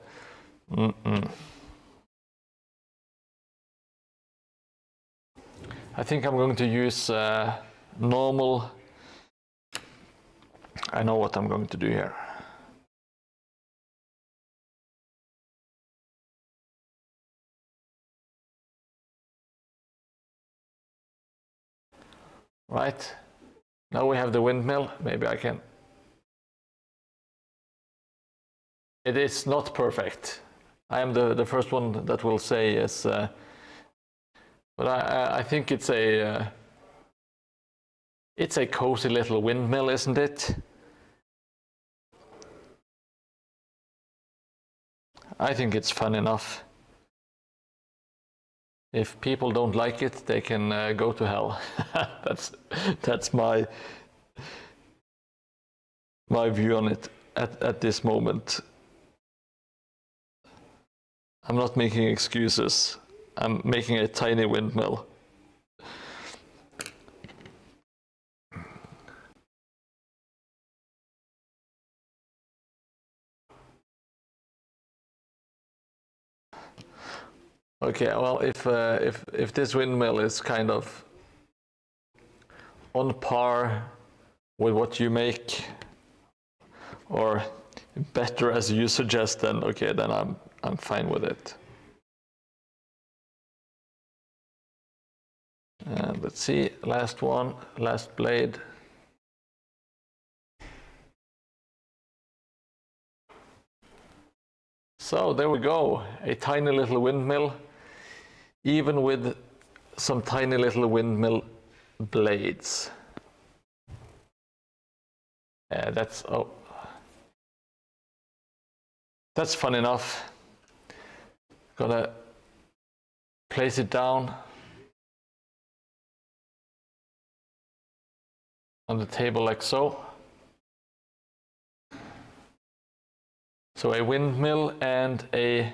I think I'm going to use normal. I know what I'm going to do here. Right, now we have the windmill. Maybe I can. It is not perfect. I am the first one that will say yes, but I think it's a cozy little windmill, isn't it? I think it's fun enough. If people don't like it, they can go to hell. that's my view on it at this moment. I'm not making excuses. I'm making a tiny windmill. Okay, well, if this windmill is kind of on par with what you make, or better as you suggest, then okay, then I'm fine with it. And let's see, last one, last blade. So there we go, a tiny little windmill, even with some tiny little windmill blades. That's fun enough. Gonna place it down on the table like so. So a windmill and a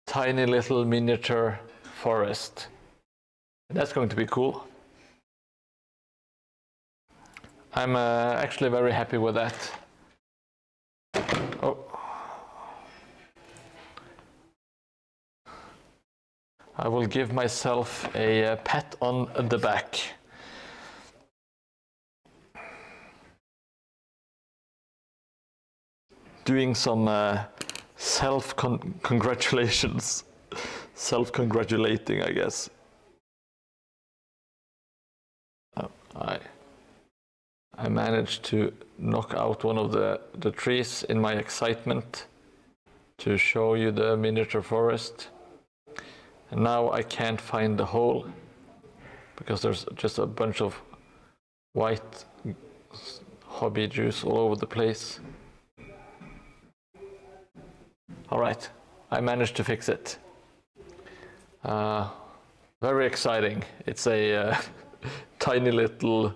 tiny little miniature forest. That's going to be cool. I'm actually very happy with that. Oh. I will give myself a pat on the back. Doing some self-congratulations. Self-congratulating, I guess. I managed to knock out one of the trees in my excitement to show you the miniature forest. And now I can't find the hole because there's just a bunch of white hobby juice all over the place. All right, I managed to fix it. Very exciting. It's a tiny little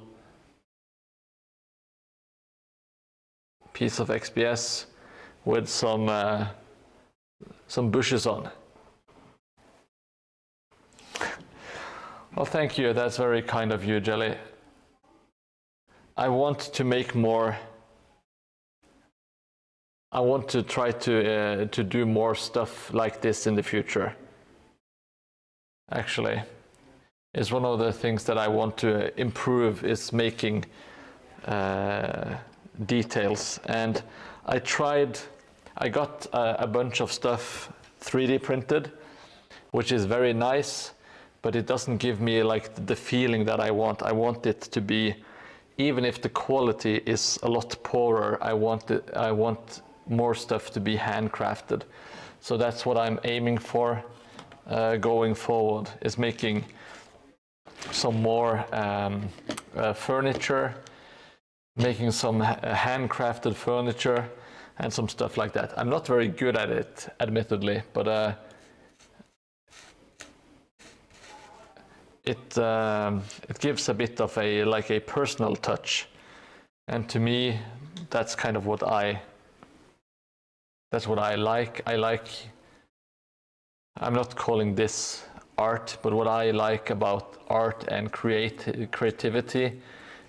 piece of XPS with some bushes on. Well, thank you. That's very kind of you, Jelly. I want to make more. I want to try to do more stuff like this in the future. Actually, it's one of the things that I want to improve is making details. And I got a bunch of stuff 3D printed, which is very nice, but it doesn't give me like the feeling that I want. I want it to be, even if the quality is a lot poorer, I want more stuff to be handcrafted. So that's what I'm aiming for going forward, is making some more furniture, making some handcrafted furniture and some stuff like that. I'm not very good at it, admittedly, but it gives a bit of a personal touch, and to me, that's kind of what I like. I'm not calling this art, but what I like about art and creativity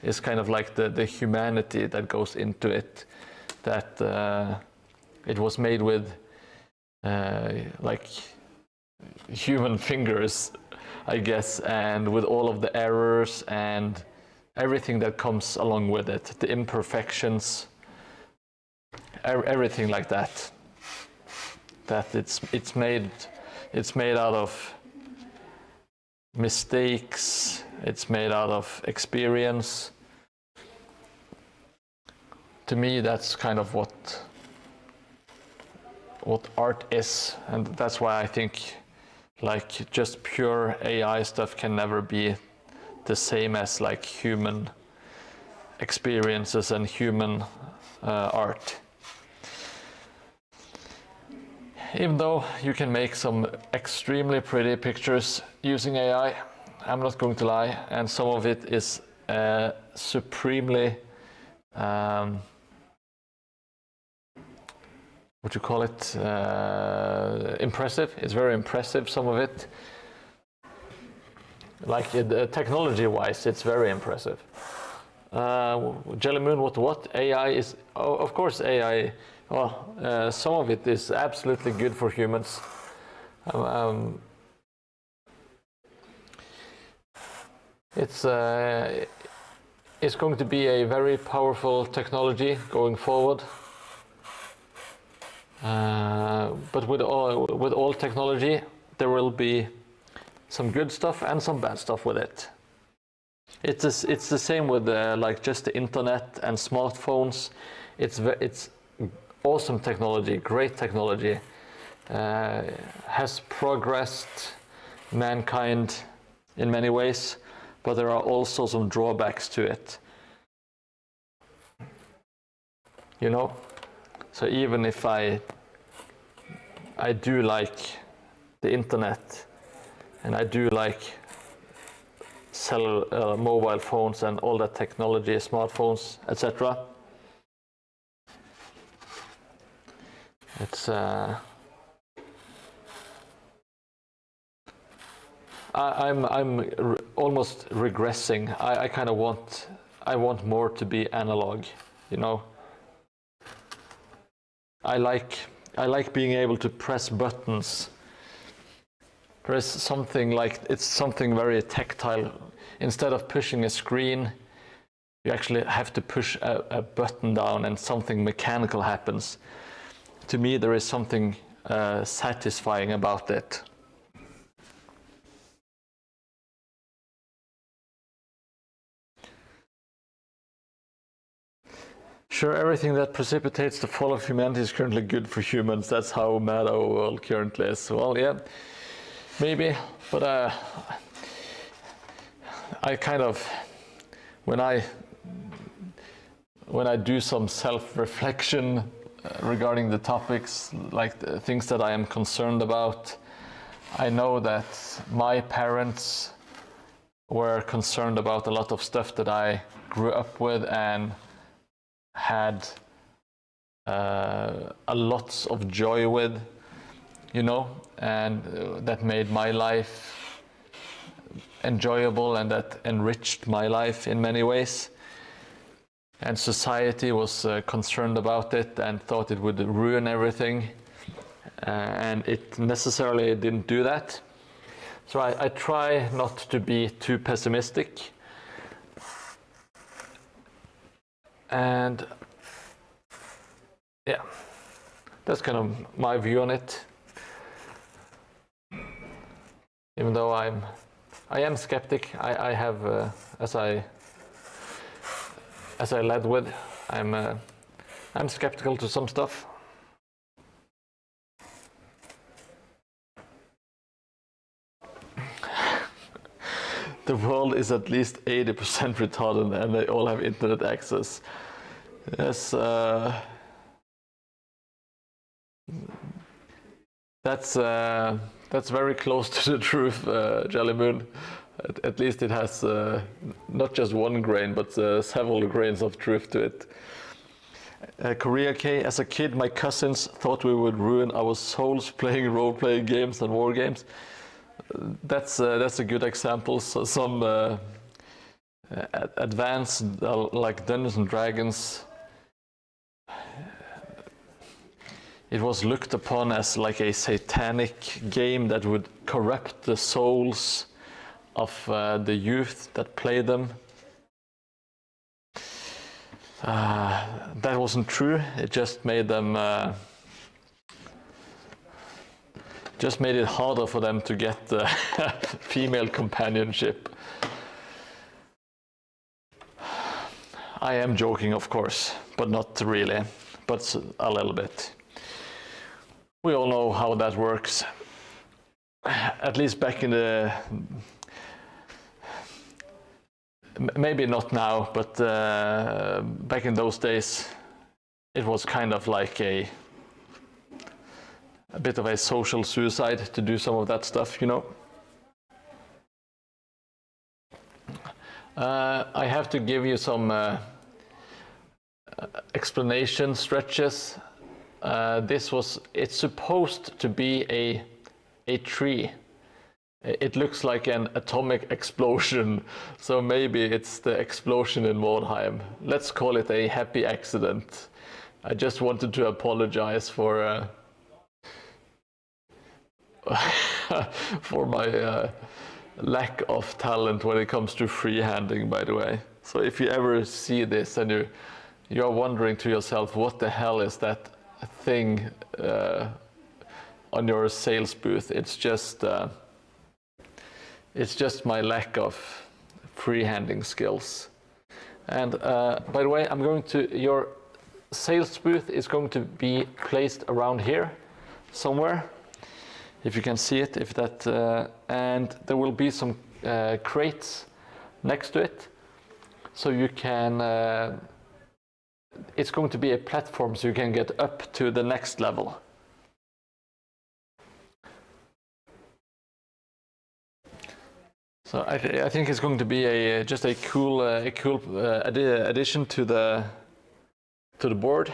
is kind of like the humanity that goes into it, that it was made with like human fingers, I guess, and with all of the errors and everything that comes along with it, the imperfections, everything like that. That it's made out of mistakes, it's made out of experience. To me, that's kind of what art is, and that's why I think like just pure AI stuff can never be the same as like human experiences and human art. even though you can make some extremely pretty pictures using AI, I'm not going to lie, and some of it is supremely, what you call it, impressive. It's very impressive, some of it. Like technology-wise, it's very impressive. Jelly Moon, what? AI is, oh, of course AI, well, some of it is absolutely good for humans. It's going to be a very powerful technology going forward. But with all technology, there will be some good stuff and some bad stuff with it. It's the same with like just the internet and smartphones. It's awesome technology, great technology, has progressed mankind in many ways, but there are also some drawbacks to it. You know, so even if I do like the internet, and I do like mobile phones and all that technology, smartphones, etc. It's I'm almost regressing. I kind of want more to be analog, you know. I like being able to press buttons. There is something like, it's something very tactile. Instead of pushing a screen, you actually have to push a button down and something mechanical happens. To me, there is something satisfying about it. Sure, everything that precipitates the fall of humanity is currently good for humans. That's how mad our world currently is. Well, yeah, maybe, but I kind of, when I do some self-reflection regarding the topics, like the things that I am concerned about, I know that my parents were concerned about a lot of stuff that I grew up with and had a lot of joy with, you know, and that made my life enjoyable and that enriched my life in many ways. And society was concerned about it and thought it would ruin everything, and it necessarily didn't do that. So I try not to be too pessimistic. And yeah, that's kind of my view on it. Even though I am skeptic, I have, as I led with, I'm skeptical to some stuff. The world is at least 80% retarded and they all have internet access. Yes, that's very close to the truth, Jelly Moon. At least it has not just one grain, but several grains of truth to it. Korea K, as a kid, my cousins thought we would ruin our souls playing role-playing games and war games. That's a good example. So some advanced, like Dungeons and Dragons, it was looked upon as like a satanic game that would corrupt the souls of the youth that played them. That wasn't true. It just made them, just made it harder for them to get female companionship. I am joking, of course, but not really, but a little bit. We all know how that works. At least back in the, maybe not now, but back in those days, it was kind of like a bit of a social suicide to do some of that stuff, you know. I have to give you some explanation stretches. It's supposed to be a tree. It looks like an atomic explosion, so maybe it's the explosion in Mordheim. Let's call it a happy accident. I just wanted to apologize for for my lack of talent when it comes to freehanding, by the way. So if you ever see this and you're wondering to yourself, what the hell is that thing on your sales booth? It's just my lack of freehanding skills. And by the way, your sales booth is going to be placed around here somewhere, if you can see it, and there will be some crates next to it, so you can it's going to be a platform so you can get up to the next level. So I think it's going to be just a cool addition to the board,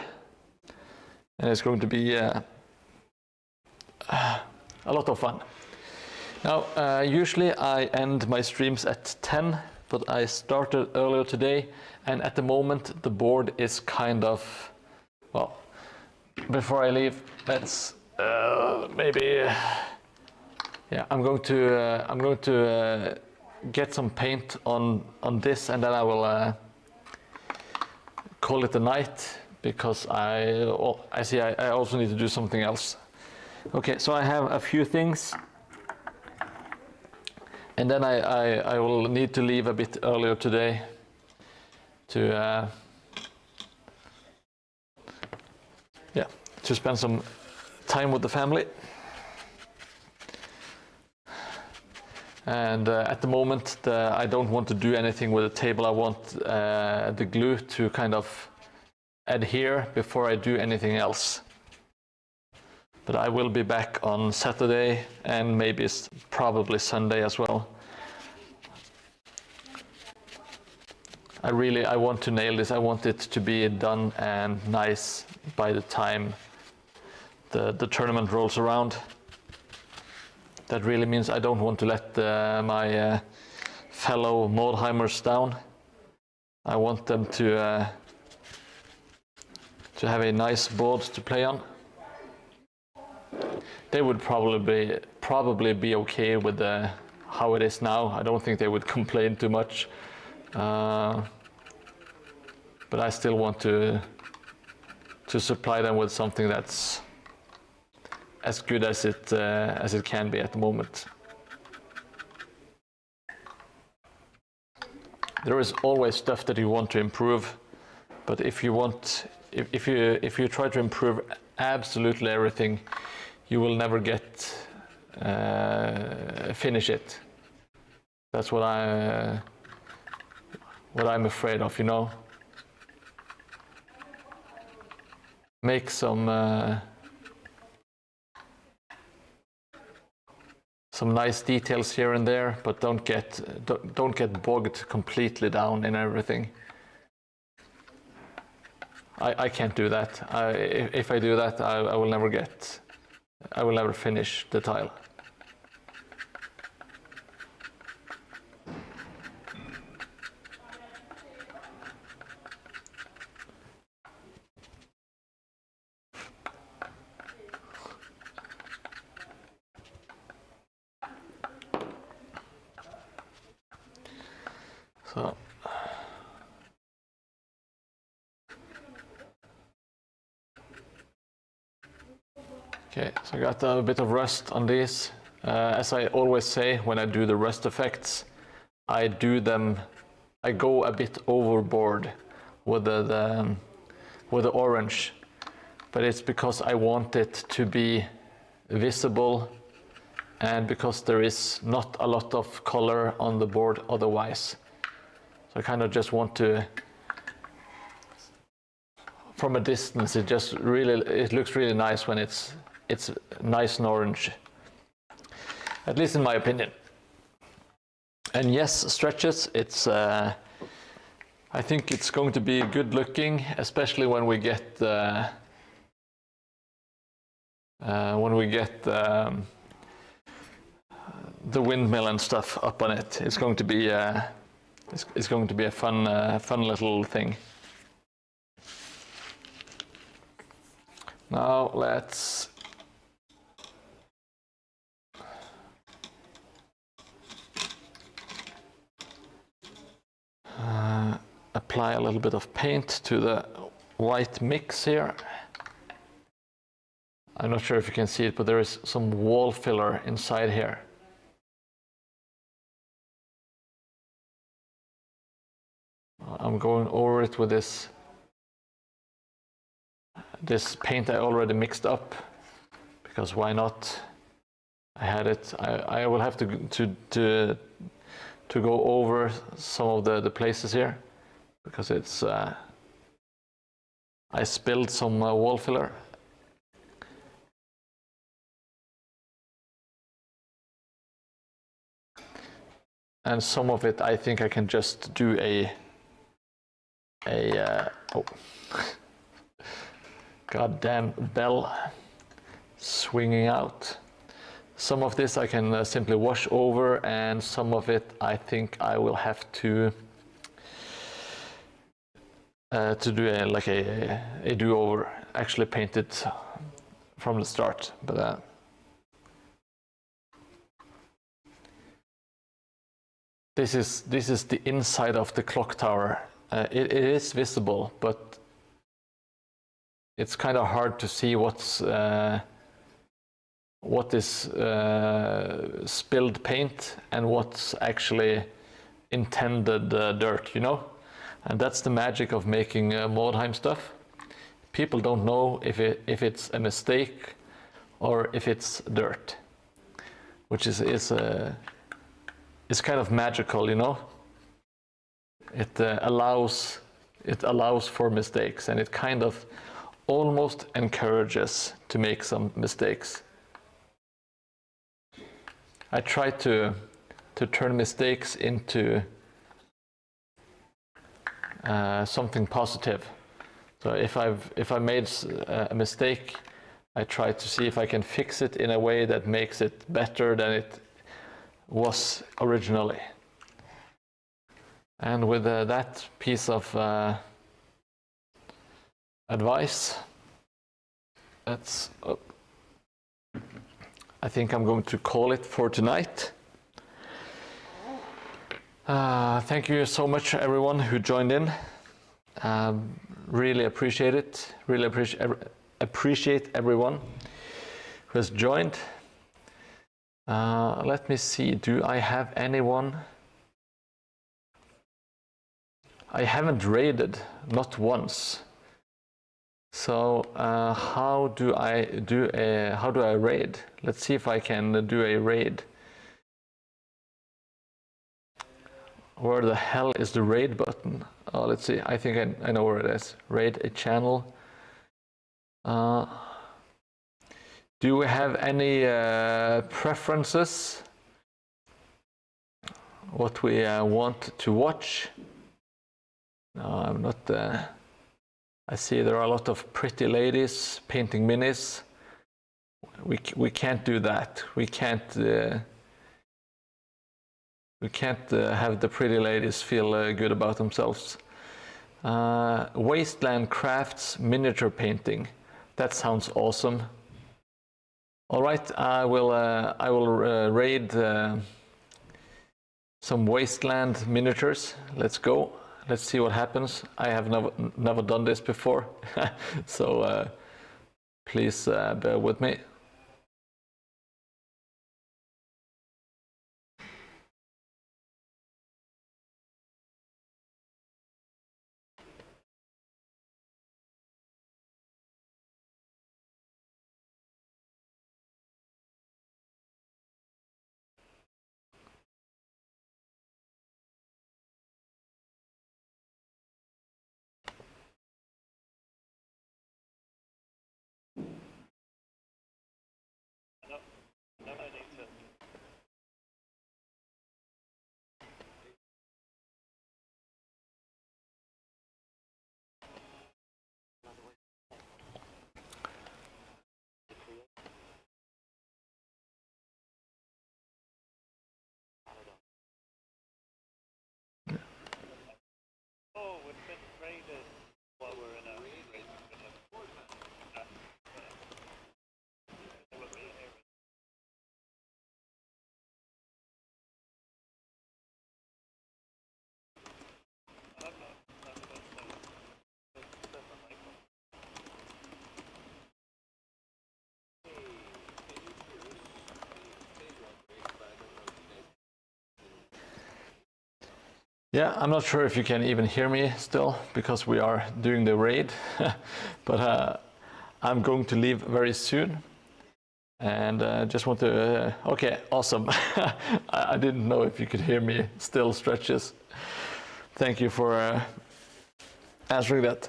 and it's going to be a lot of fun. Now, usually I end my streams at 10, but I started earlier today, and at the moment the board is kind of, well, before I leave, let's maybe, yeah, I'm going to get some paint on this, and then I will call it a night, because I also need to do something else. Okay, so I have a few things, and then I will need to leave a bit earlier today to spend some time with the family. And at the moment, I don't want to do anything with the table. I want the glue to kind of adhere before I do anything else. But I will be back on Saturday and maybe probably Sunday as well. I want to nail this. I want it to be done and nice by the time the tournament rolls around. That really means I don't want to let my fellow Mordheimers down. I want them to have a nice board to play on. They would probably be okay with how it is now. I don't think they would complain too much, but I still want to supply them with something that's as good as it can be at the moment. There is always stuff that you want to improve, but if you try to improve absolutely everything, you will never finish it. That's what I'm afraid of, you know. Make some nice details here and there, but don't get bogged completely down in everything. I can't do that. If I do that, I will never finish the tile. So okay, so I got a bit of rust on these. As I always say when I do the rust effects, I go a bit overboard with the orange, but it's because I want it to be visible and because there is not a lot of color on the board otherwise. So I kind of just want to, from a distance, it looks really nice when it's it's nice and orange, at least in my opinion. And yes, stretches, it's I think it's going to be good looking, especially when we get the windmill and stuff up on it. It's going to be it's going to be a fun little thing. Now let's apply a little bit of paint to the white mix here. I'm not sure if you can see it, but there is some wall filler inside here. I'm going over it with this paint I already mixed up, because why not? I had it. I will have to go over some of the places here, because it's I spilled some wall filler. And some of it I think I can just do a oh goddamn bell swinging out. Some of this I can simply wash over, and some of it I think I will have to do a do-over, actually paint it from the start. But this is the inside of the clock tower. It is visible, but it's kind of hard to see what is spilled paint and what's actually intended dirt, you know? And that's the magic of making Mordheim stuff. People don't know if it's a mistake or if it's dirt, which is kind of magical, you know? It allows for mistakes, and it kind of almost encourages to make some mistakes. I try to turn mistakes into something positive. So if I made a mistake, I try to see if I can fix it in a way that makes it better than it was originally. And with that piece of advice, I think I'm going to call it for tonight. Thank you so much, everyone who joined in. Really appreciate it. Really appreciate everyone who has joined. Let me see. Do I have anyone? I haven't raided, not once. So how do I raid? Let's see if I can do a raid. Where the hell is the raid button? Oh, let's see. I think I know where it is. Raid a channel. Do we have any preferences? What we want to watch? No, I'm not. I see there are a lot of pretty ladies painting minis. We can't do that. We can't have the pretty ladies feel good about themselves. Wasteland Crafts miniature painting. That sounds awesome. All right, I will raid some Wasteland miniatures. Let's go. Let's see what happens. I have never done this before, so please bear with me. Yeah, I'm not sure if you can even hear me still because we are doing the raid, but I'm going to leave very soon. And just want to, okay, awesome. I didn't know if you could hear me still, Stretches. Thank you for answering that.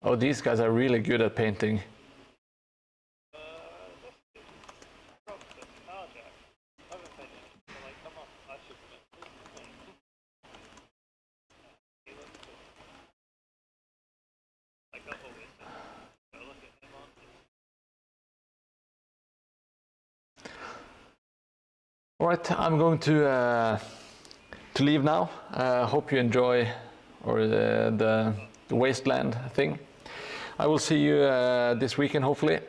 Oh, these guys are really good at painting. All right, I'm going to leave now. Hope you enjoy the wasteland thing. I will see you this weekend, hopefully.